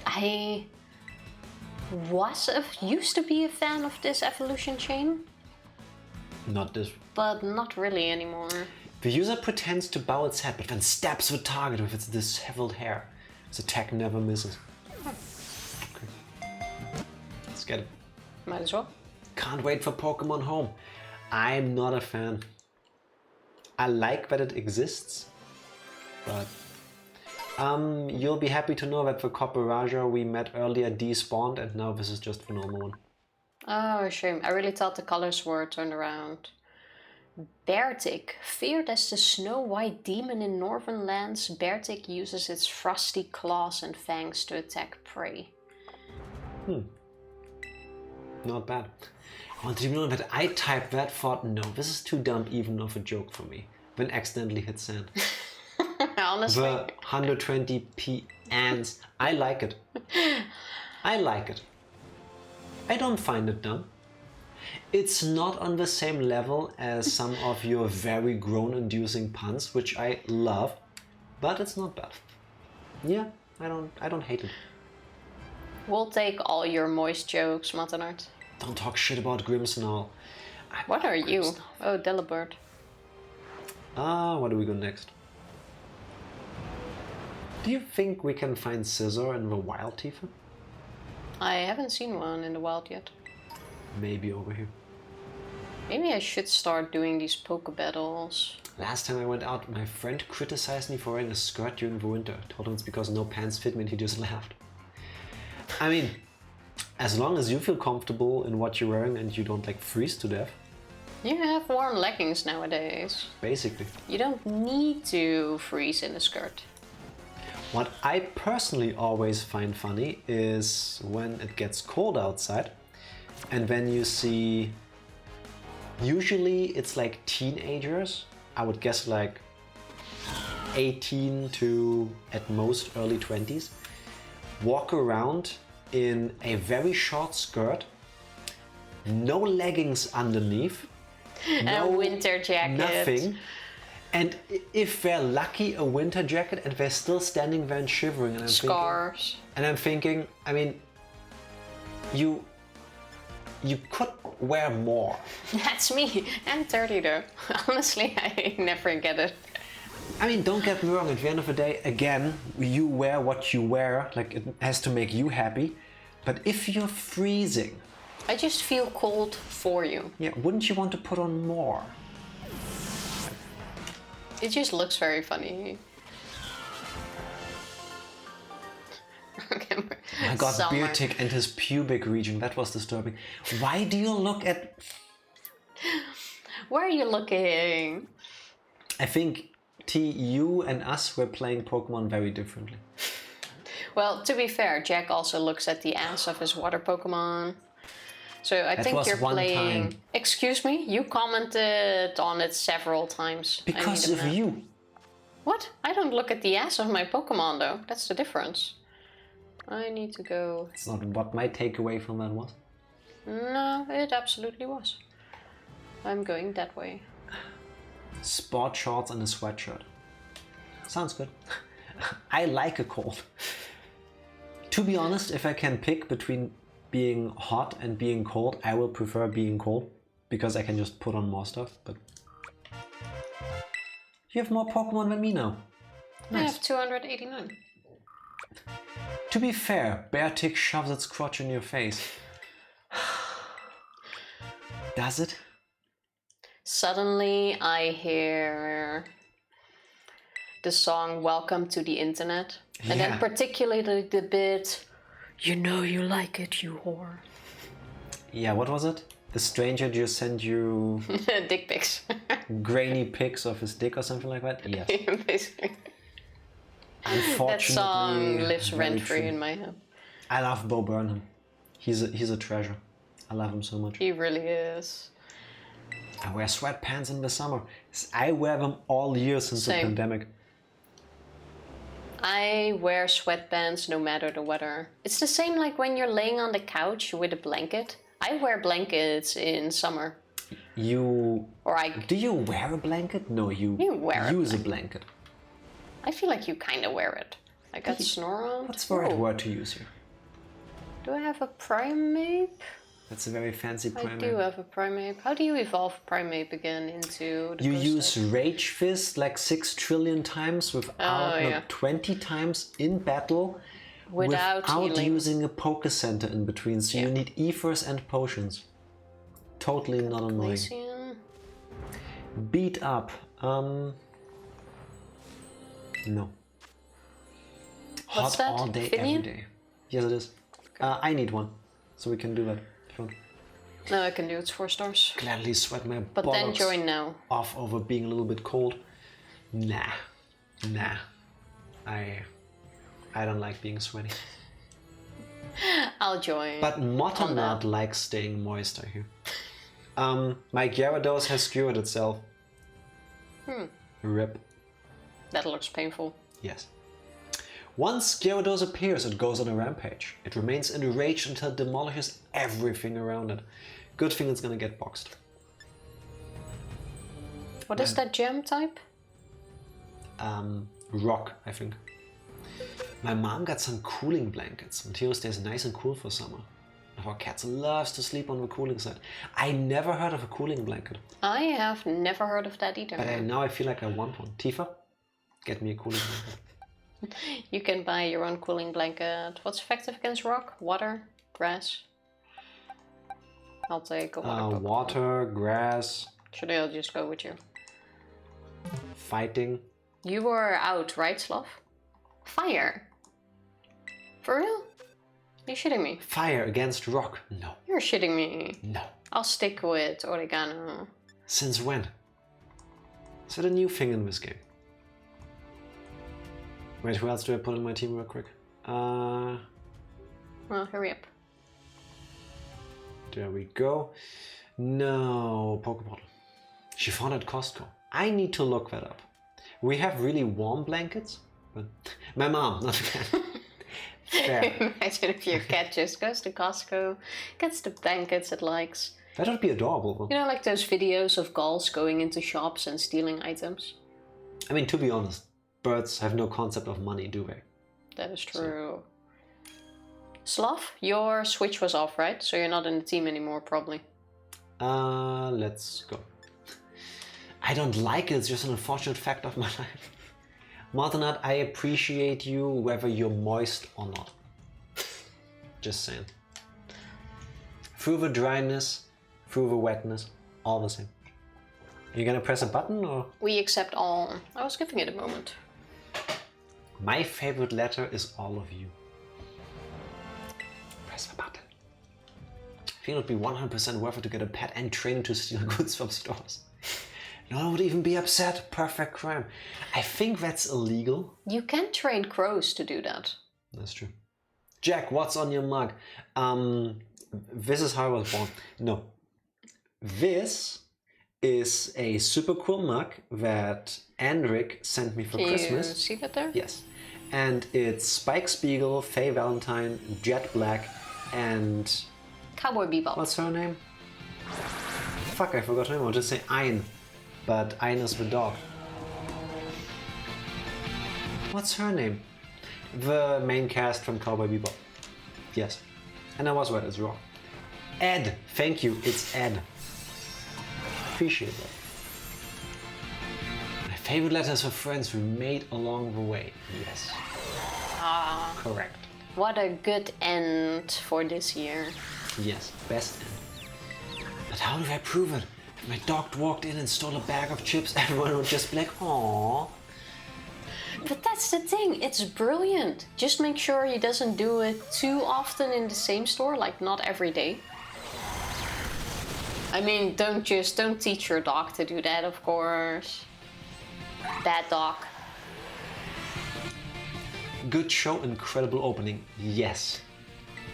I used to be a fan of this evolution chain. Not this. But not really anymore. The user pretends to bow its head but then stabs the target with its disheveled hair. Its attack never misses. Okay. Let's get it. Might as well. Can't wait for Pokemon Home. I'm not a fan. I like that it exists, but you'll be happy to know that the Copperaja we met earlier despawned and now this is just the normal one. Oh, shame. I really thought the colors were turned around. Beartic. Feared as the snow-white demon in northern lands, Beartic uses its frosty claws and fangs to attack prey. Not bad. I wanted to know that I typed that, thought, no, this is too dumb even of a joke for me. Then accidentally hit send. Honestly. The 120p ants. I like it. I like it. I don't find it dumb. It's not on the same level as some of your very groan-inducing puns, which I love, but it's not bad. Yeah, I don't hate it. We'll take all your moist jokes, Matanart. Don't talk shit about Grimmsnarl. What are you? Oh, Delibird. Where do we go next? Do you think we can find Scizor in the wild, Tifa? I haven't seen one in the wild yet. Maybe over here. Maybe I should start doing these poke battles. Last time I went out, my friend criticized me for wearing a skirt during the winter. I told him it's because no pants fit me and he just laughed. I mean, as long as you feel comfortable in what you're wearing and you don't like freeze to death. You have warm leggings nowadays. Basically. You don't need to freeze in a skirt. What I personally always find funny is when it gets cold outside and then you see, usually it's like teenagers, I would guess like 18 to at most early 20s, walk around in a very short skirt, no leggings underneath, no, a winter jacket. Nothing. And if they're lucky, a winter jacket, and they're still standing there and shivering. And I'm thinking, I mean, you could wear more. That's me. I'm 30 though. Honestly, I never get it. I mean, don't get me wrong, at the end of the day, again, you wear what you wear, like it has to make you happy. But if you're freezing... I just feel cold for you. Yeah, wouldn't you want to put on more? It just looks very funny. I got Beartic and his pubic region, that was disturbing. Why do you look at... Where are you looking? I think you and us were playing Pokemon very differently. Well, to be fair, Jack also looks at the ass of his water Pokemon. So I That think was you're one playing... time. Excuse me? You commented on it several times. Because of you. What? I don't look at the ass of my Pokemon though. That's the difference. I need to go... It's not what my takeaway from that was. No, it absolutely was. I'm going that way. Sport shorts and a sweatshirt. Sounds good. I like a cold. To be honest, if I can pick between being hot and being cold, I will prefer being cold. Because I can just put on more stuff, but... You have more Pokemon than me now. Nice. I have 289. To be fair, Beartic shoves its crotch in your face. Does it? Suddenly I hear the song Welcome to the Internet. And then particularly the bit, you know you like it, you whore. Yeah, what was it? The stranger just sent you... Dick pics. grainy pics of his dick or something like that? Yes. Basically. Unfortunately, that song lives rent-free true. in my head. I love Bo Burnham. He's a treasure. I love him so much. He really is. I wear sweatpants in the summer. I wear them all year since the pandemic. I wear sweatpants no matter the weather. It's the same like when you're laying on the couch with a blanket. I wear blankets in summer. Do you wear a blanket? No, you use a blanket. I feel like you kind of wear it. I got snore on. What's the right word to use here? Do I have a Primeape? That's a very fancy Primeape. I do have a Primeape. How do you evolve Primeape again into the You use Rage Fist like 6 trillion times without 20 times in battle without using a Poké Center in between. So you need Ethers and potions. Totally not annoying. Glaceon. Beat up. No. What's Hot that? all day, Finian? every day. Yes, it is. I need one, so we can do that. If you want. No, I can do it. It's 4 stars. Gladly sweat my But then bollocks join now. off over being a little bit cold. Nah. I don't like being sweaty. I'll join. But Mottonard likes staying moist, I hear. My Gyarados has cured itself. Rip. That looks painful. Yes. Once Gyarados appears, it goes on a rampage. It remains enraged until it demolishes everything around it. Good thing it's gonna get boxed. What is that gem type? Rock, I think. My mom got some cooling blankets. Material stays nice and cool for summer. Our cat loves to sleep on the cooling side. I never heard of a cooling blanket. I have never heard of that either. But now I feel like I want one. Tifa, get me a cooling blanket. You can buy your own cooling blanket. What's effective against rock? Water? Grass? I'll take a water Pokemon. Water, grass. Should I just go with you? Fighting. You were out, right, Slav? Fire. For real? You're shitting me. Fire against rock. No. You're shitting me. No. I'll stick with oregano. Since when? Is that a new thing in this game? Wait, who else do I put in my team real quick? Well, hurry up. There we go. No, Pokeball. She found at Costco. I need to look that up. We have really warm blankets, but my mom, not the cat. Fair. Imagine if your cat just goes to Costco, gets the blankets it likes. That would be adorable. You know, like those videos of gulls going into shops and stealing items? I mean, to be honest, birds have no concept of money, do they? That is true. Slav, your switch was off, right? So you're not in the team anymore, probably. Let's go. I don't like it, it's just an unfortunate fact of my life. Martinat, I appreciate you whether you're moist or not. Just saying. Through the dryness, through the wetness, all the same. Are you gonna press a button or? We accept all. I was giving it a moment. My favorite letter is all of you. Press the button. I feel it'd be 100% worth it to get a pet and train it to steal goods from stores. No one would even be upset. Perfect crime. I think that's illegal. You can train crows to do that. That's true. Jack, what's on your mug? This is how I was born. No. This is a super cool mug that Andrik sent me for Christmas. Can you see that there? Yes. And it's Spike Spiegel, Faye Valentine, Jet Black, and... Cowboy Bebop. What's her name? Fuck, I forgot her name. I'll just say Ein. But Ein is the dog. What's her name? The main cast from Cowboy Bebop. Yes. And I was right, it's wrong. Ed. Thank you, it's Ed. Appreciate that. My favorite letters for friends we made along the way. Yes. Ah, Correct. what a good end for this year. Yes, best end. But how do I prove it? If my dog walked in and stole a bag of chips, everyone would just be like, aww. But that's the thing, it's brilliant. Just make sure he doesn't do it too often in the same store, like not every day. I mean, don't teach your dog to do that, of course. Bad dog. Good show, incredible opening. Yes.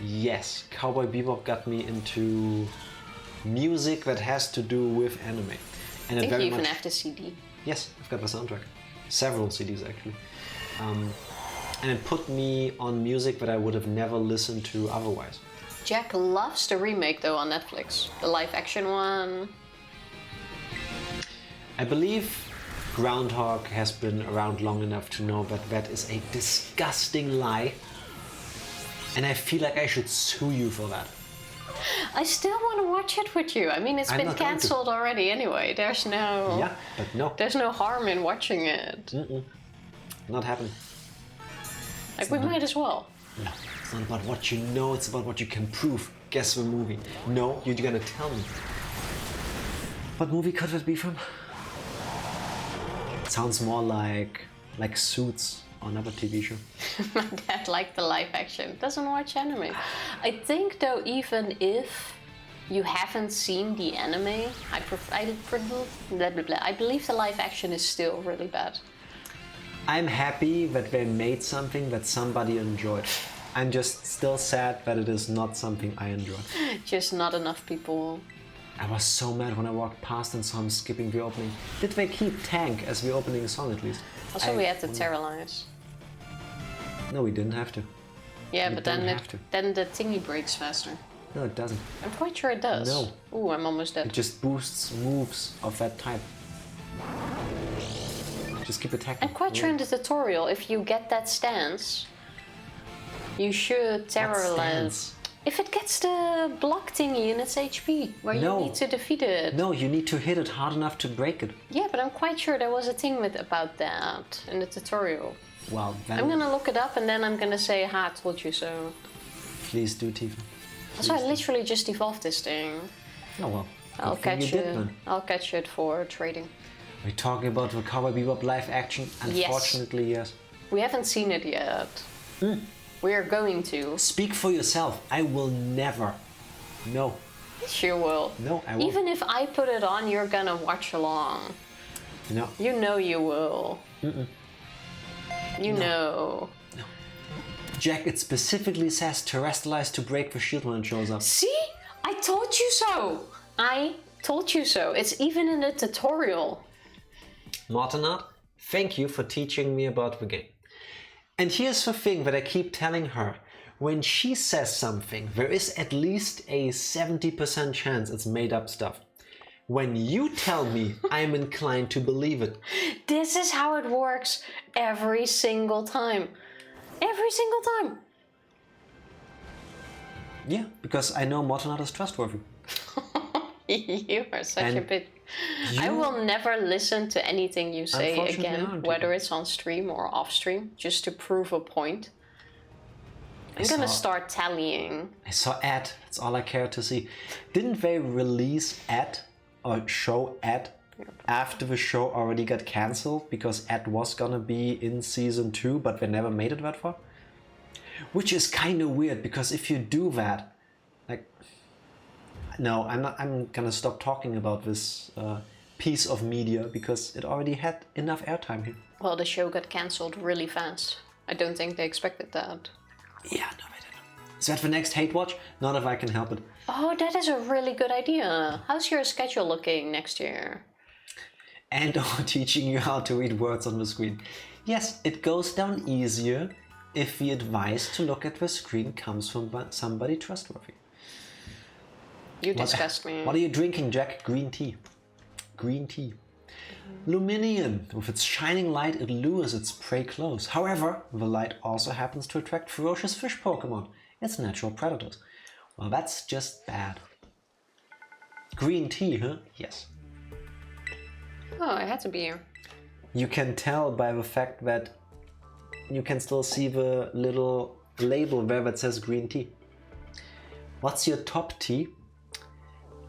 Yes. Cowboy Bebop got me into music that has to do with anime. And I it think you very even much... have the CD. Yes, I've got the soundtrack. Several CDs actually. And it put me on music that I would have never listened to otherwise. Jack loves the remake though on Netflix. The live action one. I believe Groundhog has been around long enough to know that that is a disgusting lie. And I feel like I should sue you for that. I still want to watch it with you. I mean, it's I'm been not going to. cancelled already anyway. There's no... Yeah, but no. There's no harm in watching it. Not happening. Like, we might as well. No, it's not about what you know, it's about what you can prove. Guess the movie. No, you're gonna tell me. What movie could it be from? It sounds more like Suits or another TV show. My dad liked the live action. Doesn't watch anime. I think though, even if you haven't seen the anime, I believe the live action is still really bad. I'm happy that they made something that somebody enjoyed. I'm just still sad that it is not something I enjoy. Just not enough people. I was so mad when I walked past and saw him skipping the opening. Did they keep Tank as the opening song at least? Also, we had to terrorize. No, we didn't have to. Yeah, We but don't then have to. then the thingy breaks faster. No, it doesn't. I'm quite sure it does. No. Ooh, I'm almost dead. It just boosts moves of that type. Just keep attacking. I'm quite sure in the tutorial, if you get that stance, you should terrorize. stance? If it gets the block thingy in its HP, where No. you need to defeat it. No, you need to hit it hard enough to break it. Yeah, but I'm quite sure there was a thing about that in the tutorial. Well, then I'm gonna look it up and then I'm gonna say, ha, I told you so. please do, Tifa. So I literally just evolved this thing. Oh well. I'll good thing catch you did it. then. I'll catch it for trading. We're talking about the Cowboy Bebop live action? Unfortunately, yes. We haven't seen it yet. We are going to. Speak for yourself. I will never. No. Yes, you will. No, I won't. Even if I put it on, you're gonna watch along. No. You know you will. You know. Jack, it specifically says terrestrialize to break the shield when it shows up. See? I told you so! I told you so. It's even in the tutorial. Mortenat, thank you for teaching me about the game. And here's the thing that I keep telling her. When she says something, there is at least a 70% chance it's made up stuff. When you tell me, I'm inclined to believe it. This is how it works every single time. Every single time. Yeah, because I know Mortenat is trustworthy. You are such a And bit... I will never listen to anything you say Unfortunately, again, aren't whether you? it's on stream or off stream, just to prove a point. I'm gonna start tallying. I saw Ed, that's all I care to see. Didn't they release Ed, or show Ed, after the show already got cancelled? Because Ed was gonna be in season 2, but they never made it that far? Which is kind of weird, because if you do that, like... No, I'm gonna stop talking about this piece of media because it already had enough airtime here. Well, the show got cancelled really fast. I don't think they expected that. Yeah, no, I didn't. Is that the next Hate Watch? Not if I can help it. Oh, that is a really good idea. How's your schedule looking next year? And teaching you how to read words on the screen. Yes, it goes down easier if the advice to look at the screen comes from somebody trustworthy. You disgust me. What are you drinking, Jack? Green tea. Green tea. Luminion. With its shining light, it lures its prey close. However, the light also happens to attract ferocious fish Pokémon, its natural predators. Well, that's just bad. Green tea, huh? Yes. Oh, I had to be here. You can tell by the fact that you can still see the little label there that says green tea. What's your top tea?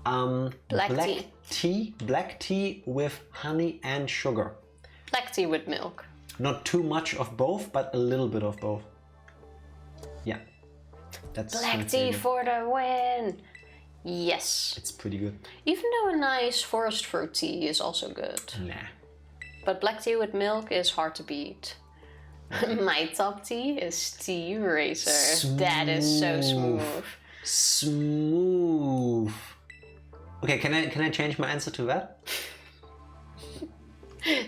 Black tea. Black tea with honey and sugar. Black tea with milk. Not too much of both, but a little bit of both. Yeah. That's Black tea for the win! Yes. It's pretty good. Even though a nice forest fruit tea is also good. Nah. But black tea with milk is hard to beat. My top tea is Tea Racer. That is so smooth. Smooth. Okay, can I change my answer to that?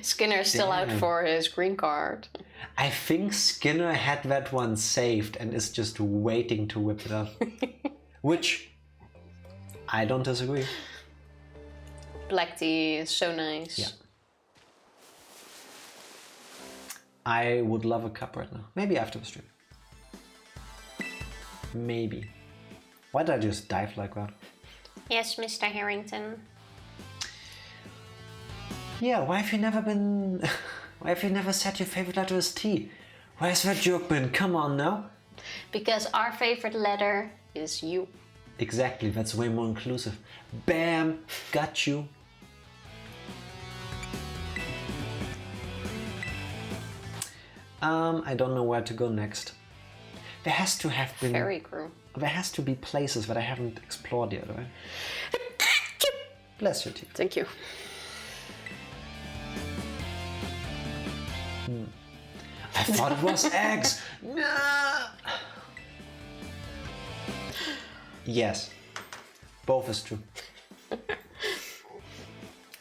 Skinner's still out for his green card. I think Skinner had that one saved and is just waiting to whip it up. Which I don't disagree. Black tea is so nice. Yeah. I would love a cup right now. Maybe after the stream. Maybe. Why did I just dive like that? Yes, Mr. Harrington. Yeah, why have you never been... Why have you never said your favorite letter is T? Where's that joke been? Come on now. Because our favorite letter is U. Exactly, that's way more inclusive. Bam! Got you. I don't know where to go next. There has to have been... Fairy crew. There has to be places that I haven't explored yet, right? Bless your teeth. Thank you. I thought it was eggs! No! Yes. Both is true.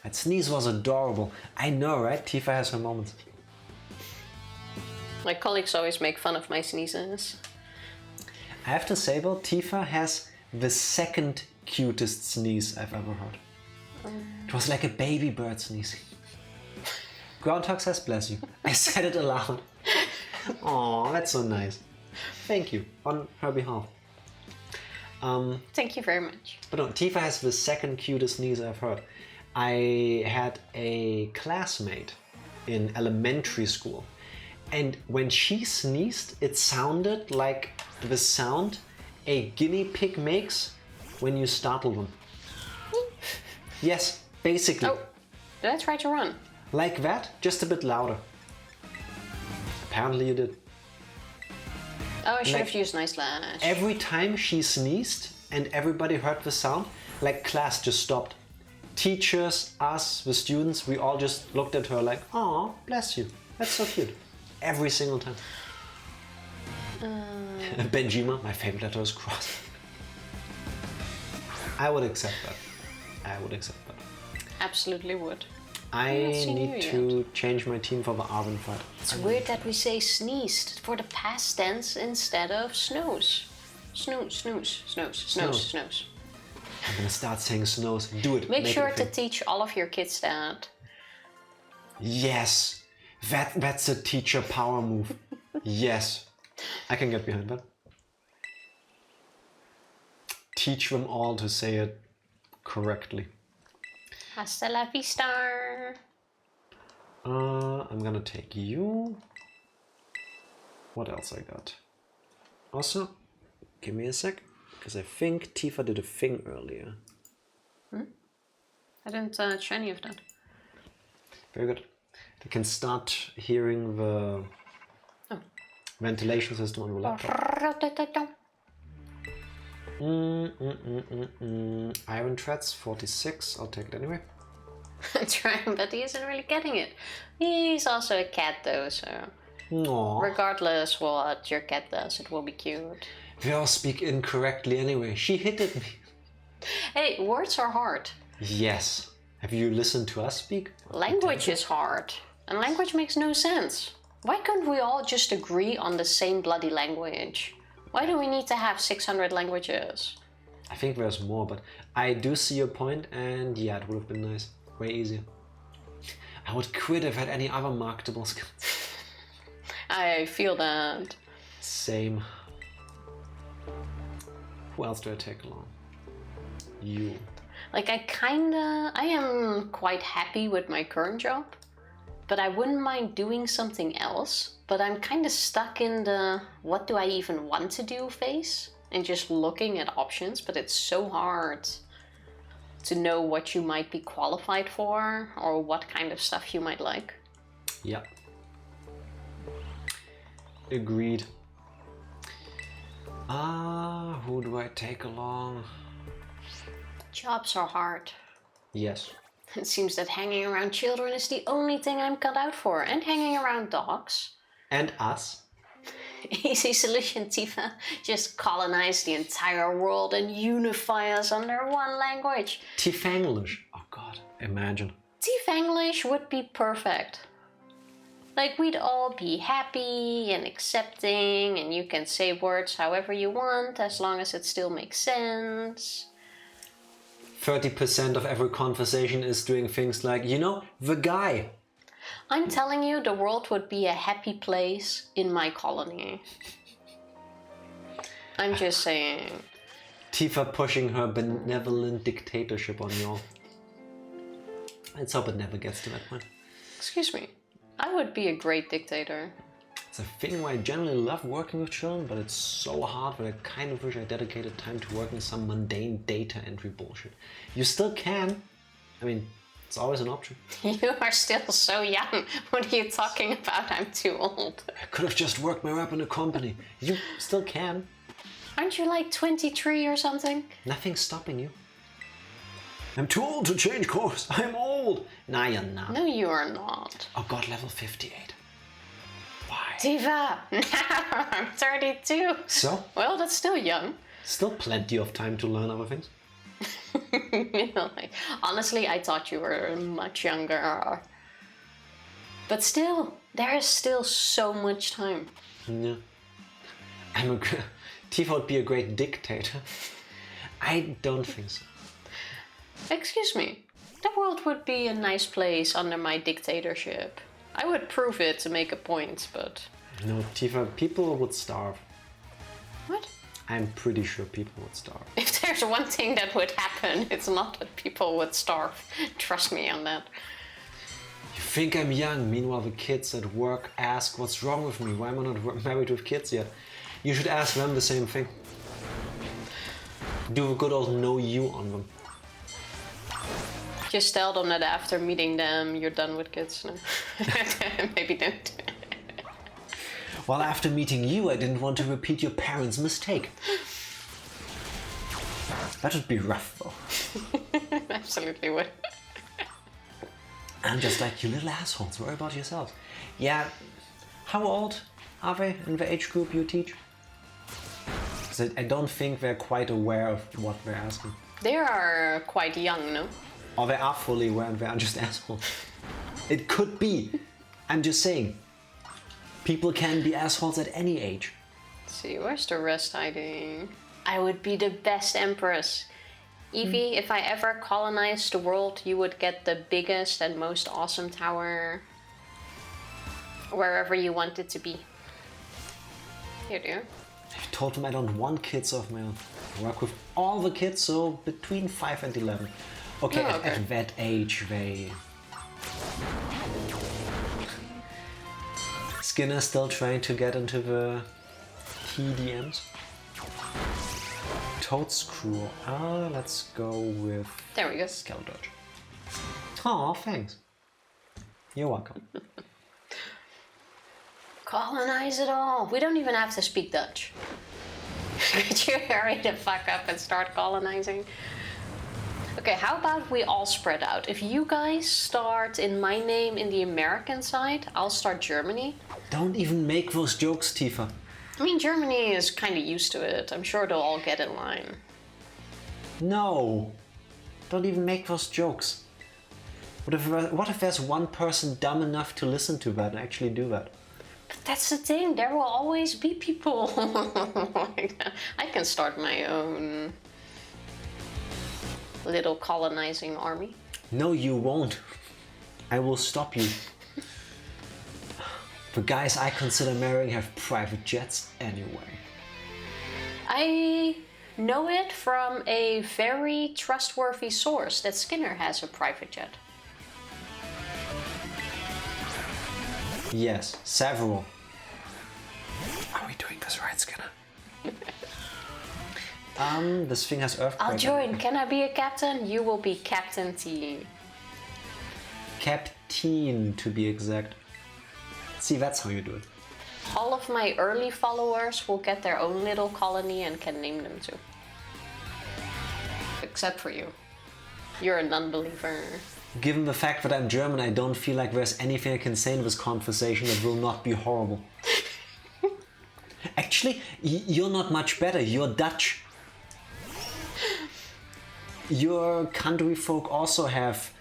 That sneeze was adorable. I know, right? Tifa has her moments. My colleagues always make fun of my sneezes. I have to say though, Tifa has the second cutest sneeze I've ever heard. It was like a baby bird sneezing. Groundhog says bless you. I said it aloud. Aw, that's so nice. Thank you, on her behalf. Thank you very much. But no, Tifa has the second cutest sneeze I've heard. I had a classmate in elementary school, and when she sneezed, it sounded like the sound a guinea pig makes when you startle them. Yes, basically. Oh, did I try to run? Like that, just a bit louder. Apparently you did. Oh, I should Like, have used Nice Slash. Every time she sneezed and everybody heard the sound, like class just stopped. Teachers, us, the students, we all just looked at her like, "Aw, bless you. That's so cute." Every single time. Benjima, my favorite letter is cross. I would accept that. I would accept that. Absolutely would. I not seen you need yet. to change my team for the Arvin fight. It's weird that we say sneezed for the past tense instead of snooze. Snooze, snooze, snooze, snooze, snooze. I'm gonna start saying snows. Do it. Make sure it a to thing. teach all of your kids that. Yes, that's a teacher power move. Yes, I can get behind that. Teach them all to say it correctly. Hasta la vista. I'm gonna take you. What else I got? Also, give me a sec, because I think Tifa did a thing earlier. I didn't touch any of that. Very good. I can start hearing the ventilation system on the laptop. Iron Threads, 46. I'll take it anyway. I'm trying, but he isn't really getting it. He's also a cat though, so... Aww. Regardless what your cat does, it will be cute. We all speak incorrectly anyway. She hit me. Hey, words are hard. Yes. Have you listened to us speak? Language is hard. And language makes no sense. Why can't we all just agree on the same bloody language? Why do we need to have 600 languages? I think there's more, but I do see your point, and yeah, it would have been nice. Way easier. I would quit if I had any other marketable skills. I feel that. Same. Who else do I take along? You. Like I am quite happy with my current job, but I wouldn't mind doing something else. But I'm kinda stuck in the what do I even want to do phase and just looking at options, but it's so hard to know what you might be qualified for or what kind of stuff you might like. Yeah. Agreed. Who do I take along? Jobs are hard. Yes. It seems that hanging around children is the only thing I'm cut out for, and hanging around dogs. And us. Easy solution, Tifa. Just colonize the entire world and unify us under one language. Tifanglish. Oh god, imagine. Tifanglish would be perfect. Like, we'd all be happy and accepting, and you can say words however you want, as long as it still makes sense. 30% of every conversation is doing things like, you know, the guy. I'm telling you, the world would be a happy place in my colony. I'm just saying. Tifa pushing her benevolent dictatorship on y'all. Let's hope it never gets to that point. Excuse me. I would be a great dictator. It's a thing where I generally love working with children, but it's so hard that I kind of wish I dedicated time to working some mundane data entry bullshit. You still can. I mean, it's always an option. You are still so young. What are you talking about? I'm too old. I could have just worked my way up in a company. You still can. Aren't you like 23 or something? Nothing's stopping you. I'm too old to change course. I'm old. Nah, you're not. No, you are not. Oh god, level 58. Why? Tifa! Now I'm 32. So? Well, that's still young. Still plenty of time to learn other things. You know, like, honestly, I thought you were much younger. But still, there is still so much time. Yeah. Tifa would be a great dictator. I don't think so. Excuse me. The world would be a nice place under my dictatorship. I would prove it to make a point, but... No, Tifa, people would starve. What? I'm pretty sure people would starve. If there's one thing that would happen, it's not that people would starve. Trust me on that. You think I'm young, meanwhile the kids at work ask what's wrong with me, why am I not married with kids yet? You should ask them the same thing. Do a good old know you on them. Just tell them that after meeting them, you're done with kids. No? Maybe don't. Well, after meeting you, I didn't want to repeat your parents' mistake. That would be rough, though. Absolutely would. I'm just like, you little assholes, worry about yourselves. Yeah, how old are they in the age group you teach? So I don't think they're quite aware of what they're asking. They are quite young, no? Or they are fully aware and they are just assholes. It could be. I'm just saying. People can be assholes at any age. Let's see, where's the rest hiding? I would be the best empress. Evie, if I ever colonized the world, you would get the biggest and most awesome tower. Wherever you want it to be. Here, dear. I've told them I don't want kids of my own. I work with all the kids, so between 5 and 11. Okay, Oh, okay. At that age, they... Skinner's still trying to get into the TDMs. Toadscrew. Let's go with... There we go. Skeldodge. Aw, thanks. You're welcome. Colonize it all. We don't even have to speak Dutch. Could you hurry the fuck up and start colonizing? Okay, how about we all spread out? If you guys start in my name in the American side, I'll start Germany. Don't even make those jokes, Tifa. I mean, Germany is kind of used to it. I'm sure they'll all get in line. No. Don't even make those jokes. What if there's one person dumb enough to listen to that and actually do that? But that's the thing, there will always be people. I can start my own little colonizing army. No, you won't. I will stop you. The guys I consider marrying have private jets anyway. I know it from a very trustworthy source that Skinner has a private jet. Yes, several. Are we doing this right, Skinner? This thing has earthquake. I'll join. Can I be a captain? You will be Captain T. Captain, to be exact. See, that's how you do it. All of my early followers will get their own little colony and can name them too. Except for you. You're a non-believer. Given the fact that I'm German, I don't feel like there's anything I can say in this conversation that will not be horrible. Actually, you're not much better. You're Dutch. Your country folk also have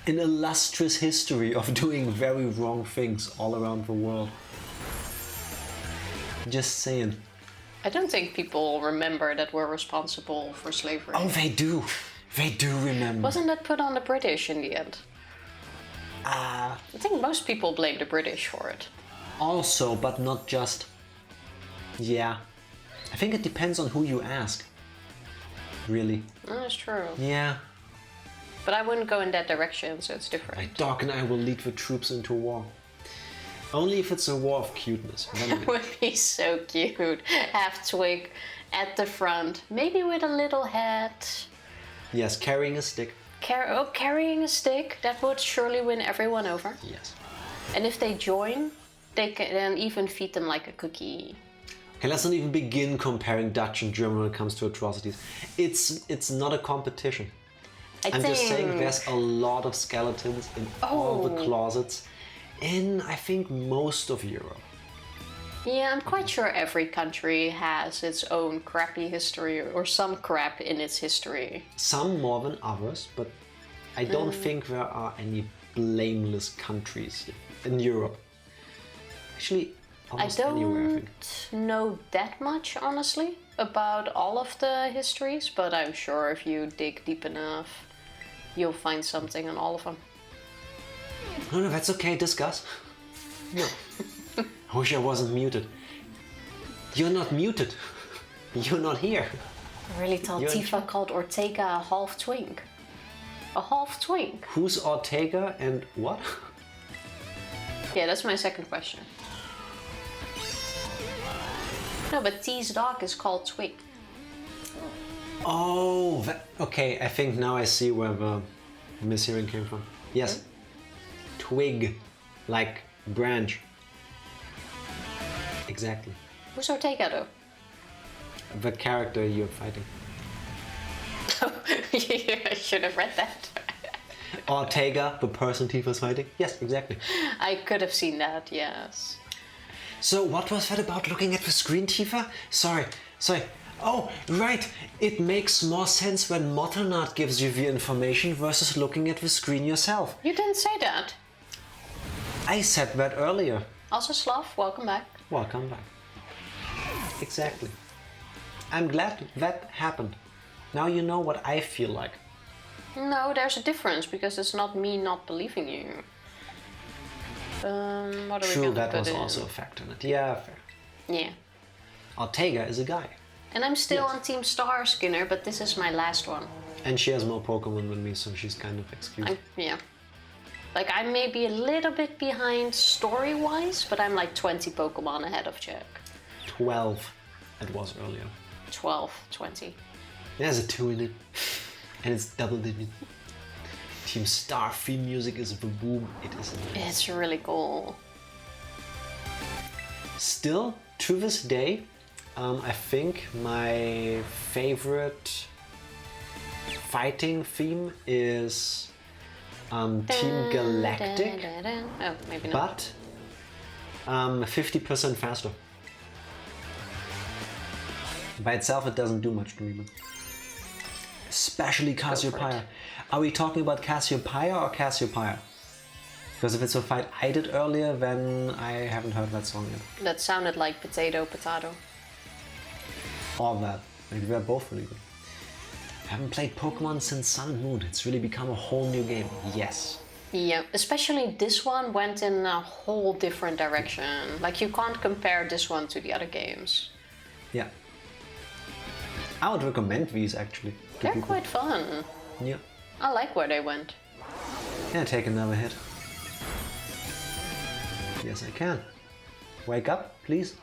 an illustrious history of doing very wrong things all around the world. Just saying. I don't think people remember that we're responsible for slavery. Oh, they do. They do remember. Wasn't that put on the British in the end? I think most people blame the British for it. Also, but not just. Yeah. I think it depends on who you ask. Really. That's true. Yeah. But I wouldn't go in that direction, so it's My different. dog and I will lead the troops into war. Only if it's a war of cuteness. It would be so cute. Half twig at the front, maybe with a little hat. Yes, carrying a stick. Carrying a stick, that would surely win everyone over. Yes. And if they join, they can then even feed them like a cookie. Okay, let's not even begin comparing Dutch and German when it comes to atrocities. It's not a competition. I'm just saying there's a lot of skeletons in all the closets in, I think, most of Europe. Yeah, I'm quite sure every country has its own crappy history or some crap in its history. Some more than others, but I don't think there are any blameless countries in Europe. Actually, almost anywhere, I think. don't know that much, honestly, about all of the histories, but I'm sure if you dig deep enough, you'll find something on all of them. No, that's okay, discuss. No. I wish I wasn't muted. You're not muted. You're not here. I really thought Tifa called Ortega a half twink. A half twink? Who's Ortega and what? Yeah, that's my second question. No, but T's dog is called Twig. Oh, okay, I think now I see where the mishearing came from. Yes. Twig, like branch. Exactly. Who's Ortega though? The character you're fighting. I should have read that. Ortega, the person Tifa's fighting? Yes, exactly. I could have seen that, yes. So what was that about looking at the screen, Tifa? Sorry. Oh, right. It makes more sense when Mottlnard gives you the information versus looking at the screen yourself. You didn't say that. I said that earlier. Also, Slav, welcome back. Welcome back. Exactly. I'm glad that happened. Now you know what I feel like. No, there's a difference because it's not me not believing you. What are we True, gonna that put was in? also a factor in it. Yeah, fair. Yeah. Ortega is a guy. And I'm still on Team Star, Skinner, but this is my last one. And she has more Pokemon than me, so she's kind of excused. Yeah. Like, I may be a little bit behind story-wise, but I'm like 20 Pokemon ahead of Jack. 12 it was earlier. 12, 20. There's a 2 in it. And it's double digit. Team Star theme music is the boom. It is amazing. It's really cool. Still, to this day, I think my favorite fighting theme is Team Galactic, Oh, maybe not. but 50% faster. By itself, it doesn't do much to me. Especially Cassiopeia. Are we talking about Cassiopeia or Cassiopeia? Because if it's a fight I did earlier, then I haven't heard that song yet. That sounded like potato. Or that. Maybe they're both really good. I haven't played Pokemon since Sun and Moon. It's really become a whole new game. Yes. Yeah, especially this one went in a whole different direction. Like, you can't compare this one to the other games. Yeah. I would recommend these actually. They're quite fun. Yeah. I like where they went. Yeah, take another hit. Yes, I can. Wake up, please.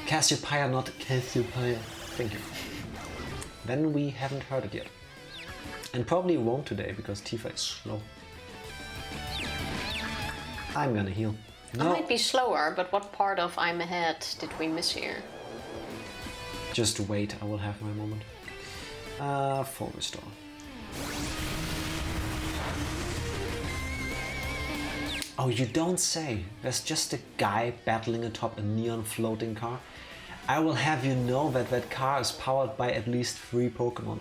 Cassiopeia, not Cassiopeia. Thank you. Then we haven't heard it yet. And probably won't today because Tifa is slow. I'm gonna heal. No. I might be slower, but what part of I'm ahead did we miss here? Just wait, I will have my moment. Full restore. Oh, you don't say. There's just a guy battling atop a neon floating car. I will have you know that that car is powered by at least 3 Pokemon.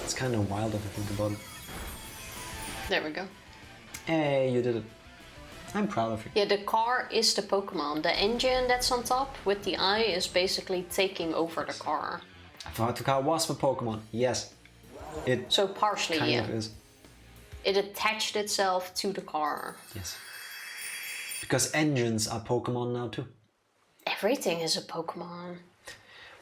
It's kind of wild if you think about it. There we go. Hey, you did it. I'm proud of you. Yeah, the car is the Pokemon. The engine that's on top with the eye is basically taking over the car. I thought the car was the Pokemon. Yes. It so partially, kind yeah. of is. It attached itself to the car. Yes. Because engines are Pokemon now too. Everything is a Pokemon.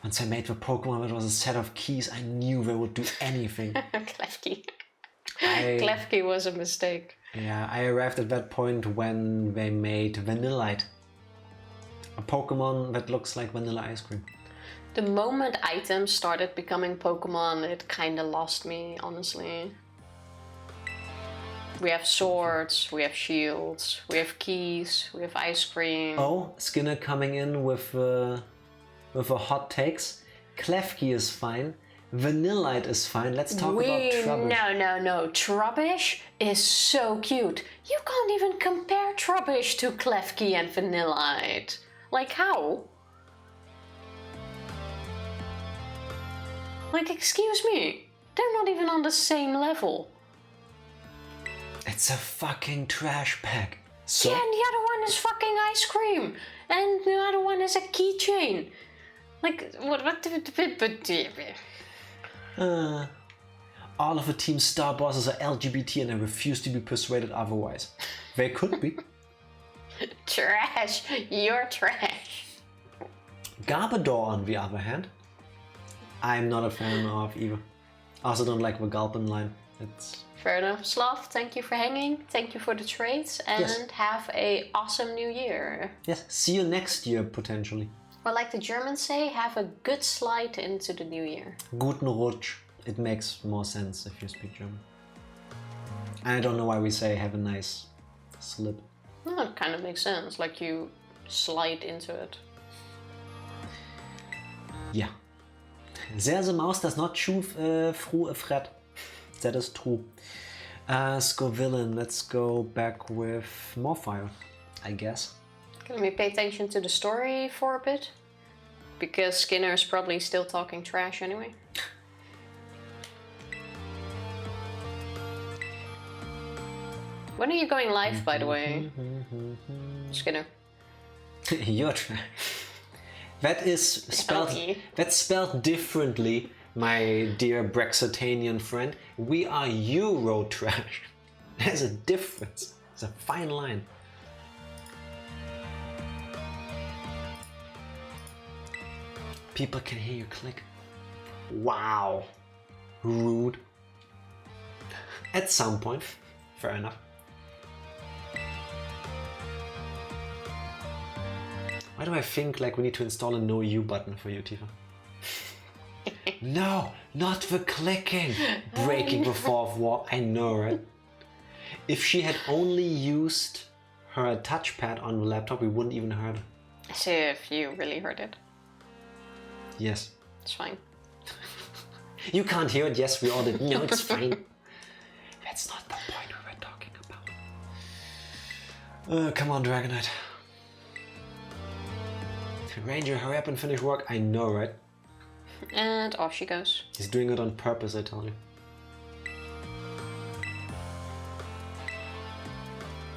Once I made the Pokemon, it was a set of keys. I knew they would do anything. Klefki. Klefki was a mistake. Yeah, I arrived at that point when they made Vanillite. A Pokemon that looks like vanilla ice cream. The moment items started becoming Pokemon, it kinda lost me, honestly. We have swords, we have shields, we have keys, we have ice cream. Oh, Skinner coming in with a hot takes. Klefki is fine. Vanillite is fine. Let's talk about Trubbish. No. Trubbish is so cute. You can't even compare Trubbish to Klefki and Vanillite. Like, how? Like, excuse me. They're not even on the same level. It's a fucking trash bag. So? Yeah, and the other one is fucking ice cream. And the other one is a keychain. Like, what all of the team's star bosses are LGBT and I refuse to be persuaded otherwise. They could be. Trash. You're trash. Garbodor, on the other hand, I'm not a fan of either. I also don't like the Gulpin line. It's... Fair enough. Sloth, thank you for hanging. Thank you for the trades. And yes. Have a awesome new year. Yes, see you next year, potentially. Or like the Germans say, have a good slide into the new year. Guten Rutsch. It makes more sense if you speak German. I don't know why we say have a nice slip. Well, it kind of makes sense. Like you slide into it. Yeah. Sehr the mouse does not chew through a thread. That is true. Scovillain, let's go back with Morfire, I guess. Can we pay attention to the story for a bit? Because Skinner is probably still talking trash anyway. When are you going live, by the way? Skinner. You're trash. That is spelled. That's spelled differently, my dear Brexitanian friend. We are Euro trash. There's a difference. It's a fine line. People can hear you click. Wow. Rude. At some point. Fair enough. Why do I think like we need to install a no you button for you, Tifa? No, not the clicking. Breaking the fourth wall. I know, right? If she had only used her touchpad on the laptop, we wouldn't even heard it. As if you really heard it. Yes. It's fine. You can't hear it. Yes, we all did. No, it's fine. That's not the point we were talking about. Come on, Dragonite. Ranger, hurry up and finish work. I know, right? And off she goes. He's doing it on purpose, I tell you.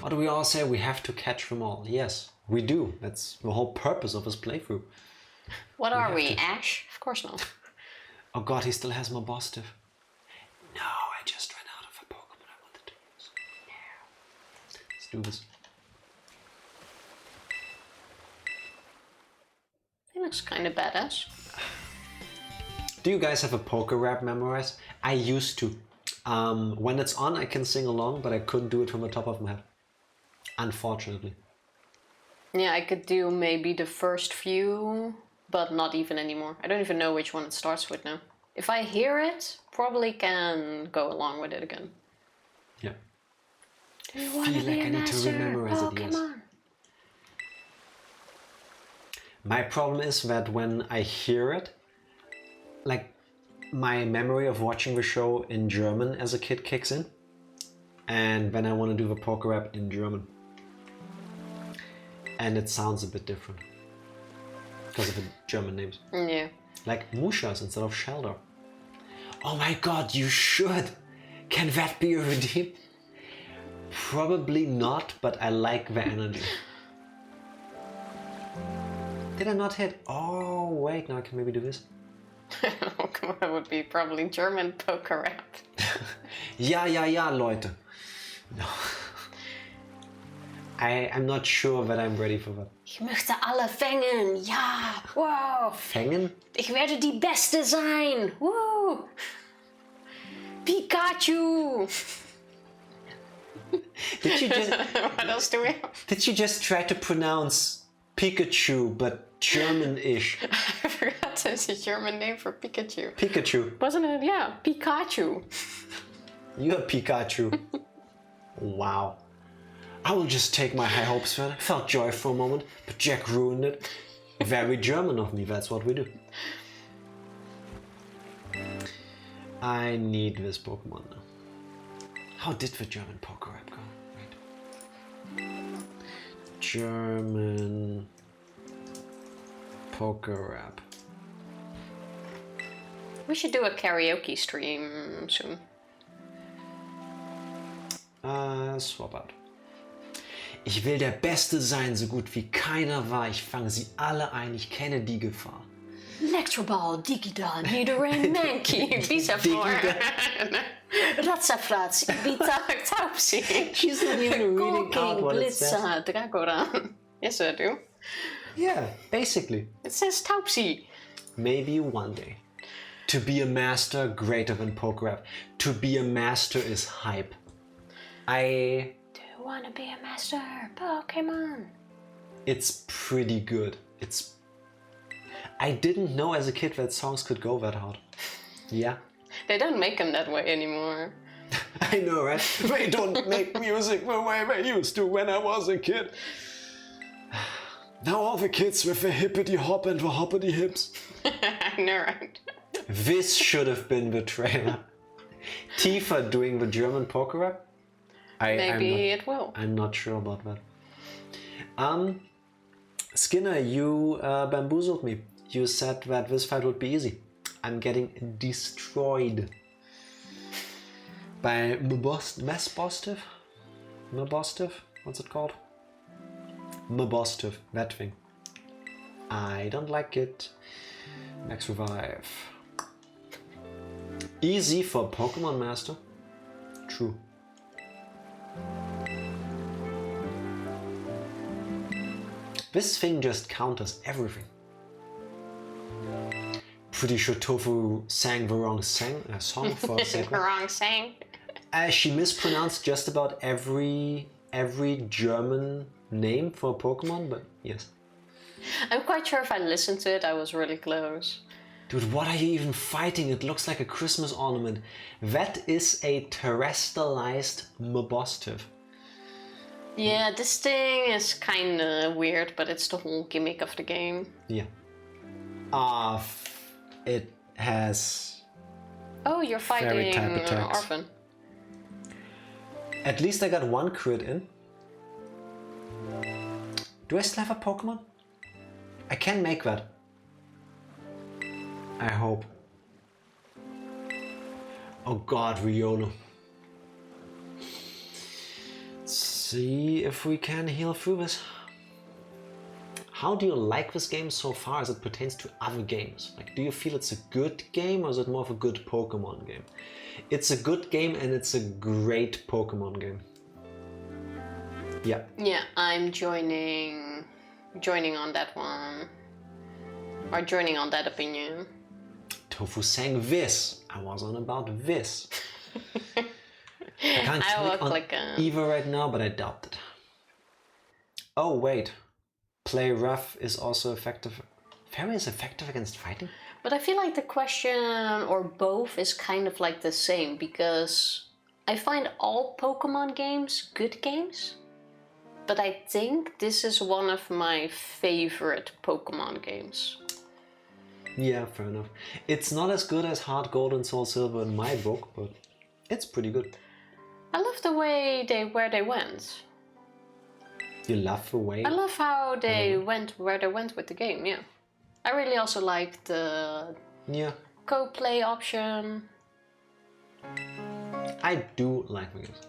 What do we all say? We have to catch them all. Yes, we do. That's the whole purpose of his playthrough. What are we, Ash? Of course not. Oh god, he still has Mobostive. No, I just ran out of a Pokemon I wanted to use. Yeah. Let's do this. He looks kind of badass. Do you guys have a poker rap memorized? I used to. When it's on, I can sing along, but I couldn't do it from the top of my head. Unfortunately. Yeah, I could do maybe the first few, but not even anymore. I don't even know which one it starts with now. If I hear it, probably can go along with it again. Yeah. Do you I feel like I need to rememorize it, yes. My problem is that when I hear it, like my memory of watching the show in German as a kid kicks in, and then I want to do the poker rap in German. And it sounds a bit different because of the German names. Yeah. Like Mushas instead of Sheldar. Oh my god, you should! Can that be a redeem? Probably not, but I like the energy. Did I not hit? Oh wait, now I can maybe do this. Oh, come on, that would be probably German poker rap. Ja, Leute. No. I'm not sure that I'm ready for that. Ich möchte alle fängen, ja, wow. Fängen? Ich werde die Beste sein, woo. Pikachu. Did you just... What else do we have? Did you just try to pronounce Pikachu, but German-ish? I forgot there's a German name for Pikachu. Pikachu. Wasn't it? Yeah, Pikachu. You're Pikachu. Wow. I will just take my high hopes then. I felt joy for a moment, but Jack ruined it. Very German of me, that's what we do. I need this Pokemon now. How did the German poker rap go? Wait. German poker rap. We should do a karaoke stream soon. Swap out. Ich will der Beste sein, so gut wie keiner war. Ich fange sie alle ein, ich kenne die Gefahr. Electroball, Digidon, Nidoran, Mankey, Bisaflor, Ratzaflats, Ibita, Taubsi. She's not even reading out what it says. Glitza, Dragoran. Yes, I do. Yeah, basically. It says Taubsi. Maybe one day. To be a master, greater than poker rap. To be a master is hype. Do you want to be a master? Pokemon. It's pretty good. I didn't know as a kid that songs could go that hard. Yeah. They don't make them that way anymore. I know, right? They don't make music the way they used to when I was a kid. Now all the kids with the hippity hop and the hoppity hips. I know, right? This should have been the trailer. Tifa doing the German poker rap? Maybe it will. I'm not sure about that. Skinner, you bamboozled me. You said that this fight would be easy. I'm getting destroyed by Mabostive? What's it called? Mabostive, that thing. I don't like it. Max Revive. Easy for Pokemon Master. True. This thing just counters everything. Pretty sure Tofu sang the wrong song for a second. The wrong sang. She mispronounced just about every German name for Pokemon, but yes. I'm quite sure if I listened to it, I was really close. Dude, what are you even fighting? It looks like a Christmas ornament. That is a terrestrialized Mabostive. Yeah, this thing is kinda weird, but it's the whole gimmick of the game. Yeah. It has Oh, you're Fairy fighting type attacks. Orphan. At least I got one crit in. Do I still have a Pokemon? I can make that. I hope. Oh god, Riolu. See if we can heal through this. How do you like this game so far as it pertains to other games? Like, do you feel it's a good game or is it more of a good Pokemon game? It's a good game and it's a great Pokemon game. Yeah. Yeah, I'm joining on that one. Or joining on that opinion. Tofu saying this. I was on about this. I can't click on Eva right now, but I doubt it. Oh wait. Play rough is also effective. Fairy is effective against fighting? But I feel like the question, or both, is kind of like the same, because I find all Pokemon games good games, but I think this is one of my favorite Pokemon games. Yeah, fair enough. It's not as good as Heart Gold and Soul Silver in my book, but it's pretty good. I love the way where they went. You love the way? I love how they went where they went with the game, yeah. I really also like the co-play option. I do like the games.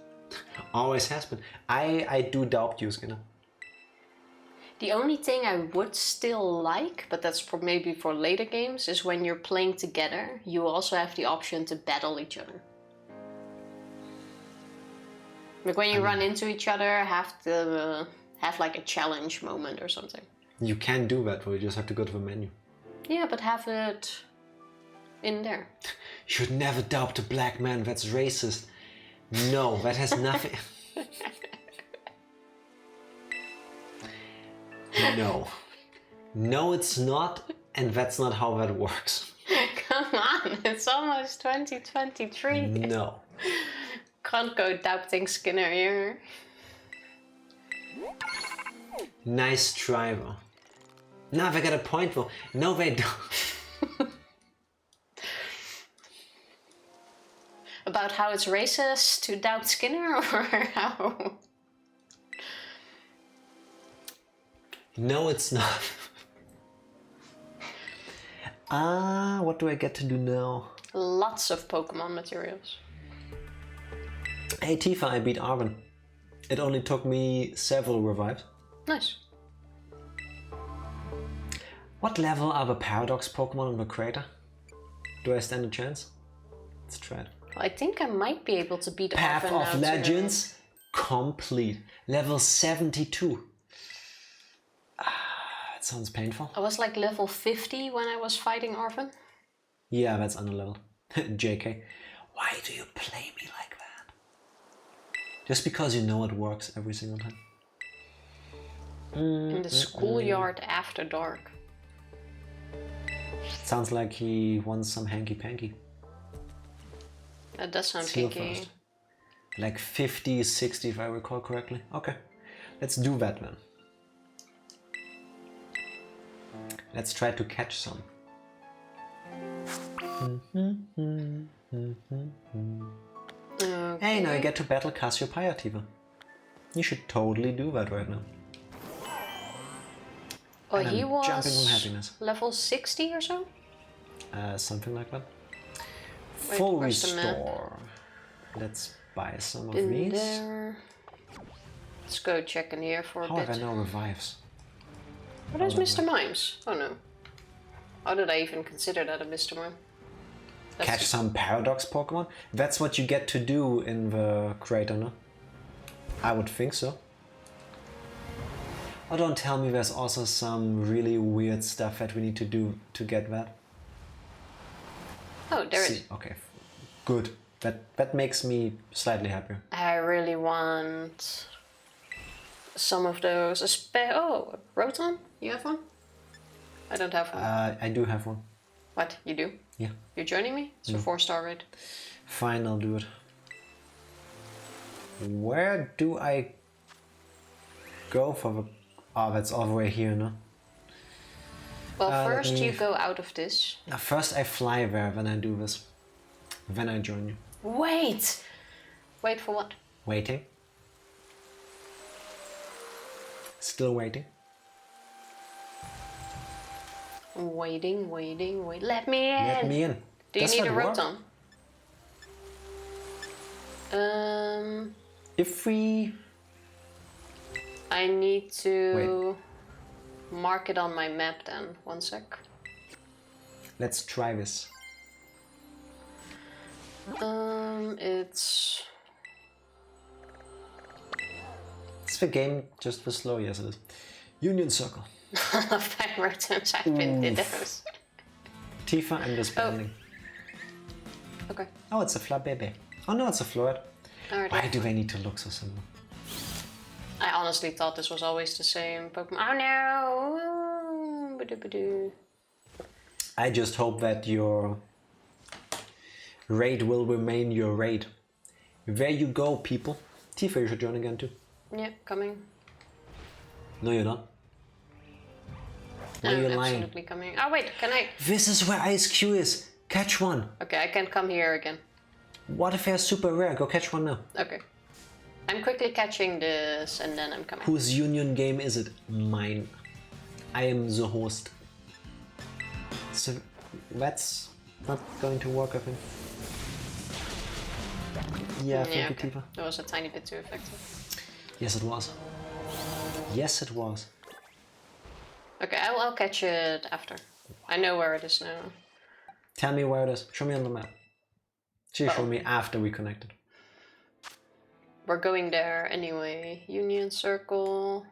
Always has been. I do doubt you, Skinner. The only thing I would still like, but that's for maybe for later games, is when you're playing together, you also have the option to battle each other. Like when you run into each other, have like a challenge moment or something. You can do that, or you just have to go to the menu. Yeah, but have it in there. You should never doubt a black man, that's racist. No, that has nothing... No. No, it's not, and that's not how that works. Come on, it's almost 2023. No. Can't go doubting Skinner here. Nice try, though. Now they got a point, though. No, they don't. About how it's racist to doubt Skinner, or how? No, it's not. What do I get to do now? Lots of Pokemon materials. Hey Tifa, I beat Arven. It only took me several revives. Nice. What level are the Paradox Pokemon in the crater? Do I stand a chance? Let's try it. I think I might be able to beat Path Arven of now Legends complete. Level 72. That sounds painful. I was like level 50 when I was fighting Arven. Yeah, that's underleveled. JK. Why do you play me like that? Just because you know it works every single time. In the schoolyard after dark. Sounds like he wants some hanky-panky. That does sound Seal kinky. first. Like 50, 60 if I recall correctly. Okay, let's do that then. Let's try to catch some. Okay. Hey, now you get to battle Cassiopeia, Tifa. You should totally do that right now. Oh, And he I'm was jumping from happiness. level 60 or so? Something like that. Wait, Full where's the map? restore. Let's buy some of In these. there. Let's go check in here for a How bit. have I no revives? Oh, there's Mr. Mimes. Oh no. How did I even consider that a Mr. Mime? That's Catch some Paradox Pokemon? That's what you get to do in the crater, no? I would think so. Oh, don't tell me there's also some really weird stuff that we need to do to get that. Oh, there it is. Okay, good. That makes me slightly happier. I really want some of those. Oh, Rotom? You have one? I don't have one. I do have one. What? You do? Yeah. You're joining me? It's a 4-star raid. Fine, I'll do it. Where do I go for the... Oh, that's all the way here, no? Well, let first me- you go out of this. First I fly there, then I do this. Then I join you. Wait! Wait for what? Waiting. Still waiting. Waiting. Let me in! Let me in. Do you Does need that a work? rotom? If we... I need to mark it on my map then. 1 sec. Let's try this. It's... Is the game just for slow? Yes, it is. Union Circle. I love that rotoms. I've been to those. Tifa, I'm disbanding. Okay. Oh, it's a Flabébé. Oh no, it's a Floret. Alright. Why do they need to look so similar? I honestly thought this was always the same Pokemon. Oh no! Ba-do-ba-do. I just hope that your raid will remain your raid. There you go, people. Tifa, you should join again too. Yeah, coming. No, you're not. No, I'm you're lying. absolutely coming. Oh wait, can I? This is where Ice Q is. Catch one. Okay, I can come here again. What if they're super rare? Go catch one now. Okay. I'm quickly catching this and then I'm coming. Whose union game is it? Mine. I am the host. So that's not going to work, I think. Yeah, thank you, okay. Tifa. That was a tiny bit too effective. Yes, it was. Yes, it was. Okay, I'll catch it after. I know where it is now. Tell me where it is. Show me on the map. She showed me after we connected. We're going there anyway. Union Circle.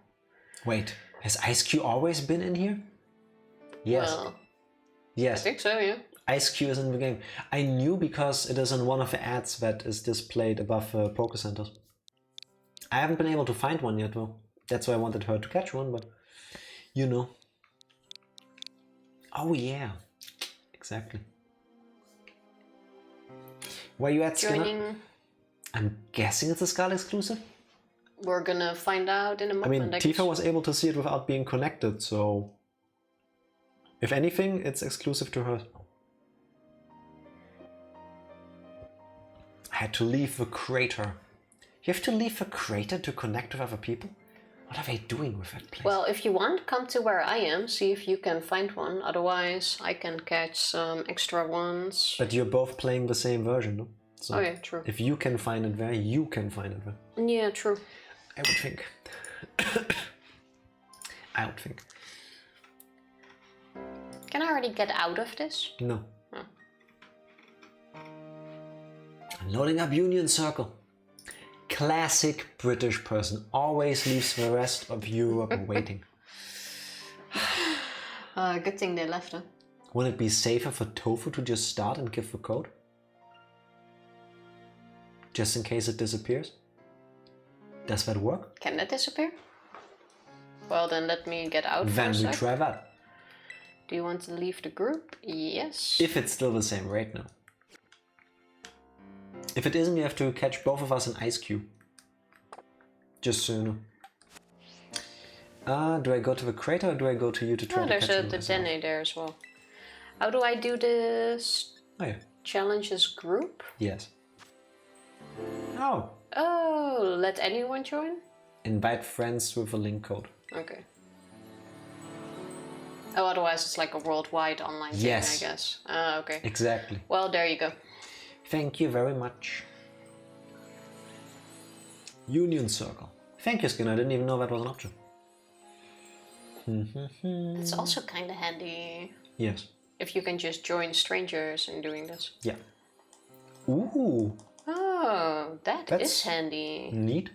Wait, has Ice Q always been in here? Yes. Well, I Yes. think so, yeah. Ice Q is in the game. I knew because it is in one of the ads that is displayed above Poké Centers. I haven't been able to find one yet though. That's why I wanted her to catch one, but you know. Oh yeah, exactly. Where you at, Skinner? Joining. I'm guessing it's a Scarlet exclusive? We're gonna find out in a I moment. mean, Tifa was able to see it without being connected, so... If anything, it's exclusive to her. I had to leave the crater. You have to leave the crater to connect with other people? What are they doing with that place? Well, if you want, come to where I am, see if you can find one. Otherwise, I can catch some extra ones. But you're both playing the same version, no? So Oh yeah, true. if you can find it there, you can find it there. Yeah, true. I would think. I would think. Can I already get out of this? No. Oh. I'm loading up Union Circle. Classic British person. Always leaves the rest of Europe waiting. Good thing they left, huh? Wouldn't it be safer for Tofu to just start and give the code? Just in case it disappears? Does that work? Can that disappear? Well, then let me get out for Then a we sec. try that. Do you want to leave the group? Yes. If it's still the same right now. If it isn't, you have to catch both of us in Ice Cube. Just so you know. Do I go to the crater or do I go to you to try Oh, to there's catch a him the myself? Dene there as well. How do I do this? Oh yeah. Challenges group? Yes. Oh. Oh, let anyone join? Invite friends with a link code. Okay. Oh, otherwise it's like a worldwide online thing, Yes. I guess. Ah, okay. Exactly. Well, there you go. Thank you very much. Union Circle. Thank you, Skinner. I didn't even know that was an option. It's also kind of handy Yes. if you can just join strangers in doing this. Yeah. Ooh. Oh, That's is handy. Neat.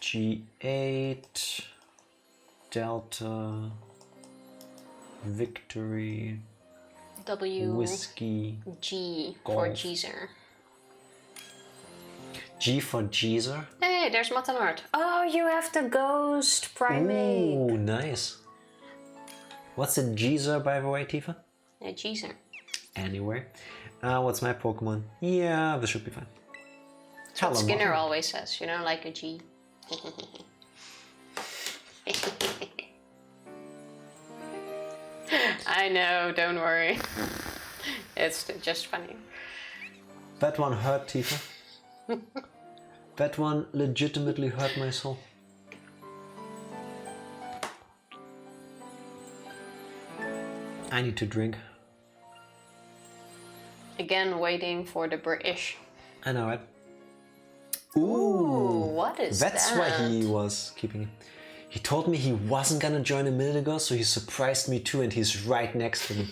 G8 Delta Victory W Whiskey G Golf. for Geezer. G for Geezer. Hey, there's Matanart. Oh, you have the ghost primate. Ooh, nice. What's a Geezer, by the way, Tifa? Yeah, Geezer. Anyway. What's my Pokemon? Yeah, this should be fine. That's what Skinner Mothra. always says, you know, like a G. I know, don't worry. It's just funny. That one hurt, Tifa. That one legitimately hurt my soul. I need to drink. Again, waiting for the British. I know it. Ooh, what is that? That's why he was keeping it. He told me he wasn't gonna join a minute ago, so he surprised me too, and he's right next to me.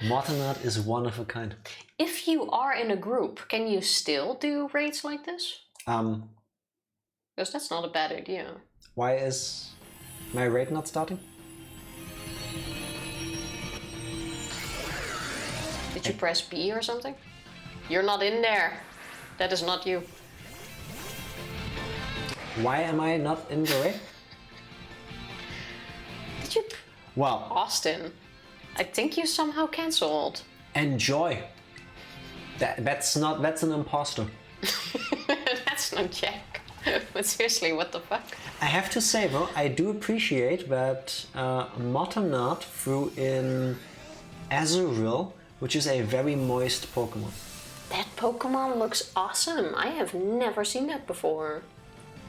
Mortonard is one of a kind. If you are in a group, can you still do raids like this? Because that's not a bad idea. Why is my raid not starting? Did you press B or something? You're not in there. That is not you. Why am I not in the raid? Did you? Well, Austin, I think you somehow cancelled. Enjoy. That's an imposter. That's not Jack. But seriously, what the fuck? I have to say though, I do appreciate that Mortonard threw in Azurill, which is a very moist Pokemon. That Pokemon looks awesome. I have never seen that before.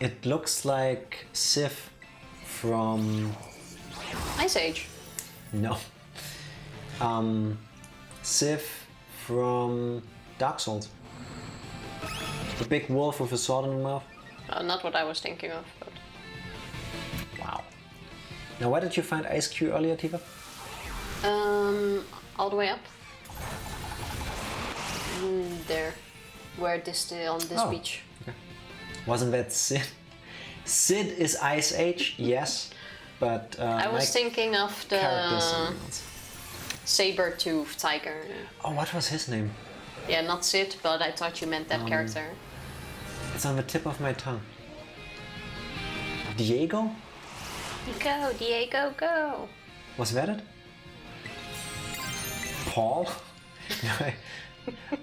It looks like Sif from... Ice Age. No. Sif from Dark Souls. The big wolf with a sword in the mouth. Not what I was thinking of, but... Wow. Now where did you find Ice Cube earlier, Tifa? All the way up. There. Where this on this beach. Okay. Wasn't that Sid? Sid is Ice Age, yes, but I was thinking of the saber-tooth tiger. Oh, what was his name? Yeah, not Sid, but I thought you meant that character. It's on the tip of my tongue. Diego? Go, Diego, go! Was that it? Paul?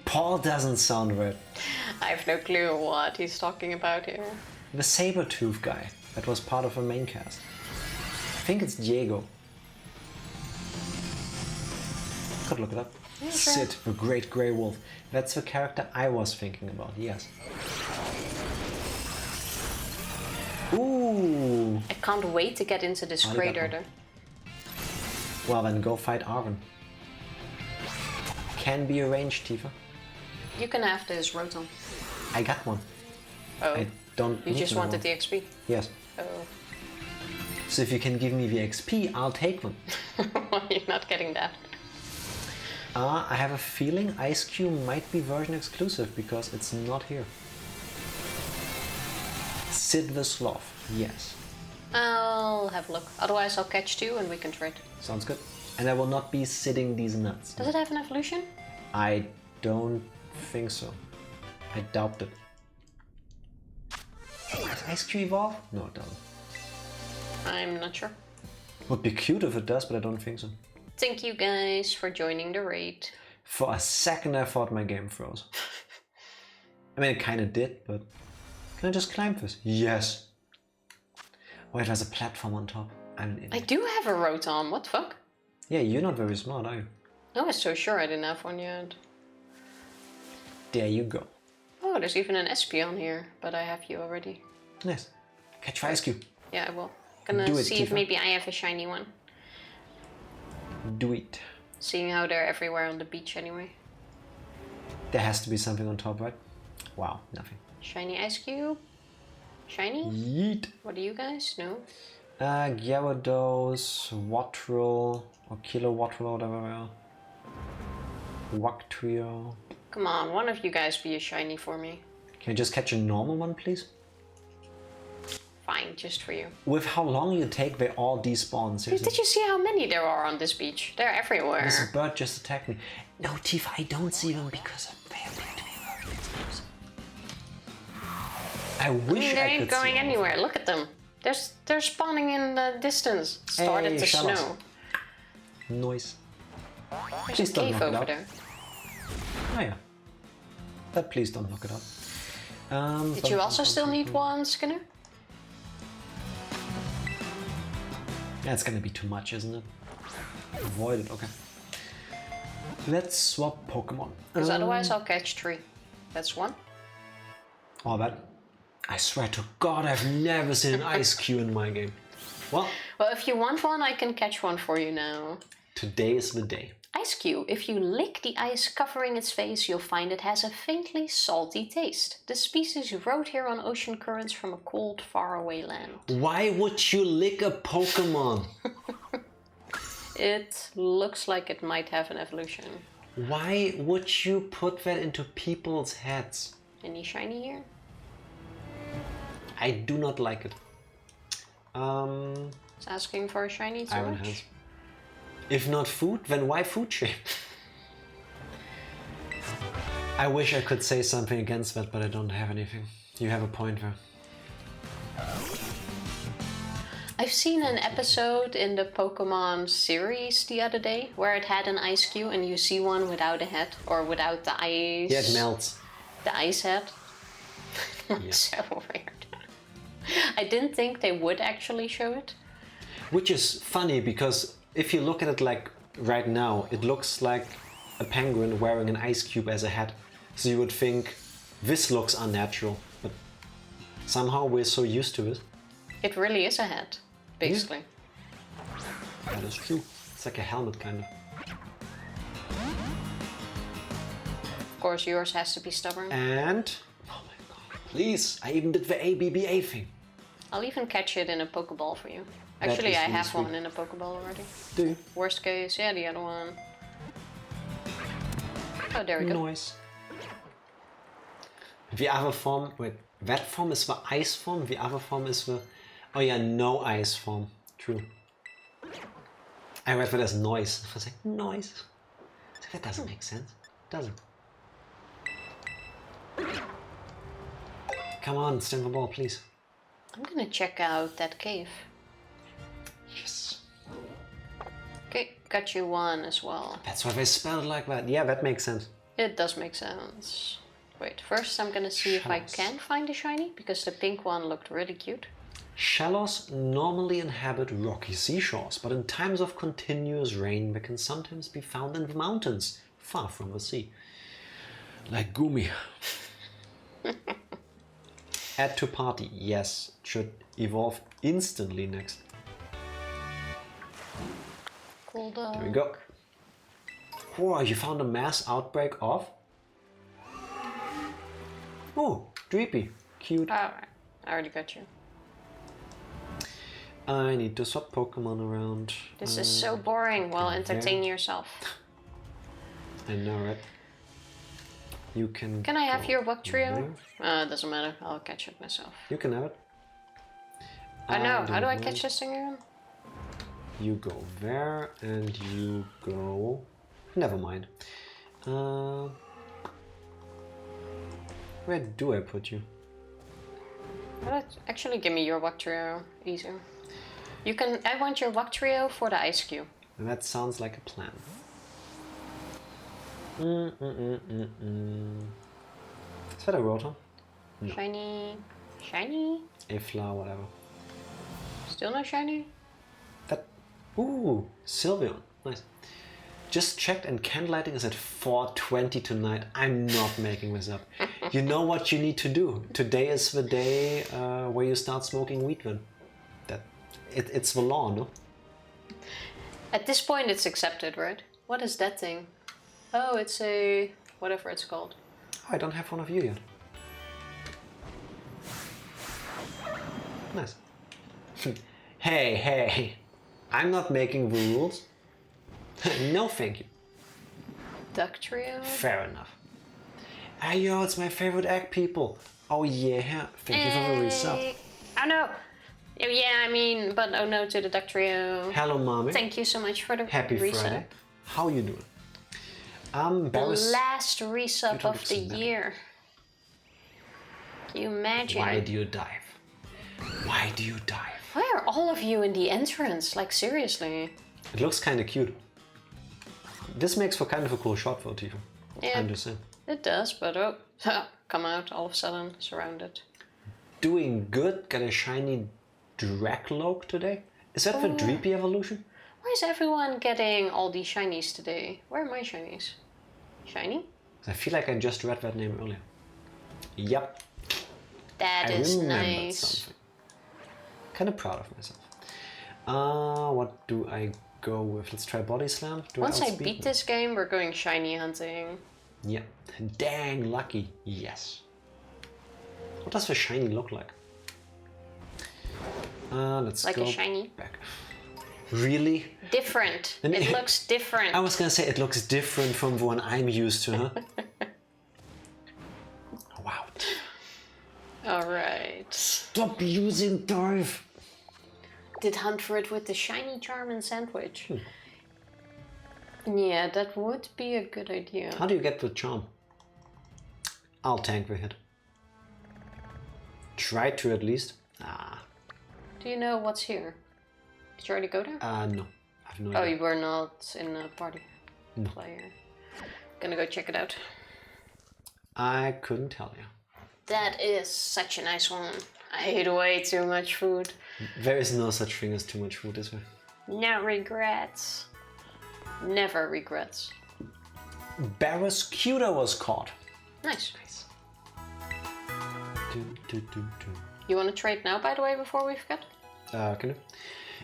Paul doesn't sound right. I have no clue what he's talking about here. The saber-tooth guy that was part of a main cast. I think it's Diego. Could look it up. Yeah, Sid, the Great Grey Wolf. That's the character I was thinking about, yes. Ooh! I can't wait to get into this crater though. Well then go fight Arven. Can be arranged, Tifa. You can have this Rotom. I got one. Oh. I don't You need just no wanted more. the XP? Yes. Oh. So if you can give me the XP, I'll take them. You're not getting that. I have a feeling Ice Cube might be version exclusive because it's not here. Sid the Sloth, yes. I'll have a look. Otherwise I'll catch two and we can trade. Sounds good. And I will not be sitting these nuts. Does it have an evolution? I don't think so. I doubt it. Does Ice Cube evolve? No, it doesn't. I'm not sure. Would be cute if it does, but I don't think so. Thank you guys for joining the raid. For a second I thought my game froze. I mean, it kinda did, but... Can I just climb this? Yes! Wait, there's a platform on top. I'm an idiot. I do have a Rotom, what the fuck? Yeah, you're not very smart, are you? I was so sure I didn't have one yet. There you go. Oh, there's even an Espeon here, but I have you already. Nice. Catch Ice Cube. Yeah, I will. Gonna Do it, see if Tifa. maybe I have a shiny one. Do it. Seeing how they're everywhere on the beach anyway. There has to be something on top, right? Wow, nothing. Shiny Ice Cube? Shiny? Yeet. What do you guys know? Gyarados, Wattrel, or Kilowattrel, or whatever they are. Wactrio. Come on, one of you guys be a shiny for me. Can you just catch a normal one, please? Fine, just for you. With how long you take, they all despawn, seriously. Did you see how many there are on this beach? They're everywhere. This bird just attacked me. No, Tifa, I don't see them because they appear to be version exclusive. I wish They I ain't could going see anywhere. Look at them. They're spawning in the distance. It started to Shallows. snow. Noise. There's Please a don't cave knock it over out. there. Oh yeah. But please don't knock it out. Did you also still need one, Skinner? Yeah, it's gonna be too much, isn't it? Avoid it, okay. Let's swap Pokemon. Because otherwise I'll catch 3. That's 1. Oh, that... I swear to God, I've never seen an ice cube in my game. Well, if you want one, I can catch one for you now. Today is the day. Ice cube. If you lick the ice covering its face, you'll find it has a faintly salty taste. The species rode here on ocean currents from a cold, faraway land. Why would you lick a Pokemon? It looks like it might have an evolution. Why would you put that into people's heads? Any shiny here? I do not like it. It's asking for a shiny too Iron much. Hands. If not food, then why food shape? I wish I could say something against that, but I don't have anything. You have a point there. I've seen an episode in the Pokemon series the other day where it had an ice cube and you see one without a head or without the ice. Yeah, it melts. The ice head. Yeah. So weird. I didn't think they would actually show it. Which is funny because if you look at it like right now, it looks like a penguin wearing an ice cube as a hat. So you would think this looks unnatural, but somehow we're so used to it. It really is a hat, basically. Yeah. That is true. It's like a helmet kind of. Of course, yours has to be stubborn. And oh my god, please! I even did the ABBA thing. I'll even catch it in a Pokeball for you. That Actually, is I really have sweet. one in a Pokeball already. Do you? Worst case, yeah, the other one. Oh, there we go. Nice. The other form, wait, that form is the ice form, the other form is the, oh yeah, no ice form, true. I read that as noise. I was like, noise? That doesn't make sense, does it? Come on, stand the ball, please. I'm gonna check out that cave. Yes. Okay, got you one as well. That's why they spelled it like that. Yeah, that makes sense. It does make sense. Wait, first I'm gonna see if I Shellos. can find a shiny, because the pink one looked really cute. Shellos normally inhabit rocky seashores, but in times of continuous rain they can sometimes be found in the mountains, far from the sea. Like Gumi. Add to party, yes, should evolve instantly next. Cool dog. There we go. Whoa, you found a mass outbreak of? Oh, Dreepy, cute. Alright, I already got you. I need to swap Pokemon around. This is so boring. Well, entertain yourself. I know, right? You can. Can I have go your Bug Trio? there. Doesn't matter. I'll catch it myself. You can have it. I know. How do I don't catch know. this thing again? You go there and you go. Never mind. Where do I put you? Actually, give me your Bug Trio. Easier. You can. I want your Bug Trio for the ice cube. That sounds like a plan. Is that a Rotom? No. Shiny. Shiny? A flower, whatever. Still no shiny? That. Ooh, Sylveon. Nice. Just checked and candlelighting is at 4:20 tonight. I'm not making this up. You know what you need to do. Today is the day where you start smoking weed then. It's the law, no? At this point, it's accepted, right? What is that thing? Oh, it's a... whatever it's called. Oh, I don't have one of you yet. Nice. Hey. I'm not making the rules. No, thank you. Duck Trio? Fair enough. Hey, yo, it's my favorite egg, people. Oh, yeah. Thank you for the resub. Oh, no. Yeah, I mean, but oh no to the Duck Trio. Hello, mommy. Thank you so much for the Happy resub. Friday. How you doing? The Barris, last resub don't of the accept that. year. Can you imagine? why do you dive? Why do you dive? Why are all of you in the entrance? Like, seriously. It looks kind of cute. This makes for kind of a cool shot for Tifa. Yeah, I'm just saying. it does, but oh, come out all of a sudden, surrounded. Doing good. Got a shiny Dracloak today. Is that the Dreepy evolution? Why is everyone getting all these shinies today? Where are my shinies? Shiny? I feel like I just read that name earlier. Yep. That is nice. Something. Kind of proud of myself. What do I go with? Let's try Body Slam. Once I beat this game, we're going shiny hunting. Yeah. Dang lucky. Yes. What does the shiny look like? Let's like go a shiny? back. Really? Different. It looks different. I was gonna say it looks different from the one I'm used to, huh? Wow. Alright. Stop using dive! Did hunt for it with the shiny charm and sandwich. Yeah, that would be a good idea. How do you get the charm? I'll tank the hit. Try to at least. Do you know what's here? Did you already go there? No. I have no Oh, idea. you were not in a party No. player. Gonna go check it out. I couldn't tell you. That is such a nice one. I ate way too much food. There is no such thing as too much food, is there? No regrets. Never regrets. Barracuda was caught. Nice. Dun, dun, dun, dun. You want to trade now, by the way, before we forget? Can I?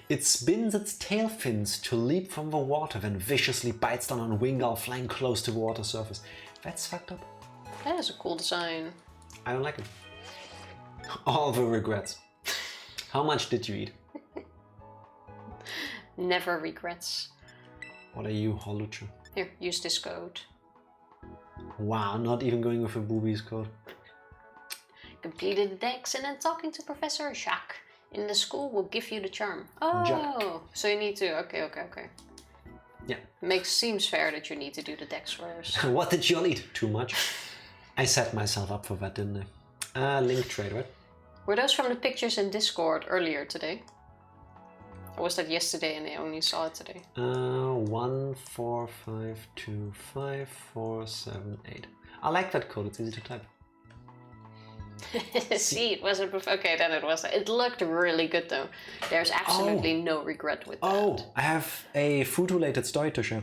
It spins its tail fins to leap from the water, then viciously bites down on a Wingull flying close to the water surface. That's fucked up. That is a cool design. I don't like it. All the regrets. How much did you eat? Never regrets. What are you, Holucha? Here, use this code. Wow, not even going with a boobies code. Completed the dex and then talking to Professor Jacques in the school will give you the charm. Oh, Jacques. so you need to. Okay. Yeah. Seems fair that you need to do the dex first. What did you all eat? Too much? I set myself up for that, didn't I? Link trade, right? Were those from the pictures in Discord earlier today? Or was that yesterday and they only saw it today? 1 4 5 2 5 4 7 8. I like that code. It's easy to type. See, it wasn't. Okay, then it was. It looked really good though. There's absolutely no regret with that. Oh, I have a food-related story to share.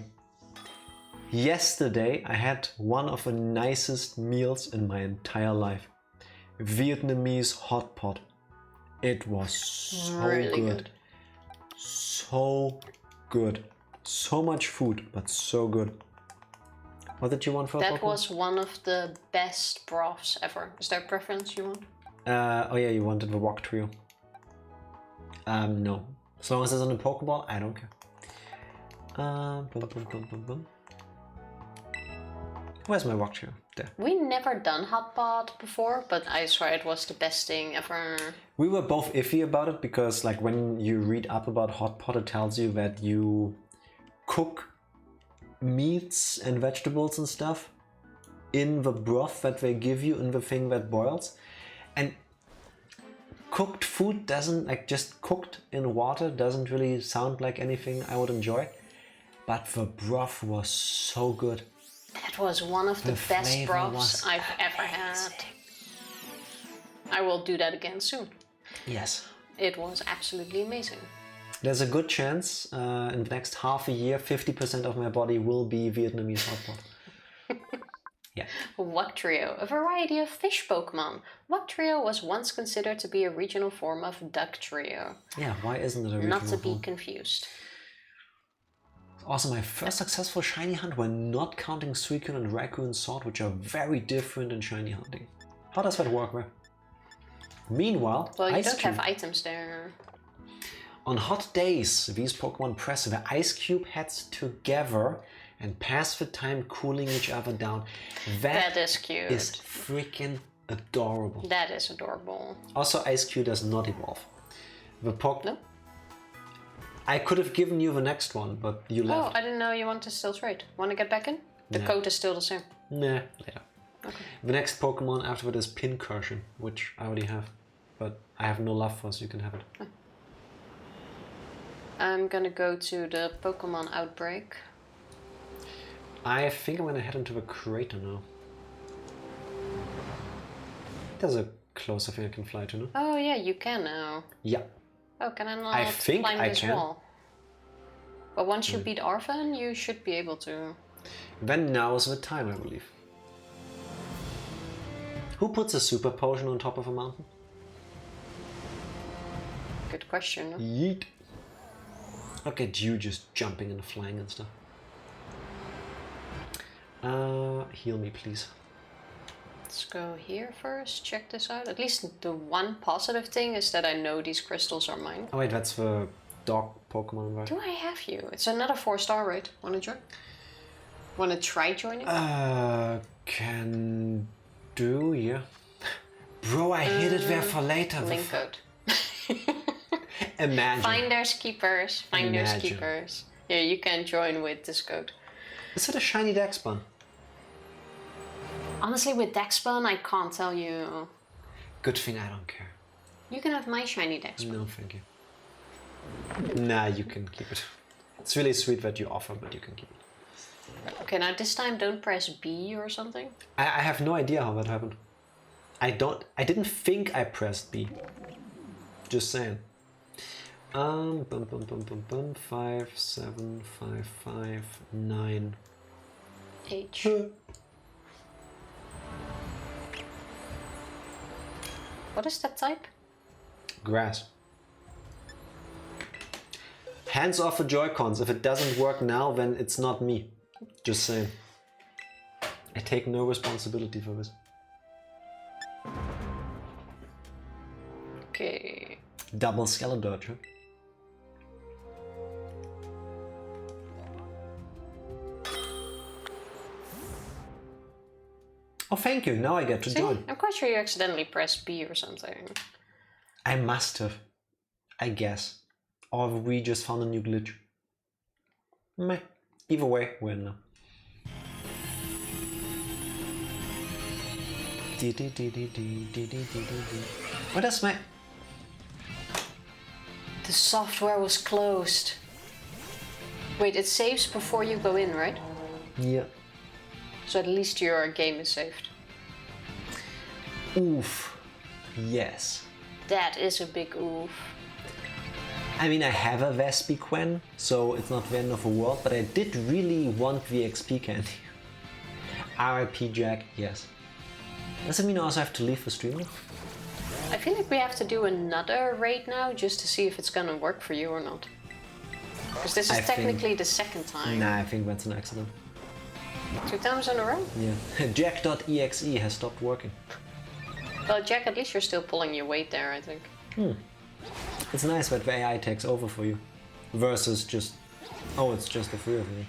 Yesterday, I had one of the nicest meals in my entire life. Vietnamese hot pot. It was so really good. So good. So much food, but so good. What did you want for a That Pokemon? was one of the best broths ever. Is there a preference you want? Oh yeah, you wanted the Rock Trio. No. As long as it's on a Pokeball, I don't care. Bum, bum, bum, bum, bum. Where's my Rock Trio? There. We never done hot pot before, but I swear it was the best thing ever. We were both iffy about it because like when you read up about hot pot, it tells you that you cook meats and vegetables and stuff in the broth that they give you in the thing that boils, and cooked food doesn't, like just cooked in water doesn't really sound like anything I would enjoy, but the broth was so good. That was one of the best flavor broths was I've ever had. I will do that again soon. Yes. It was absolutely amazing. There's a good chance in the next half a year, 50% of my body will be Vietnamese hot pot. Yeah. Wugtrio, a variety of fish Pokemon. Wugtrio was once considered to be a regional form of Ducktrio. Yeah, why isn't it a regional Not to be form? confused. Also, my first successful shiny hunt when not counting Suicune and Raccoon Sword, which are very different in shiny hunting. How does that work, right? Meanwhile, Well, you Ice don't Cube. have items there. On hot days, these Pokemon press the Ice Cube heads together and pass the time cooling each other down. That is cute. Is freaking adorable. That is adorable. Also, Ice Cube does not evolve. The No? I could have given you the next one, but you Oh, left. I didn't know you want to still trade. Want to get back in? The No. code is still the same. Nah, later. Okay. The next Pokemon after that is Pincursion, which I already have, but I have no love for, so you can have it. I'm gonna go to the Pokemon Outbreak. I think I'm gonna head into the crater now. There's a closer thing I can fly to, no? Oh yeah, you can now. Yeah. Oh, can I not I think climb I this can. wall? But once you beat Arven, you should be able to. Then now's the time, I believe. Who puts a super potion on top of a mountain? Good question. No? Yeet. Look at you just jumping and flying and stuff. Heal me, please. Let's go here first, check this out. At least the one positive thing is that I know these crystals are mine. Oh wait, that's the dog Pokemon, right? Do I have you? It's another 4-star, right? Wanna join? Wanna try joining? Can do, yeah. Bro, I hid it there for later. Link code. Imagine. Finders keepers. Finders Imagine. keepers. Yeah, you can join with this code. Is it a shiny deck spawn? Honestly, with Dexpon, I can't tell you. Good thing I don't care. You can have my shiny Dexpon. No, thank you. Nah, you can keep it. It's really sweet that you offer, but you can keep it. Okay, now this time don't press B or something. I have no idea how that happened. I didn't think I pressed B. Just saying. 5, 7, 5, 5, 9. H. What is that type? Grass. Hands off the Joy-Cons. If it doesn't work now, then it's not me. Just saying. I take no responsibility for this. Okay. Double Skeletor, huh? Oh, thank you. Now I get to See? join. I'm quite sure you accidentally pressed B or something. I must have. I guess. Or we just found a new glitch. Meh. Either way, we're in now. What is my... The software was closed. Wait, it saves before you go in, right? Yeah. So at least your game is saved. Oof. Yes. That is a big oof. I mean, I have a Vespiquen, so it's not the end of the world, but I did really want the XP candy. RIP Jack, yes. Does it mean I also have to leave the stream now? I feel like we have to do another raid now just to see if it's gonna work for you or not. Because this is technically the second time. Nah, I think that's an accident. 2 times in a row? Yeah. Jack.exe has stopped working. Well, Jack, at least you're still pulling your weight there, I think. It's nice that the AI takes over for you. Versus just... Oh, it's just the 3 of you.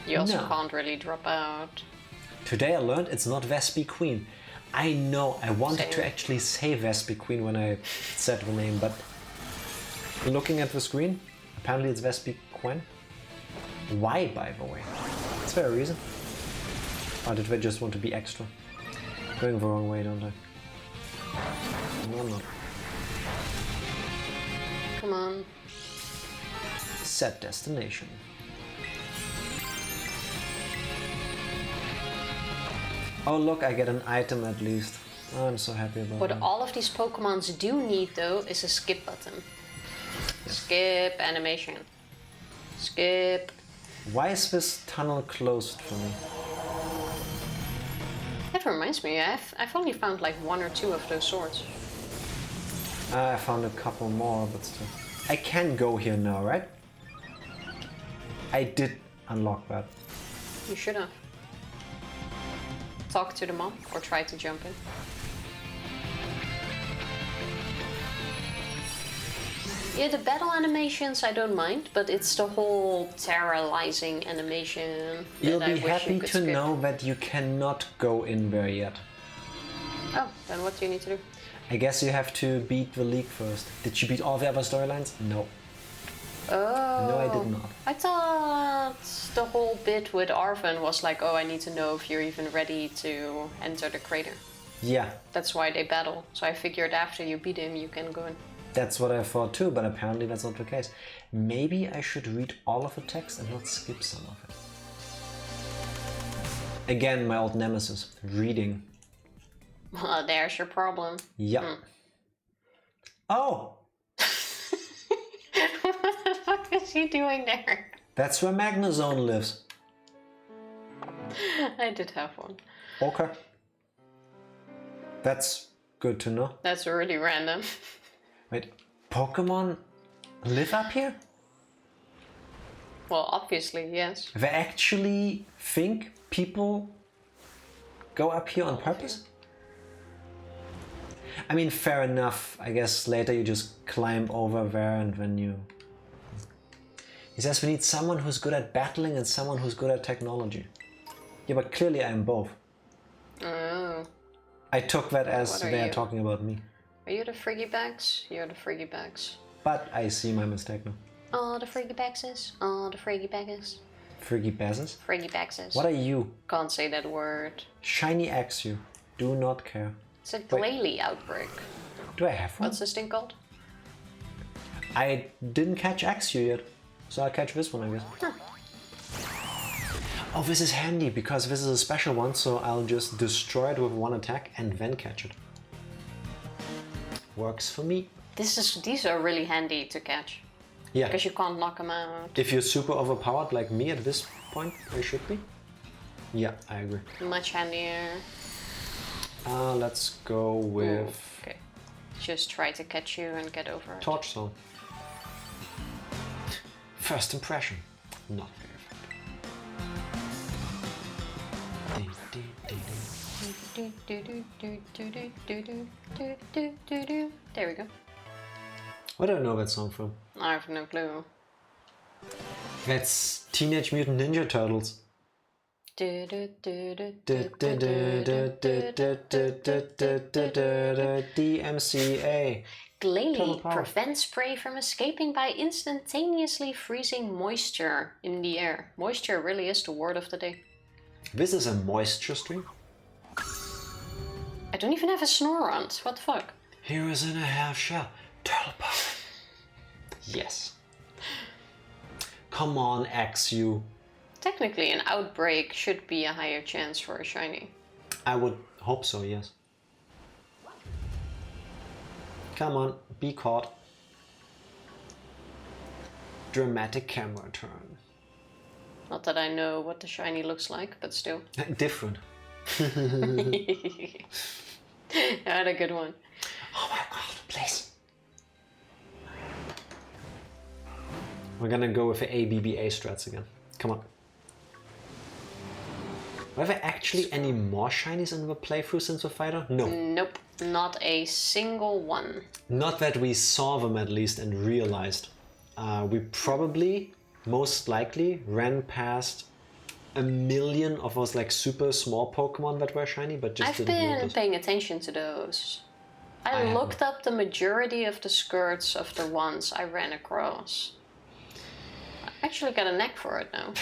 You also can't really drop out. Today I learned it's not Vespiquen. I know, I wanted to Same. actually say Vespiquen when I said the name, but... Looking at the screen, apparently it's Vespiquen. Why, by the way? Is there a reason? Or did they just want to be extra? Going the wrong way, don't I? No, I'm not. Come on. Set destination. Oh look, I get an item at least. Oh, I'm so happy about What that. all of these Pokemons do need, though, is a skip button. Skip animation. Skip. Why is this tunnel closed for me? That reminds me, I've only found like 1 or 2 of those swords. I found a couple more, but still. I can go here now, right? I did unlock that. You should have. Talk to the mom or try to jump in. Yeah, the battle animations I don't mind, but it's the whole terrorizing animation that You'll I be wish happy you could to skip. know that you cannot go in there yet. Oh, then what do you need to do? I guess you have to beat the league first. Did you beat all the other storylines? No. Oh. No, I did not. I thought the whole bit with Arven was like, oh, I need to know if you're even ready to enter the crater. Yeah, That's why they battle. So I figured after you beat him, you can go in. that's what I thought too, but apparently that's not the case. Maybe I should read all of the text and not skip some of it. Again, my old nemesis, reading. Well, there's your problem. Yep. Oh! What the fuck is is he doing there? That's where Magnezone lives. I did have one. Okay. That's good to know. That's really random. Wait, Pokemon live up here? Well, obviously, yes. They actually think people go up here on purpose? I mean, fair enough. I guess later you just climb over there and then you... He says we need someone who's good at battling and someone who's good at technology. Yeah, but clearly I'm both. Oh. I took that as they're talking about me. Are you the Friggy Bags? You're the Friggy Bags. But I see my mistake now. Oh, the Friggy Bagses. Oh, the Friggy Bagses. Friggy Bazes? Friggy Bagses. What are you? Can't say that word. Shiny Axew. Do not care. It's a Glalie outbreak. Do I have one? What's this thing called? I didn't catch Axew yet. So I'll catch this one, I guess. Huh. Oh, this is handy because this is a special one, so I'll just destroy it with one attack and then catch it. Works for me. These are really handy to catch. Yeah. Because you can't knock them out. If you're super overpowered like me at this point, I should be. Yeah, I agree. Much handier. Let's go with... Ooh, okay. Just try to catch you and get over it. Torch Zone. First impression. Not very effective. There we go. Where do I know that song from? I have no clue. That's Teenage Mutant Ninja Turtles. DMCA. Glalie prevents prey from escaping by instantaneously freezing moisture in the air. Moisture really is the word of the day. This is a moisture stream? I don't even have a Snorunt. What the fuck? Heroes in a half shell. Turtle power. Yes. Come on, Axew. Technically, an outbreak should be a higher chance for a shiny. I would hope so, yes. Come on, be caught. Dramatic camera turn. Not that I know what the shiny looks like, but still. Different. I had a good one. Oh my god, please. We're gonna go with the ABBA strats again. Come on. Were there actually any more shinies in the playthrough since the fighter? No. Nope, not a single one. Not that we saw them at least and realized. We probably, most likely, ran past 1,000,000 of those like super small Pokemon that were shiny, but just I've didn't been notice. paying attention to those. I looked up the majority of the skirts of the ones I ran across. I actually got a knack for it now.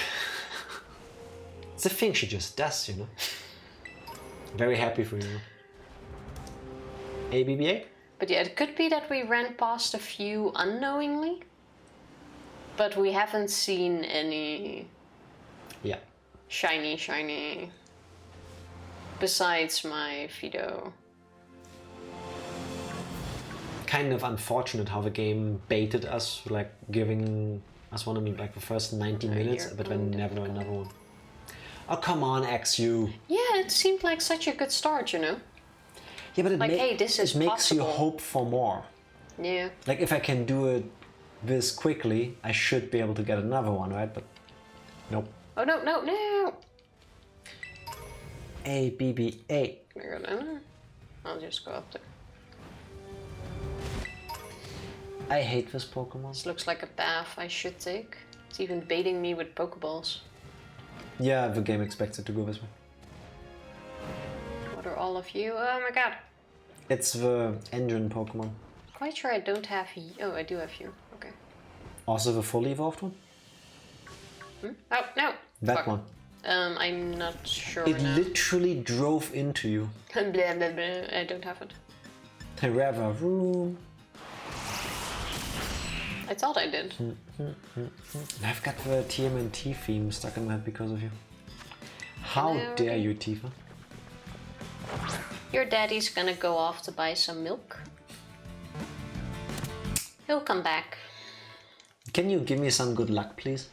It's a thing she just does, you know. Very happy for you. ABBA? But yeah, it could be that we ran past a few unknowingly, but we haven't seen any shiny besides my Fido. Kind of unfortunate how the game baited us, like giving us one of like the first 90 minutes, but then never another one. Oh, come on, Axew. Yeah, it seemed like such a good start, you know? Yeah, but it, like, hey, this is makes possible. you hope for more. Yeah. Like, if I can do it this quickly, I should be able to get another one, right? But nope. Oh, no. ABBA. I'll just go up there. I hate this Pokemon. This looks like a path I should take. It's even baiting me with Pokeballs. Yeah, the game expects it to go this way. What are all of you? Oh my god. It's the engine Pokemon. Quite sure I don't have you. Oh, I do have you. Okay. Also the fully evolved one? Oh, no. That Fuck. one. I'm not sure It now. literally drove into you. Blah, blah, blah. I don't have it. However, room. I thought I did. I've got the TMNT theme stuck in my head because of you. How dare you, Tifa? Your daddy's gonna go off to buy some milk. He'll come back. Can you give me some good luck, please?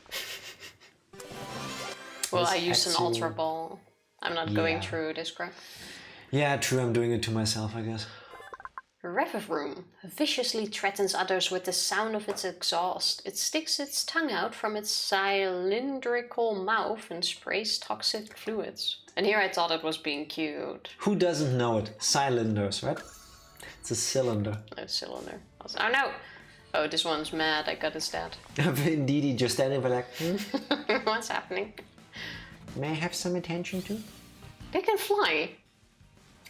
Well, This I used an Axew- Ultra Ball. I'm not going Yeah. through this crap. Yeah, true, I'm doing it to myself, I guess. Revivroom viciously threatens others with the sound of its exhaust. It sticks its tongue out from its cylindrical mouth and sprays toxic fluids. And here I thought it was being cute. Who doesn't know it? Cylinders, right? It's a cylinder. A cylinder. Oh no! Oh, this one's mad. I got his dad. Indeed, just standing there like, What's happening? may I have some attention too? They can fly.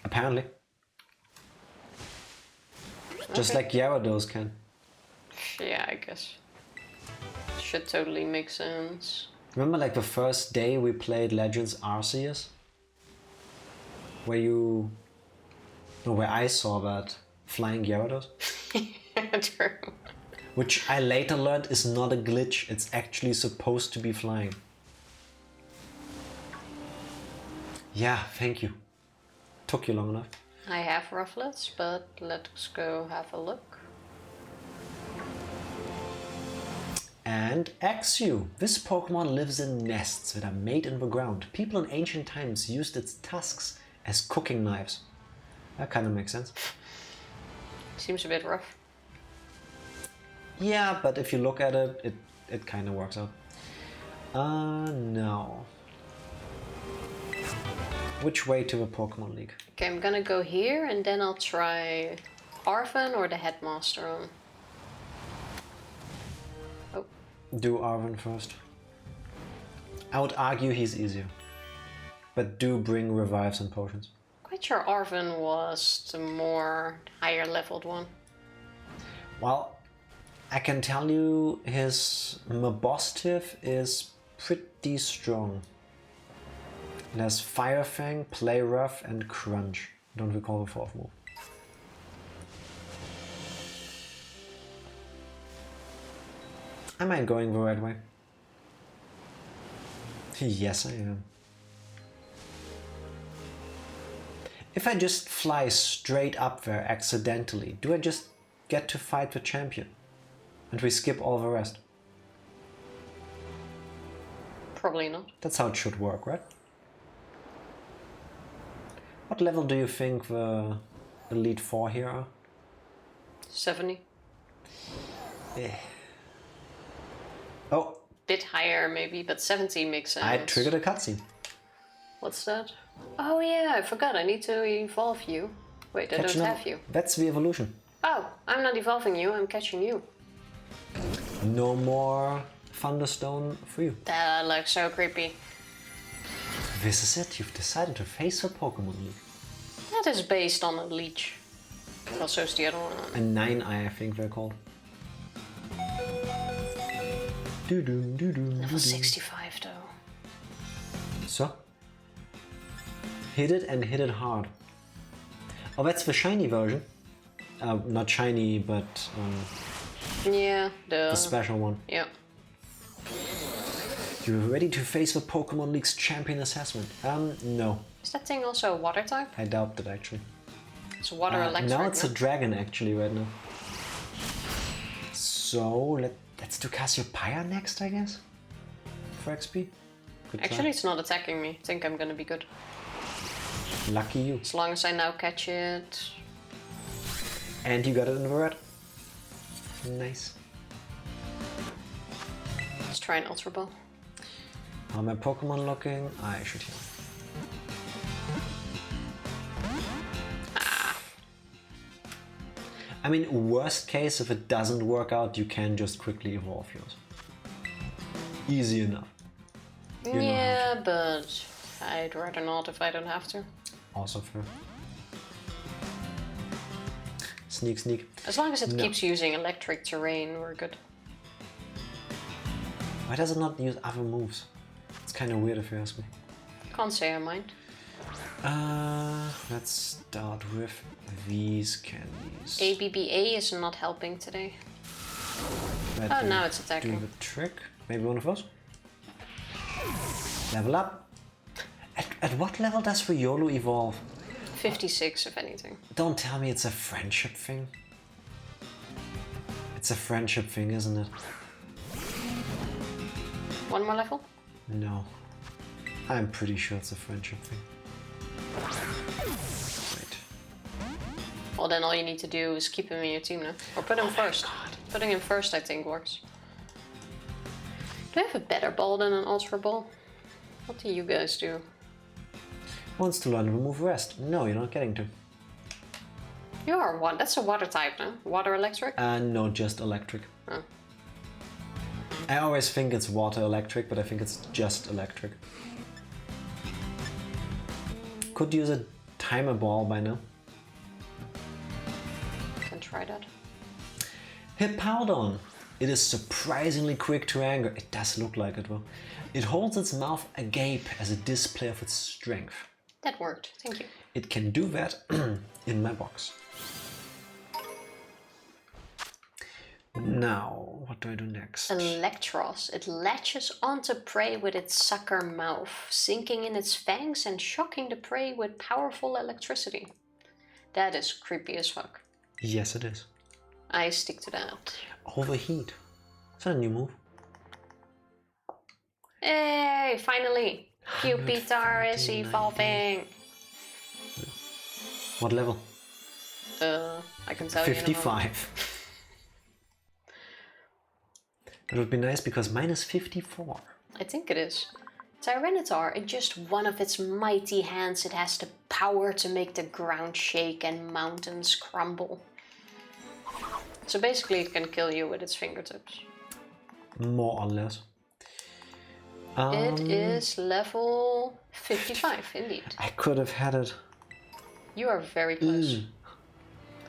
Apparently. Just Okay. like Gyarados can. Yeah, I guess. Should totally make sense. Remember like the first day we played Legends Arceus? Where I saw that flying Gyarados? True. Which I later learned is not a glitch, it's actually supposed to be flying. Yeah, thank you. Took you long enough. I have rufflets, but let's go have a look. And Axew. This Pokemon lives in nests that are made in the ground. People in ancient times used its tusks as cooking knives. That kind of makes sense. Seems a bit rough. Yeah, but if you look at it, it kind of works out. No. Which way to the Pokemon League? Okay, I'm gonna go here and then I'll try Arven or the Headmaster on. Oh, Do Arven first. I would argue he's easier. But do bring revives and potions. quite sure Arven was the more higher leveled one. Well, I can tell you his Mabostive is pretty strong. It has Fire Fang, Play Rough, and Crunch. Don't recall the fourth move. Am I going the right way? Yes, I am. If I just fly straight up there accidentally, do I just get to fight the champion? And we skip all the rest? Probably not. That's how it should work, right? What level do you think the Elite Four here are? 70. Oh, Bit higher maybe, but 70 makes sense. I triggered a cutscene. What's that? Oh yeah, I forgot. I need to evolve you. Wait, I Catching don't up. have you. That's the evolution. Oh, I'm not evolving you, I'm catching you. No more Thunderstone for you. That looks so creepy. This is it. You've decided to face the Pokemon League. That is based on a leech. Well, so is the other one. A 9-eye, I think they're called. Level 65 though. So? Hit it and hit it hard. Oh, that's the shiny version. Not shiny, but Yeah, the special one. Yeah. You're ready to face the Pokemon League's champion assessment? No. Is that thing also a water type? I doubt it actually. It's water electric. Now it's a no? dragon actually right now. So let's do Cassiopeia next, I guess. For XP. Good Actually, it's not attacking me. I think I'm gonna be good. try. Lucky you. As long as I now catch it. And you got it in the red. Nice. Let's try an Ultra Ball. How my Pokemon looking? I should heal. I mean, worst case, if it doesn't work out, you can just quickly evolve yours. Easy enough. You know Yeah, but I'd rather not if I don't have to. Also fair. Sneak, sneak. As long as it No. keeps using electric terrain, we're good. Why does it not use other moves? It's kind of weird if you ask me. Can't say I mind. Let's start with these candies. ABBA is not helping today. That Oh, will now it's do attacking. the trick. Maybe one of those. Level up. At what level does Riolu evolve? 56, if anything. Don't tell me it's a friendship thing. It's a friendship thing, isn't it? One more level? No. I'm pretty sure it's a friendship thing. Wait. Well, then all you need to do is keep him in your team now. Or put him first. Putting him first, I think, works. Do I have a better ball than an Ultra Ball? What do you guys do? Wants to learn remove rest. No, you're not getting to. You are one. That's a water type, no? Water electric? No, just electric. Oh. I always think it's water electric, but I think it's just electric. Could use a timer ball by now. Can try that. Hippowdon. It is surprisingly quick to anger. It does look like it, though. It holds its mouth agape as a display of its strength. That worked. Thank you. It can do that in my box. Now, what do I do next? Electros. It latches onto prey with its sucker mouth, sinking in its fangs and shocking the prey with powerful electricity. That is creepy as fuck. Yes, it is. I stick to that. Overheat. Is that a new move? Hey, finally! Pupitar is evolving! What level? I can tell you in a moment. 55. That would be nice because mine is 54. I think it is. Tyranitar, in just one of its mighty hands, it has the power to make the ground shake and mountains crumble. So basically it can kill you with its fingertips. More or less. It is level 55, indeed. I could have had it. You are very close.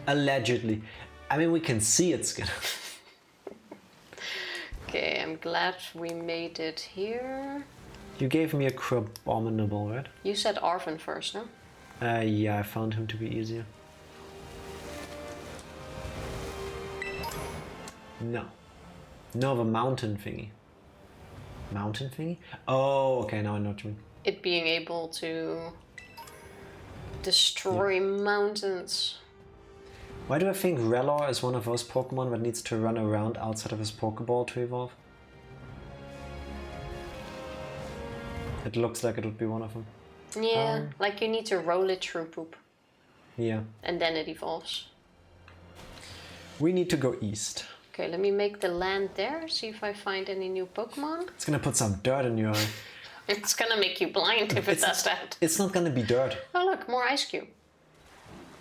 Allegedly. I mean, we can see its skin. Okay, I'm glad we made it here. You gave me a Crabominable, right? You said Arven first, no? Yeah, I found him to be easier. No. No, the mountain thingy. Mountain thingy? Oh, okay, now I know what you mean. It being able to destroy mountains. Why do I think Relor is one of those Pokemon that needs to run around outside of his Pokeball to evolve? It looks like it would be one of them. Yeah, like you need to roll it through poop. Yeah. And then it evolves. We need to go east. Okay, let me make the land there, see if I find any new Pokemon. It's gonna put some dirt in your eye. It's gonna make you blind if it does that. It's not gonna be dirt. Oh look, more Ice Cube.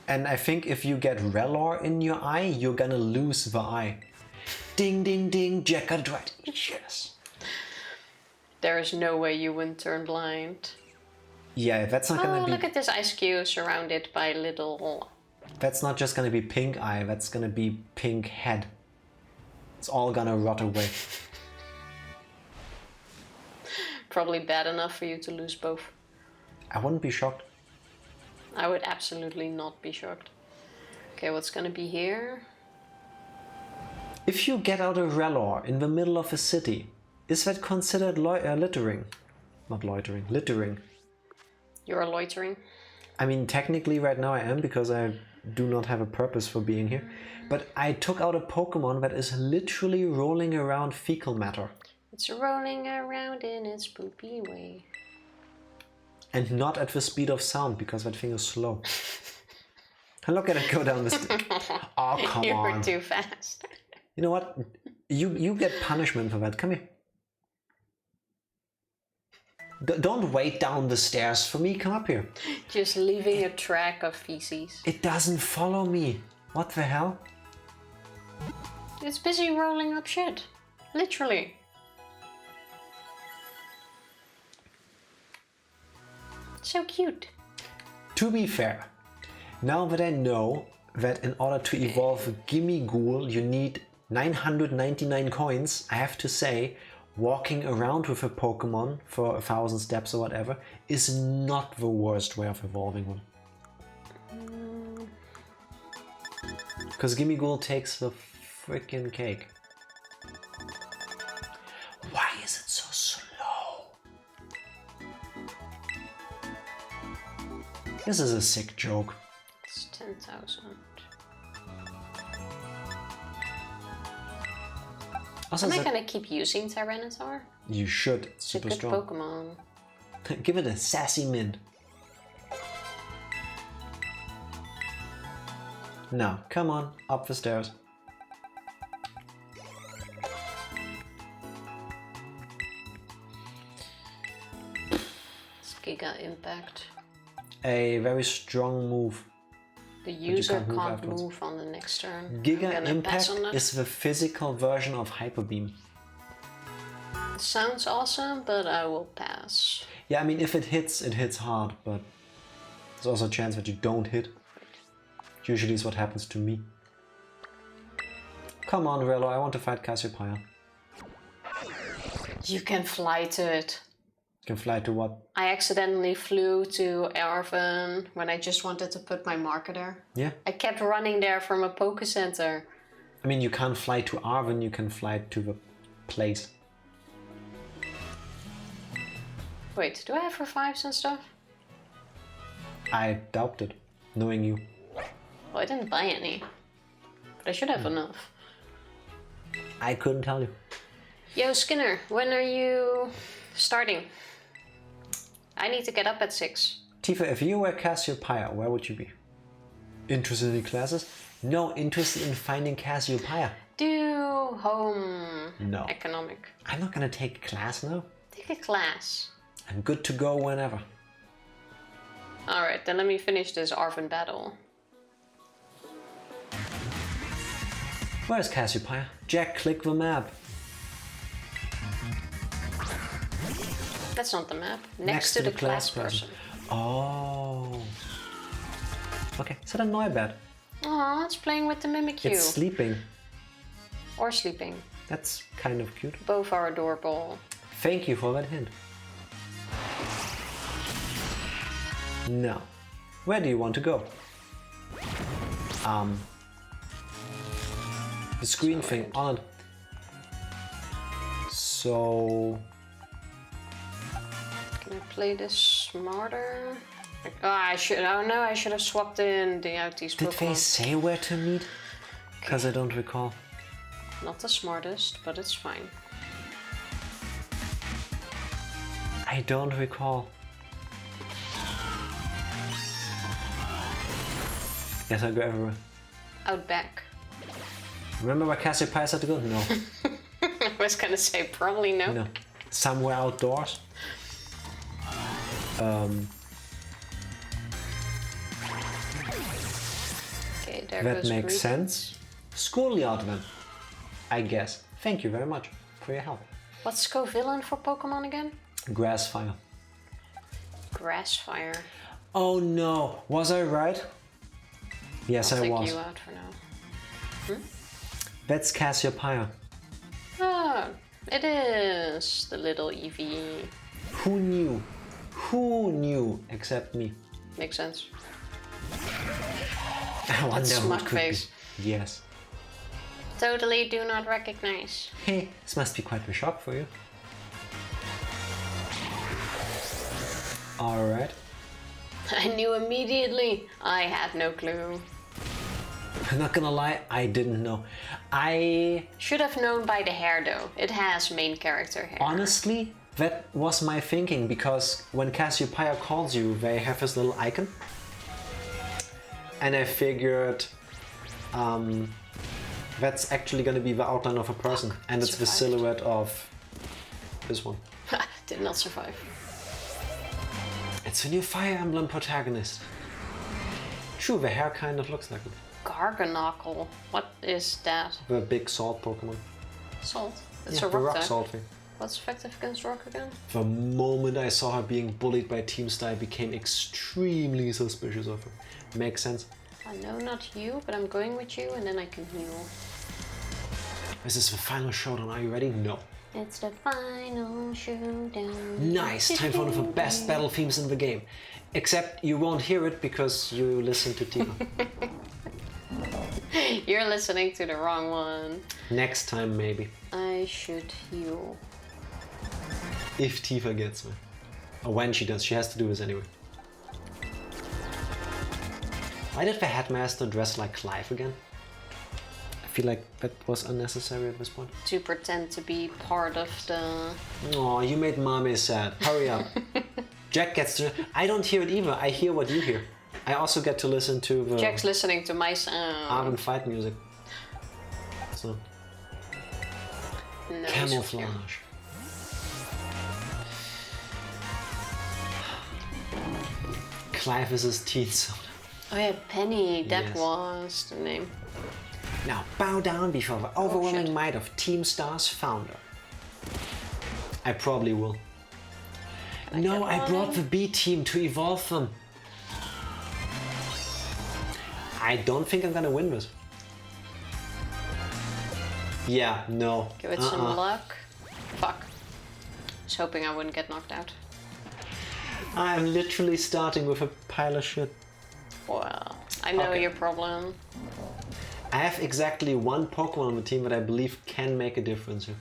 And I think if you get Relor in your eye, you're gonna lose the eye. Ding, ding, ding, Jack got it right. Yes. There is no way you wouldn't turn blind. Yeah, that's not gonna be... look at this Ice Cube surrounded by little... That's not just gonna be pink eye, that's gonna be pink head. It's all gonna rot away. Probably bad enough for you to lose both. I wouldn't be shocked. I would absolutely not be shocked. Okay, what's gonna be here? If you get out a Relor in the middle of a city, is that considered littering? Not loitering, littering. You're loitering? I mean, technically right now I am because I do not have a purpose for being here. But I took out a Pokemon that is literally rolling around fecal matter. It's rolling around in its poopy way. And not at the speed of sound, because that thing is slow. And look at it go down the stairs. Oh, come on. You were too fast. You know what? You get punishment for that. Come here. Don't wait down the stairs for me. Come up here. Just leaving a track of feces. It doesn't follow me. What the hell? It's busy rolling up shit. Literally. So cute. To be fair, now that I know that in order to evolve Gimmighoul you need 999 coins, I have to say, walking around with a Pokemon for 1,000 steps or whatever is not the worst way of evolving one. Because Gimmighoul takes the freaking cake. Why is it so slow? This is a sick joke. It's 10,000. Also, Am I gonna keep using Tyranitar? you should. It's Super a good strong. Pokemon. Give it a sassy mint. Now, come on, up the stairs. It's Giga Impact. A very strong move. The user can't move can't afterwards. move on the next turn. I'm Giga gonna pass Impact on that. is the physical version of Hyper Beam. Sounds awesome, but I will pass. Yeah, I mean, if it hits hard, but there's also a chance that you don't hit. Usually is what happens to me. Come on, Relo, I want to fight Cassiopeia. You can fly to it. You can fly to what? I accidentally flew to Arven when I just wanted to put my marker there. Yeah. I kept running there from a Poke Center. I mean, you can't fly to Arven, you can fly to the place. Wait, do I have revives and stuff? I doubt it, knowing you. Well, I didn't buy any. But I should have enough. I couldn't tell you. Yo, Skinner, when are you starting? I need to get up at 6. Tifa, if you were Cassiopeia, where would you be? Interested in classes? No, interested in finding Cassiopeia. Do home No. economic. I'm not gonna take a class now. Take a class. I'm good to go whenever. Alright, then let me finish this Arven battle. Where's Cassiopeia? Jack, click the map. That's not the map. Next to the class person. Oh. Okay, so then not bad. Aw, it's playing with the Mimikyu. It's sleeping. Or sleeping. That's kind of cute. Both are adorable. Thank you for that hint. Now, where do you want to go? The screen thing on it. So, Can I play this smarter? Oh, I should. Oh no, I should have swapped in out these did they Pokemon. say where to meet? Because I don't recall. Not the smartest, but it's fine. I don't recall. Yes, I go everywhere. Out back. Remember where Cassiopeia said to go? No. I was gonna say probably no. No. Somewhere outdoors. Okay, there That goes makes Greek. sense. Schoolyard then, I guess. Thank you very much for your help. What's co-villain for Pokemon again? Grassfire. Grassfire. Oh no, was I right? Yes, I'll I take was. you out for now. That's Cassiopeia. Ah, it is the little Eevee. Who knew? Who knew except me? Makes sense. I wonder That's who it smug could face. be. Yes. Totally do not recognize. Hey, this must be quite a shock for you. Alright. I knew immediately. I had no clue. I'm not gonna lie, I didn't know. I Should have known by the hair though. It has main character hair. honestly, that was my thinking, because when Cassiopeia calls you, they have this little icon. And I figured that's actually gonna be the outline of a person, and it's the Survived. silhouette of this one. Did not survive. It's a new Fire Emblem protagonist. True, the hair kind of looks like it. Garganockle. What is that? The big salt Pokemon. Salt. It's Yeah, a the rock rock type. salt thing. What's effective against rock again? The moment I saw her being bullied by Team Star, I became extremely suspicious of her. Makes sense. I know not you, but I'm going with you and then I can heal. This is the final showdown. Are you ready? No. It's the final showdown. Nice! Time for one of the best battle themes in the game. Except you won't hear it because you listen to Tifa. You're listening to the wrong one. Next time, maybe. I should heal. If Tifa gets me. Or when she does. She has to do this anyway. Why did the headmaster dress like Clive again? I feel like that was unnecessary at this point. To pretend to be part of the... Oh, you made mommy sad. Hurry up. Jack gets to... I don't hear it either. I hear what you hear. I also get to listen to the... Jack's listening to my sound. Arm fight music. So... No, camouflage. Clive is his teen soda. Oh yeah, Penny. That Yes. was the name. Now bow down before the overwhelming shit. might of Team Star's founder. I probably will. No, I brought the B team to evolve them. I don't think I'm gonna win this. Yeah, no. Give it some luck. Fuck. I was hoping I wouldn't get knocked out. I'm literally starting with a pile of shit. Well, I know Okay. your problem. I have exactly one Pokemon on the team that I believe can make a difference here.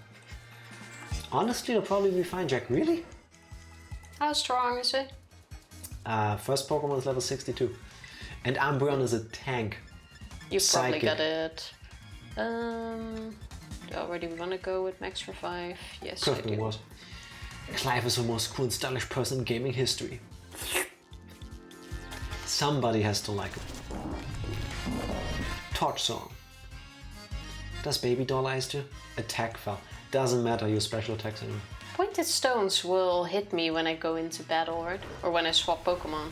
Honestly, it'll probably be fine, Jack. Really? How strong is it? First Pokemon is level 62. And Umbreon is a tank. You probably Psychic. got it. Do I already want to go with max revive? Yes, I Kirkman do. was. Clive is the most cool and stylish person in gaming history. Somebody has to like it. Torch Song. Does Baby Doll Eyes do? Attack Fell. Doesn't matter, your special attacks anyway. Pointed stones will hit me when I go into battle, right? Or when I swap Pokemon.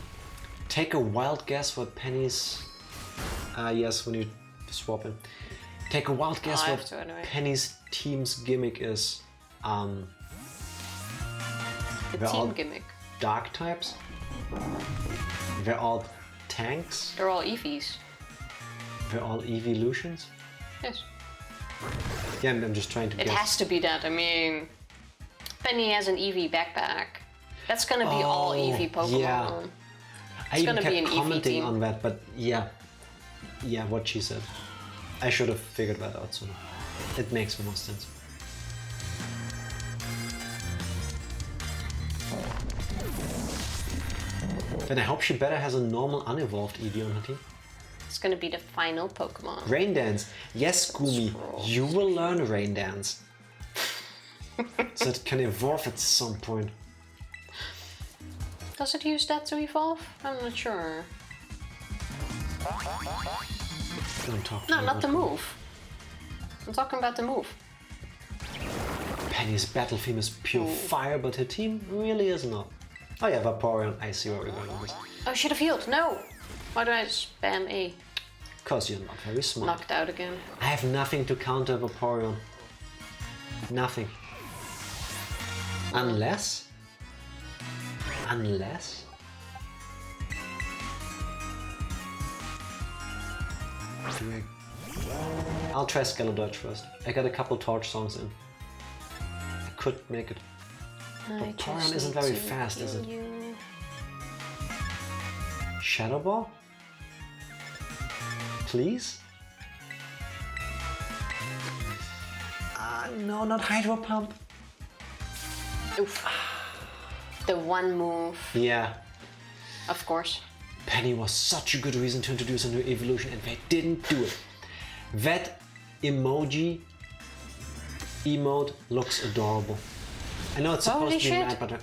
Take a wild guess what Penny's... yes, when you swap him. Take a wild guess I have what to anyway. Penny's team's gimmick is. The They're all team gimmick. dark types. They're all tanks. They're all Eevees. They're all evolutions. Yes. Yeah, I'm just trying to It guess. has to be that. I mean, Penny has an Eevee backpack. That's gonna be all Eevee Pokemon. yeah. I It's even gonna be kept an Eevee commenting team. on that, but yeah. Yeah, what she said. I should have figured that out sooner. It makes the most sense. Then I hope she better has a normal unevolved Eevee on her team. It's gonna be the final Pokemon. Rain Dance. Yes, Gumi, you will learn Rain Dance. So it can evolve at some point. Does it use that to evolve? I'm not sure. Don't talk to No, me not the about move. I'm talking about the move. Penny's battle theme is pure fire, but her team really is not. Oh yeah, Vaporeon, I see where we're going with this. Oh, I should have healed. No! Why did I spam A? Cause you're not very smart. Knocked out again. I have nothing to counter Vaporeon. Nothing. Unless... I'll try Scarlet first. I got a couple torch songs in. I could make it. Vaporeon isn't very fast, is it? Shadow Ball? Please? No, not Hydro Pump. Oof. The one move, Yeah. of course. Penny was such a good reason to introduce a new evolution and they didn't do it. That emote looks adorable. I know it's supposed Holy to be shit. mad, but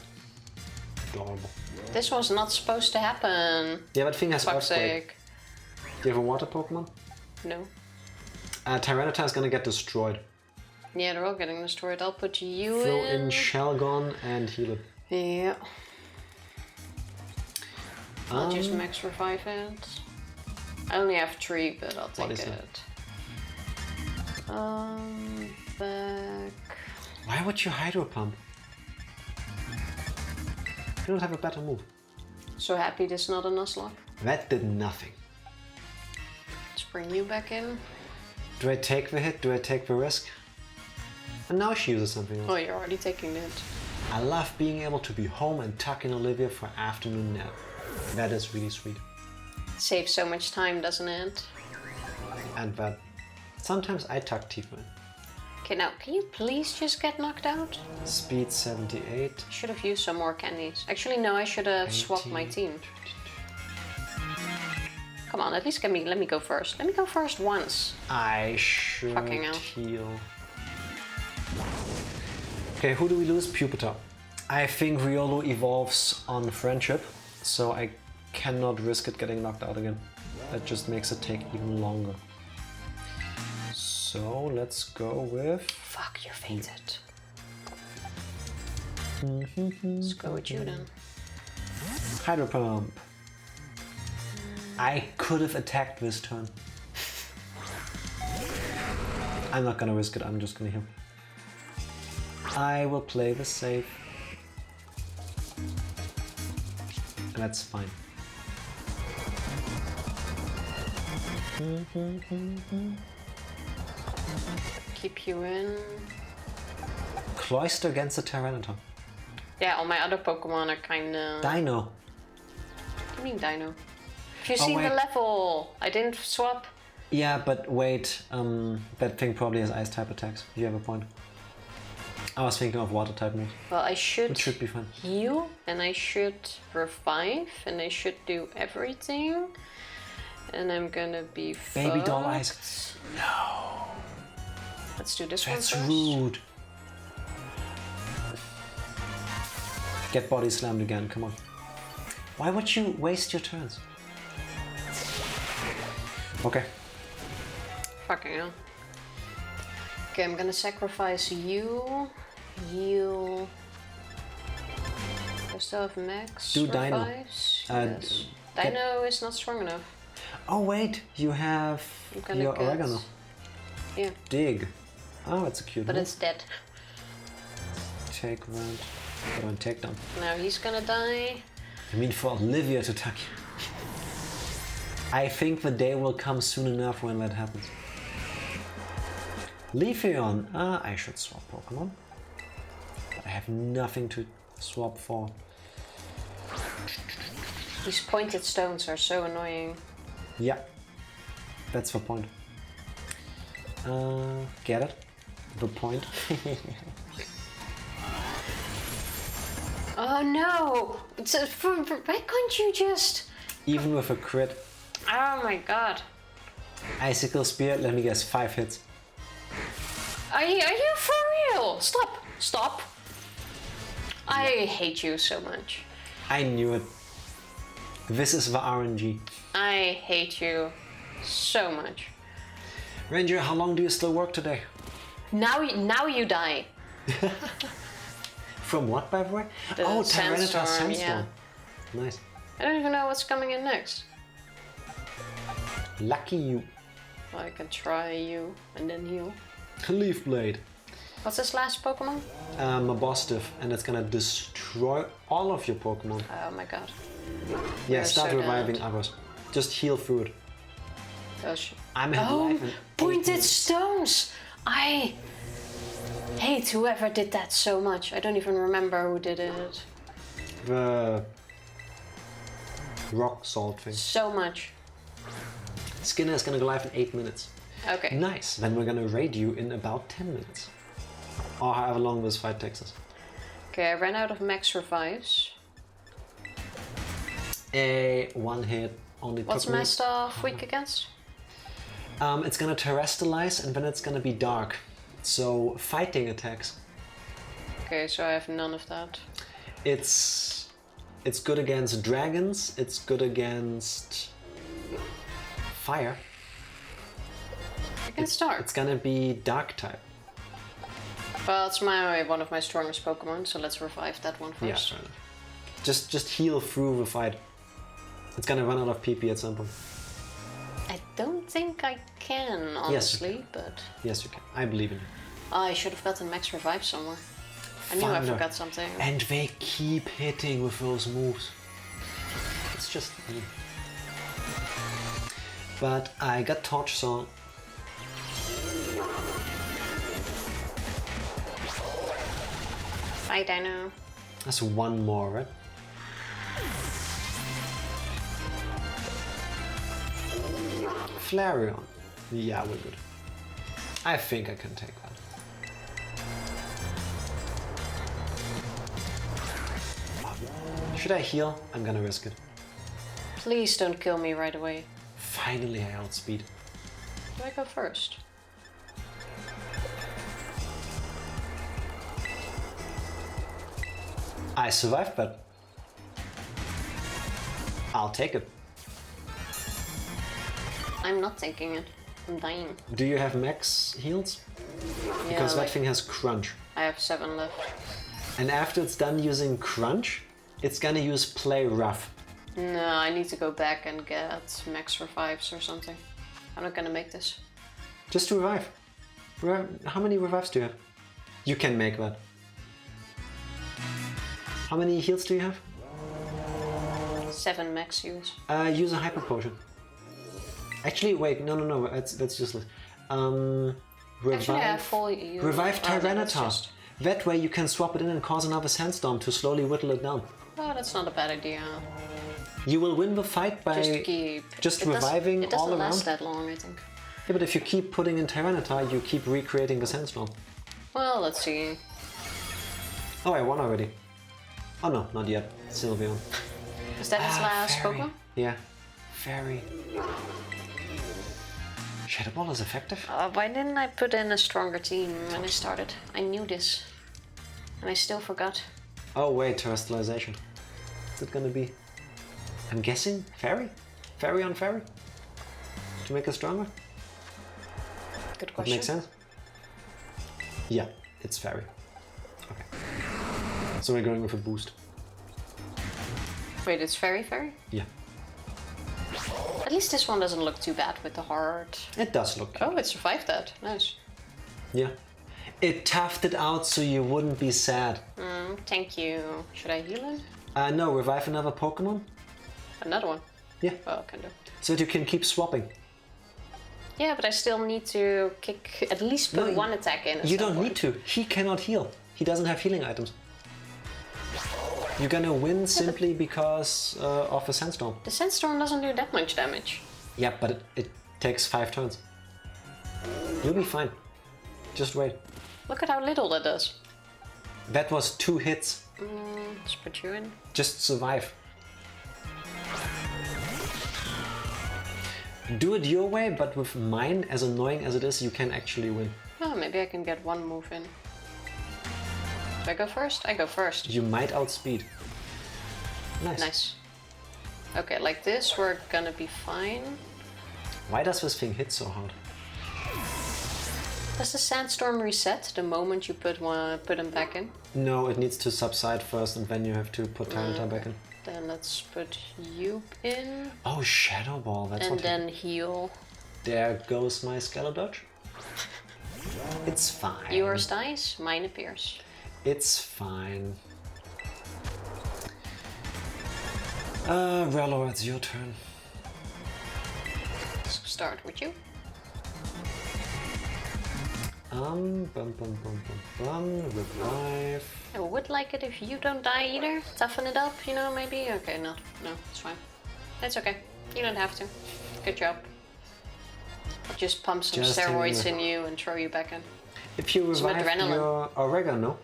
adorable. This was not supposed to happen. Yeah, that thing has Fuck's Earthquake. sake. Do you have a water Pokemon? No. Tyranitar is gonna get destroyed. Yeah, they're all getting destroyed. I'll put you Throw in Shelgon and heal it. Yeah. I'll just Um, max revive it. I only have 3, but I'll take is it. that? Back. Why would you Hydro Pump? You don't have a better move. So happy this is not a Nuzlocke. That did nothing. Let's bring you back in. Do I take the hit? Do I take the risk? And now she uses something else. Oh, you're already taking it. I love being able to be home and tuck in Olivia for afternoon nap. That is really sweet. Saves so much time, doesn't it? And that sometimes I tuck Tifa in. Okay, now, can you please just get knocked out? Speed 78. Should have used some more candies. Actually, no, I should have swapped my 18. team. Come on, at least let me go first. Let me go first once. I should Fucking hell. heal. Okay, who do we lose? Pupitar. I think Riolu evolves on friendship, so I cannot risk it getting knocked out again. That just makes it take even longer. So let's go with... Fuck, you fainted. Let's go with you then. Hydro Pump. I could have attacked this turn. I'm not gonna risk it, I'm just gonna heal. I will play the safe. That's fine. Keep you in. Cloister against the Tyranitar. Yeah, all my other Pokemon are kinda... Dino. What do you mean Dino? Have you Oh, seen wait. the level? I didn't swap. Yeah, but wait, that thing probably has ice type attacks. You have a point. I was thinking of water type moves. Well, I should It should be fine. heal, and I should revive, and I should do everything. And I'm gonna be Baby doll fucked. eyes. No. Let's do this That's one first. rude. Get body slammed again, come on. Why would you waste your turns? Okay. Fucking hell. Okay, I'm gonna sacrifice you. Heal. I still have max. Do Dino. revives. Uh, Yes. get- Dino is not strong enough. Oh wait, you have I'm gonna your get... oregano. Yeah, Dig. Oh, it's a cute but move. it's dead. Take that. Put on takedown. Now he's gonna die. I mean, for Olivia to attack you. I think the day will come soon enough when that happens. Leafeon. I should swap Pokemon. But I have nothing to swap for. These pointed stones are so annoying. Yeah. That's the point. Get it? The point. Oh no! Why can't you just... Even with a crit. Oh my god. Icicle Spear, let me guess, 5 hits. Are you for real? Stop! Stop! I hate you so much. I knew it. This is the RNG. I hate you so much. Ranger, how long do you still work today? Now you die. From what, by the way? The Oh, Tyranitar sandstorm, Sandstorm. Nice. I don't even know what's coming in next. Lucky you. Well, I can try you and then heal. Leaf Blade. What's this last Pokemon? A boss diff, and it's gonna destroy all of your Pokemon. Oh my god. Yeah, We're start so reviving dead. others. Just heal through it. Oh shit. I'm Oh, alive in 8 pointed minutes. stones! I hate whoever did that so much. I don't even remember who did it. The rock salt thing. So much. Skinner is gonna go live in 8 minutes. Okay. Nice. Then we're gonna raid you in about 10 minutes. Or however long this fight takes us. Okay, I ran out of max revives. A one hit only What's took me. my stuff weak against? It's gonna terrestrialize and then it's gonna be dark. So fighting attacks. Okay, so I have none of that. It's good against dragons. It's good against fire. Against dark. It's gonna be dark type. Well, it's one of my strongest Pokemon, so let's revive that one Yeah, first. fair enough. Just heal through the fight. It's gonna run out of PP at some point. I don't think I can, honestly, but Yes, you can. I believe in you. I should have gotten max revive somewhere. I knew I Thunder. forgot something. And they keep hitting with those moves. It's just... But I got Torch Song. Bye, Dino. That's one more, right? Flareon. Yeah, we're good. I think I can take that. Should I heal? I'm gonna risk it. Please don't kill me right away. Finally I outspeed. Do I go first? I survived, but I'll take it. I'm not taking it. I'm dying. Do you have max heals? Yeah, Because that like, thing has crunch. I have 7 left. And after it's done using crunch, it's gonna use play rough. No, I need to go back and get max revives or something. I'm not gonna make this. Just revive. How many revives do you have? You can make that. How many heals do you have? 7 max use. Use a hyper potion. Actually, wait, no, that's useless. Actually, I have full use. Revive Oh, no, that's Tyranitar. just- That way you can swap it in and cause another sandstorm to slowly whittle it down. Oh, that's not a bad idea. You will win the fight by Just reviving it doesn't all around. last that long, I think. Yeah, but if you keep putting in Tyranitar, you keep recreating the sandstorm. Well, let's see. Oh, I won already. Oh no, not yet. Sylveon. Is that his last Fairy. Pokemon? Yeah, Fairy. Shadow Ball is effective? Why didn't I put in a stronger team when I started? I knew this. And I still forgot. Oh wait, terrestrialization. Is it gonna be... I'm guessing Fairy? Fairy on Fairy? To make it stronger? Good That question. makes sense? Yeah, it's Fairy. Okay. So we're going with a boost. Wait, it's Fairy? Yeah. At least this one doesn't look too bad with the heart. It does look cute. Oh, it survived that. Nice. Yeah. It toughed it out so you wouldn't be sad. Thank you. Should I heal him? No, revive another Pokemon? Another one. Yeah. Oh, can do. So that you can keep swapping. Yeah, but I still need to kick, at least put No, one attack in. at You some don't point. need to. He cannot heal. He doesn't have healing items. You're gonna win simply because of a sandstorm. The sandstorm doesn't do that much damage. Yeah, but it takes 5 turns. You'll be fine. Just wait. Look at how little that does. That was 2 hits. Let's put you in. Just survive. Do it your way, but with mine, as annoying as it is, you can actually win. Oh, maybe I can get one move in. Do I go first? I go first. You might outspeed. Nice. Nice. Okay, like this, we're gonna be fine. Why does this thing hit so hard? Does the sandstorm reset the moment you put him back in? No, it needs to subside first and then you have to put Tyranitar back in. Then let's put you in. Oh, Shadow Ball, that's And what then heal. There goes my Scarlet. It's fine. Yours dies, mine appears. It's fine. Rello, it's your turn. Let's start with you. Revive. I would like it if you don't die either. Toughen it up, you know, maybe? Okay, no, it's fine. It's okay. You don't have to. Good job. I'll just pump some Just steroids hang in you and throw you back in. If you Some revive adrenaline. your oregano,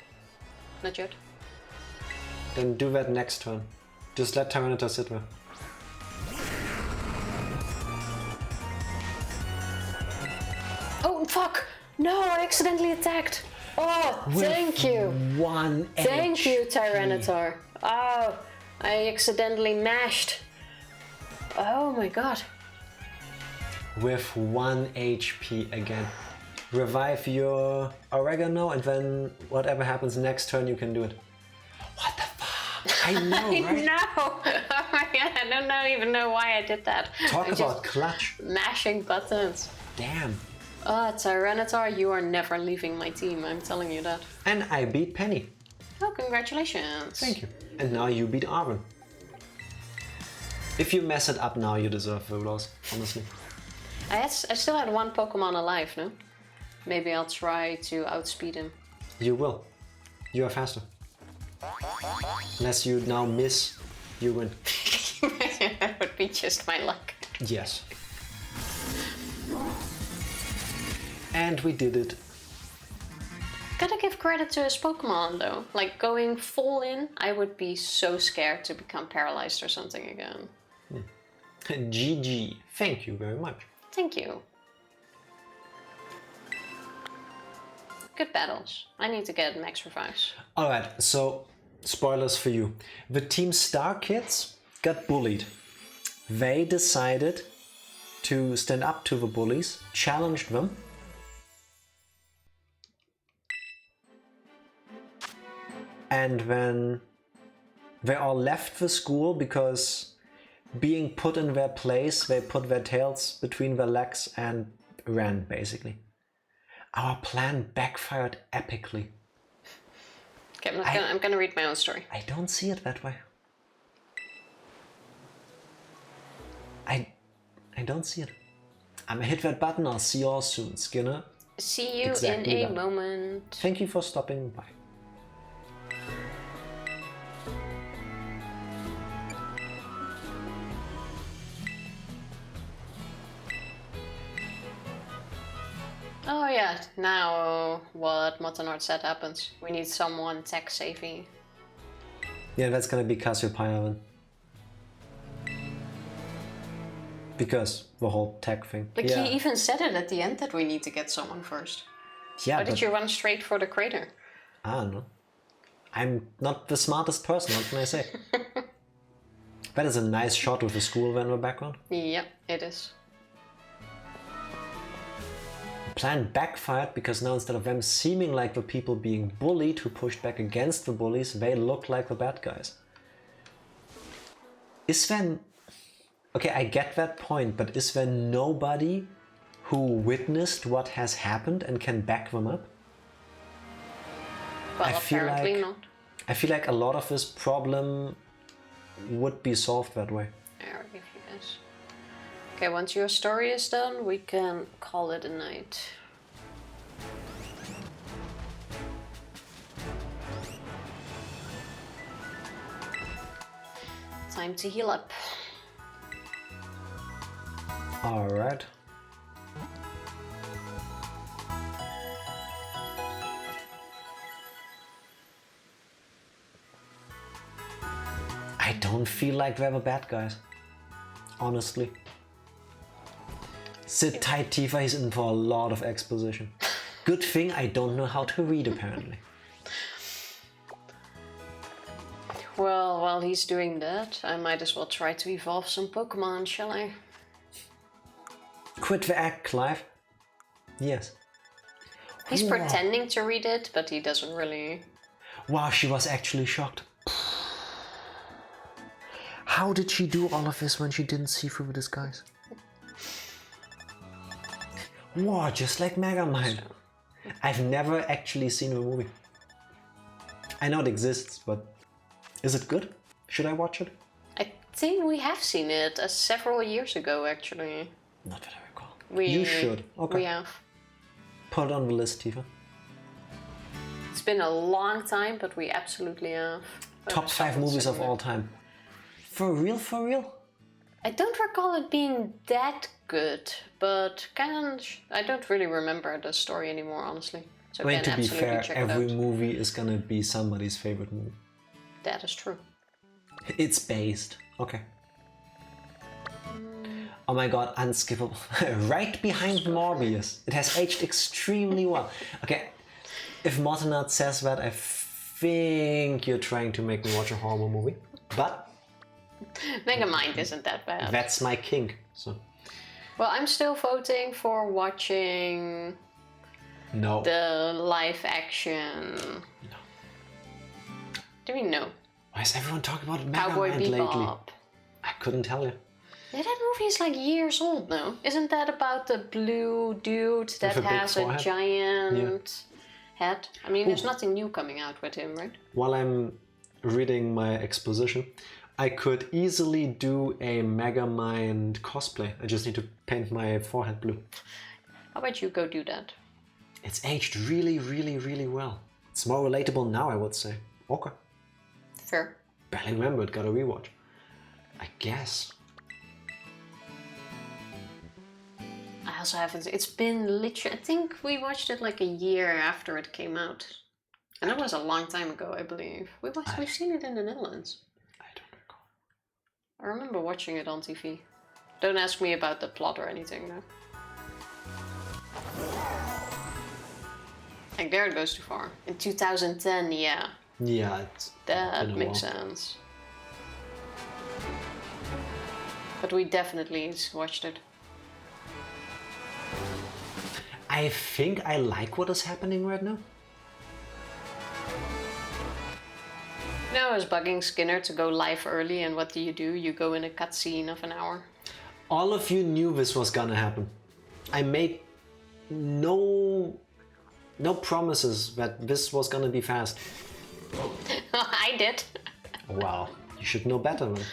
Not yet. then do that next turn. Just let Tyranitar sit there. Oh, fuck! No, I accidentally attacked! Oh, thank you! One Thank you, HP. Tyranitar. Oh, I accidentally mashed. Oh my god. With 1 HP again. Revive your oregano and then whatever happens next turn you can do it. What the fuck? I know, right? No! Oh my god, I don't even know why I did that. Talk I'm about just clutch. mashing buttons. Damn. Oh, Tyranitar, you are never leaving my team, I'm telling you that. And I beat Penny. Oh, congratulations. Thank you. And now you beat Arwen. If you mess it up now, you deserve the loss, honestly. I still had one Pokemon alive, no? Maybe I'll try to outspeed him. You will. You are faster. Unless you now miss, you win. That would be just my luck. Yes. And we did it. Gotta give credit to his Pokemon though. Like going full in, I would be so scared to become paralyzed or something again. GG. Thank you very much. Thank you. Good battles. I need to get max revives. Alright, so spoilers for you. The Team Star kids got bullied. They decided to stand up to the bullies, challenged them. And then they all left the school because being put in their place, they put their tails between their legs and ran, basically. Our plan backfired epically. Okay, I'm gonna read my own story. I don't see it that way. I don't see it. I'm gonna hit that button. I'll see you all soon, Skinner. See you Exactly in a that. moment. Thank you for stopping by. Oh yeah, now what Motonord said happens. We need someone tech savvy. Yeah, that's gonna be Cassiopeia then. Because the whole tech thing. Like yeah. he even said it at the end that we need to get someone first. Yeah, Why did you run straight for the crater? I don't know. I'm not the smartest person, what can I say? That is a nice shot with the school van in the background. Yeah, it is. Plan backfired because now instead of them seeming like the people being bullied who pushed back against the bullies, they look like the bad guys. Is there... Okay, I get that point, but is there nobody who witnessed what has happened and can back them up? Well, apparently not. I feel like a lot of this problem would be solved that way. I already give you guys. Okay, once your story is done, we can call it a night. Time to heal up. Alright. I don't feel like they're the bad guys. Honestly. Sit tight, Tifa, he's in for a lot of exposition. Good thing I don't know how to read, apparently. Well, while he's doing that, I might as well try to evolve some Pokémon, shall I? Quit the act, Clive. Yes. He's Wow. pretending to read it, but he doesn't really... Wow, she was actually shocked. How did she do all of this when she didn't see through the disguise? Wow, just like Megamind. I've never actually seen the movie. I know it exists, but is it good? Should I watch it? I think we have seen it several years ago, actually. Not that I recall. We, You should. Okay. We have. Put it on the list, Tifa. It's been a long time, but we absolutely have. Top 5 movies of all time. For real, for real? I don't recall it being that good, but I don't really remember the story anymore, honestly. So I mean, to be absolutely fair, check it every out. movie is gonna be somebody's favorite movie. That is true. It's based. Okay. Oh my god, unskippable. Right behind Morbius. It has aged extremely well. Okay, if Motonard says that, I think you're trying to make me watch a horror movie. But Megamind isn't that bad. that's my kink, so... Well, I'm still voting for watching No. the live action. No. Do we know? Why is everyone talking about Cowboy Megamind lately? Bebop. I couldn't tell you. Yeah, that movie is like years old now. Isn't that about the blue dude that With a big has a forehead? giant head? I mean, there's nothing new coming out with him, right? While I'm reading my exposition, I could easily do a Megamind cosplay. I just need to paint my forehead blue. How about you go do that? It's aged really, really, really well. It's more relatable now, I would say. Okay. Fair. Barely remember it, got a rewatch. I guess. I also haven't. It's been literally. I think we watched it like a year after it came out, and that was a long time ago, I believe. We've seen it in the Netherlands. I don't recall. I remember watching it on TV. Don't ask me about the plot or anything, though. Like, there it goes too far. In 2010, yeah. Yeah, it's That been a makes while. sense. But we definitely watched it. I think I like what is happening right now. No, I was bugging Skinner to go live early, and what do? You go in a cutscene of an hour. All of you knew this was gonna happen. I made no promises that this was gonna be fast. I did. Wow, you should know better then.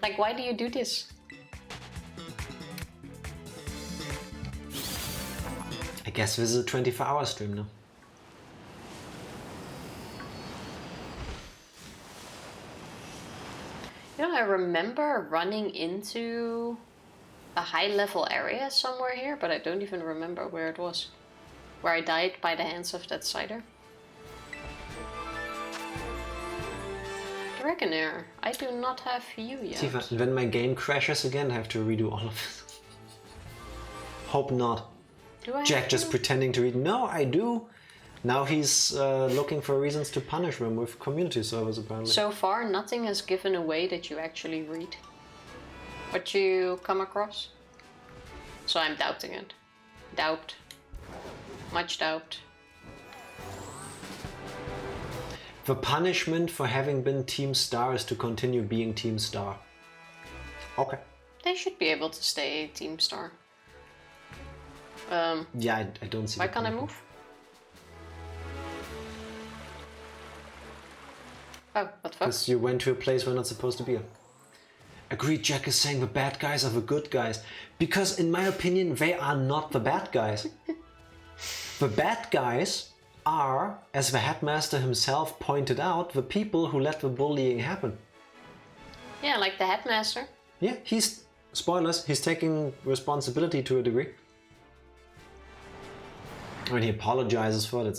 Like, why do you do this? I guess this is a 24-hour stream now. You know, I remember running into a high-level area somewhere here, but I don't even remember where it was. Where I died by the hands of that cider. Dragonair, I do not have you yet. Tifa, when my game crashes again, I have to redo all of this. Hope not. Do I Jack have just you? pretending to read. No, I do. Now he's looking for reasons to punish them with community servers, apparently. So far, nothing has given away that you actually read. What you come across. So I'm doubting it. Doubt. Much doubt. The punishment for having been Team Star is to continue being Team Star. Okay. They should be able to stay Team Star. Yeah, I don't see. Why the can't I punishment. move? Oh, what the fuck? Because you went to a place we're not supposed to be. Agreed, Jack is saying the bad guys are the good guys. Because in my opinion, they are not the bad guys. The bad guys are, as the headmaster himself pointed out, the people who let the bullying happen. Yeah, like the headmaster. Yeah, spoilers, he's taking responsibility to a degree. I mean, he apologizes for it.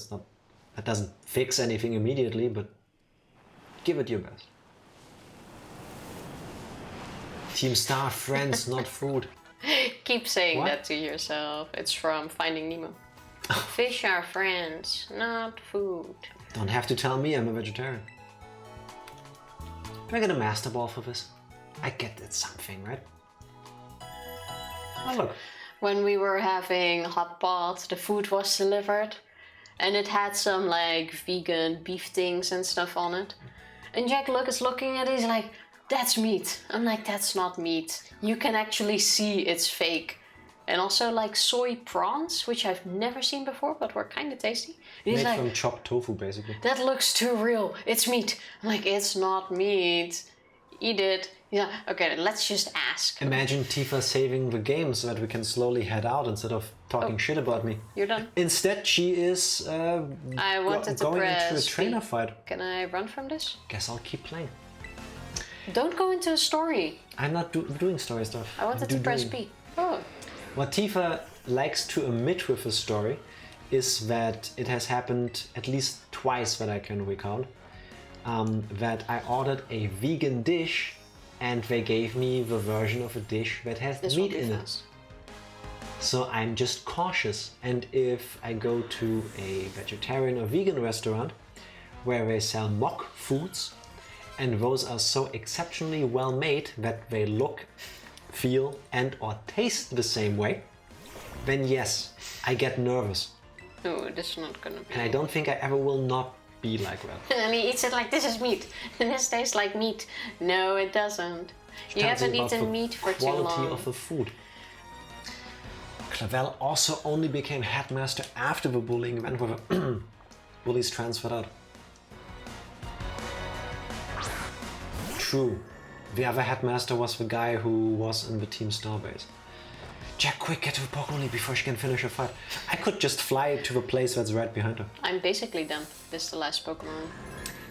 That doesn't fix anything immediately, but give it your best. Team Star, friends, not food. Keep saying What? that to yourself. It's from Finding Nemo. Fish are friends, not food. Don't have to tell me I'm a vegetarian. Can I get a master ball for this? I get it's something, right? Oh look. When we were having hot pot, the food was delivered and it had some like vegan beef things and stuff on it. And Jack is looking at it, he's like, that's meat. I'm like, that's not meat. You can actually see it's fake. And also like soy prawns, which I've never seen before, but were kind of tasty. And he's Made like, from chopped tofu, basically. that looks too real. It's meat. I'm like, it's not meat. Eat it. Yeah, okay, let's just ask. Imagine Tifa saving the game so that we can slowly head out instead of talking shit about me. You're done. Instead, she is I wanted to going press into a trainer B. fight. Can I run from this? Guess I'll keep playing. Don't go into a story. I'm not doing story stuff. I wanted to press B. Oh. What Tifa likes to omit with the story is that it has happened at least twice that I can recount. That I ordered a vegan dish and they gave me the version of a dish that has This will meat be in fast. it. So I'm just cautious, and if I go to a vegetarian or vegan restaurant where they sell mock foods and those are so exceptionally well made that they look, feel and or taste the same way, then yes, I get nervous. No, this is not gonna be. And I don't think I ever will not be like that. And he eats it like this is meat. And this tastes like meat. No, it doesn't. You Tells haven't about the eaten meat for too quality long. of the food. Clavel also only became headmaster after the bullying event where the bullies transferred out. True. The other headmaster was the guy who was in the Team Starbase. Jack, quick, get to the Pokémon League before she can finish her fight. I could just fly to the place that's right behind her. I'm basically done. This is the last Pokemon.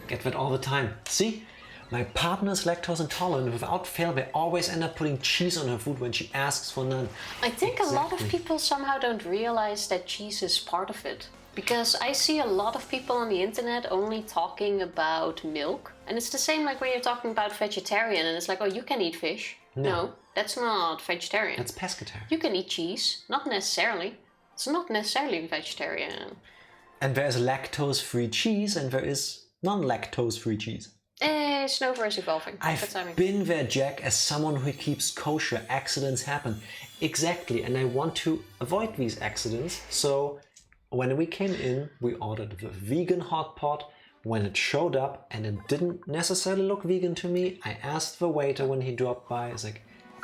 Get that all the time. See? My partner's lactose intolerant. Without fail, they always end up putting cheese on her food when she asks for none. I think a lot of Exactly. people somehow don't realize that cheese is part of it. Because I see a lot of people on the internet only talking about milk And it's the same like when you're talking about vegetarian and it's like, oh, you can eat fish. No, that's not vegetarian. That's pescatarian. You can eat cheese, not necessarily. It's not necessarily vegetarian. And there is lactose-free cheese and there is non-lactose-free cheese. Snover is evolving. I've been there, Jack, as someone who keeps kosher. Accidents happen. Exactly, and I want to avoid these accidents. So when we came in, we ordered the vegan hot pot. When it showed up and it didn't necessarily look vegan to me, I asked the waiter when he dropped by, I was like,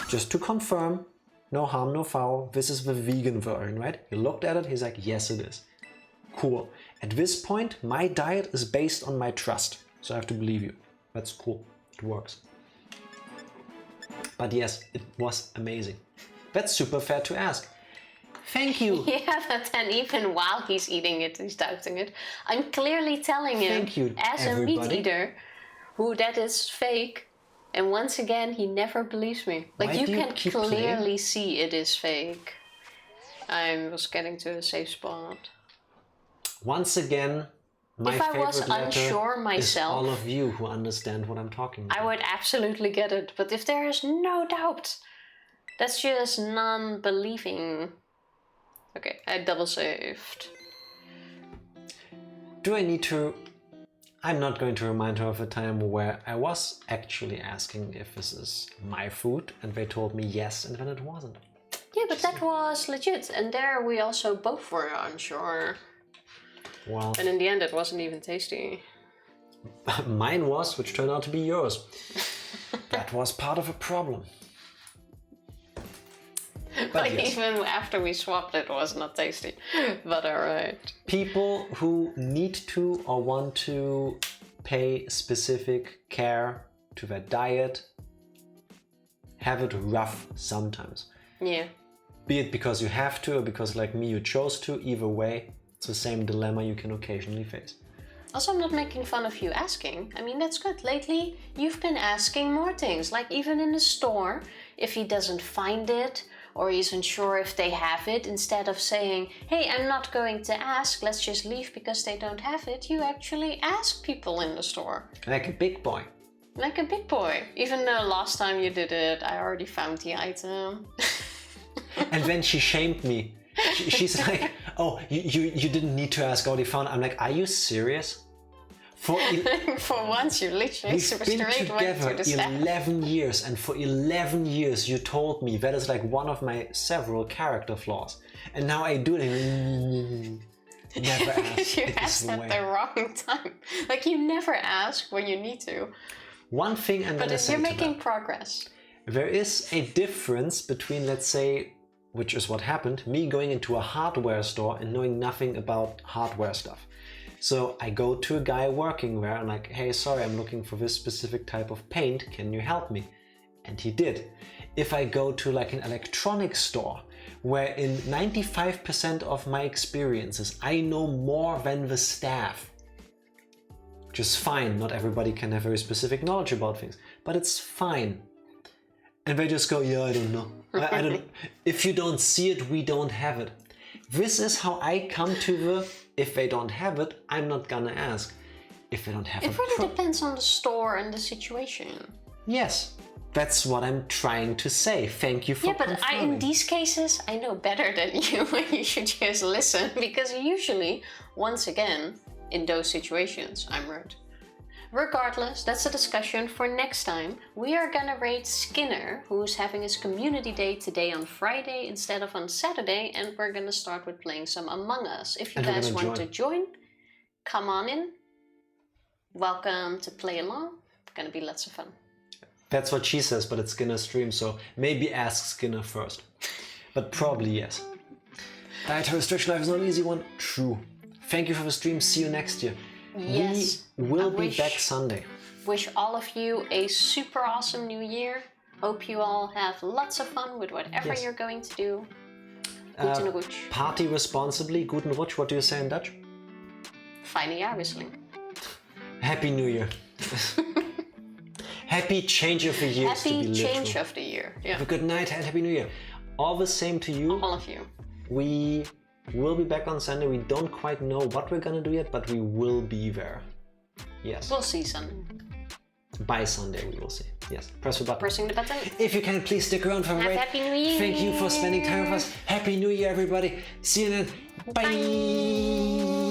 just to confirm, no harm, no foul, this is the vegan version, right? He looked at it, he's like, yes it is. Cool. At this point, my diet is based on my trust, so I have to believe you. That's cool, it works. But yes, it was amazing. That's super fair to ask. Thank you. Yeah, but then even while he's eating it, he's doubting it. I'm clearly telling him, Thank you, as everybody. a meat eater, who that is fake. And once again, he never believes me. Like, Why you do you can keep clearly playing? see it is fake. I was getting to a safe spot. Once again, my If I favorite was letter unsure myself, is all of you who understand what I'm talking about. I would absolutely get it. But if there is no doubt, that's just non-believing. Okay, I double saved. Do I need to... I'm not going to remind her of a time where I was actually asking if this is my food and they told me yes and then it wasn't. Yeah, but that was legit. And there we also both were unsure. Well, And in the end it wasn't even tasty. mine was, which turned out to be yours. That was part of a problem. But Like, yes. even after we swapped it was not tasty. But alright. People who need to or want to pay specific care to their diet have it rough sometimes. Yeah. Be it because you have to or because, like me, you chose to. Either way, it's the same dilemma you can occasionally face. Also, I'm not making fun of you asking. I mean, that's good. Lately, you've been asking more things. Like, even in the store, if he doesn't find it or he isn't sure if they have it, instead of saying, hey, I'm not going to ask, let's just leave because they don't have it, you actually ask people in the store. Like a big boy. Like a big boy. Even though last time you did it, I already found the item. And then she shamed me. She's like, oh, you didn't need to ask, oh, they found. I'm like, are you serious? For once, you literally we've been straight went together to the step. 11 years, and for 11 years you told me that is like one of my several character flaws. And now I do it. Never ask. You It is asked the at way. the wrong time. Like, you never ask when you need to. One thing I'm But gonna say you're to making that. progress. There is a difference between, let's say, which is what happened, me going into a hardware store and knowing nothing about hardware stuff. So I go to a guy working there and like, hey, sorry, I'm looking for this specific type of paint. Can you help me? And he did. If I go to like an electronics store, where in 95% of my experiences, I know more than the staff. Which is fine. Not everybody can have very specific knowledge about things, but it's fine. And they just go, yeah, I don't know. I don't. If you don't see it, we don't have it. This is how I come to the, if they don't have it, I'm not gonna ask. If they don't have It really depends on the store and the situation. Yes, that's what I'm trying to say. Thank you for Yeah, but in confirming. these cases, I know better than you, and you should just listen, because usually, once again, in those situations, I'm right. Regardless, that's a discussion for next time. We are gonna rate Skinner, who's having his community day today on Friday instead of on Saturday, and we're gonna start with playing some Among Us. If you And we're guys gonna want to join, come on in. Welcome to play along. Gonna be lots of fun. That's what she says, but it's Skinner's stream, so maybe ask Skinner first. But probably yes. Dietary restriction life is not an easy one. True. Thank you for the stream. See you next year. Yes. We will I be wish- back Sunday. Wish all of you a super awesome new year. Hope you all have lots of fun with whatever Yes. you're going to do. Guten Rutsch. Party responsibly. Guten Rutsch. What do you say in Dutch? Fijne jaarwisseling. Happy New Year. Happy change of the years to be Happy literal. change of the year. Yeah. Have a good night and Happy New Year. All the same to you. All of you. We will be back on Sunday. We don't quite know what we're gonna do yet, but we will be there. Yes. We'll see Sunday. By Sunday, we will see. Yes, press the button. Pressing the button. If you can, please stick around for a break. Happy New Year. Thank you for spending time with us. Happy New Year, everybody. See you then. Bye.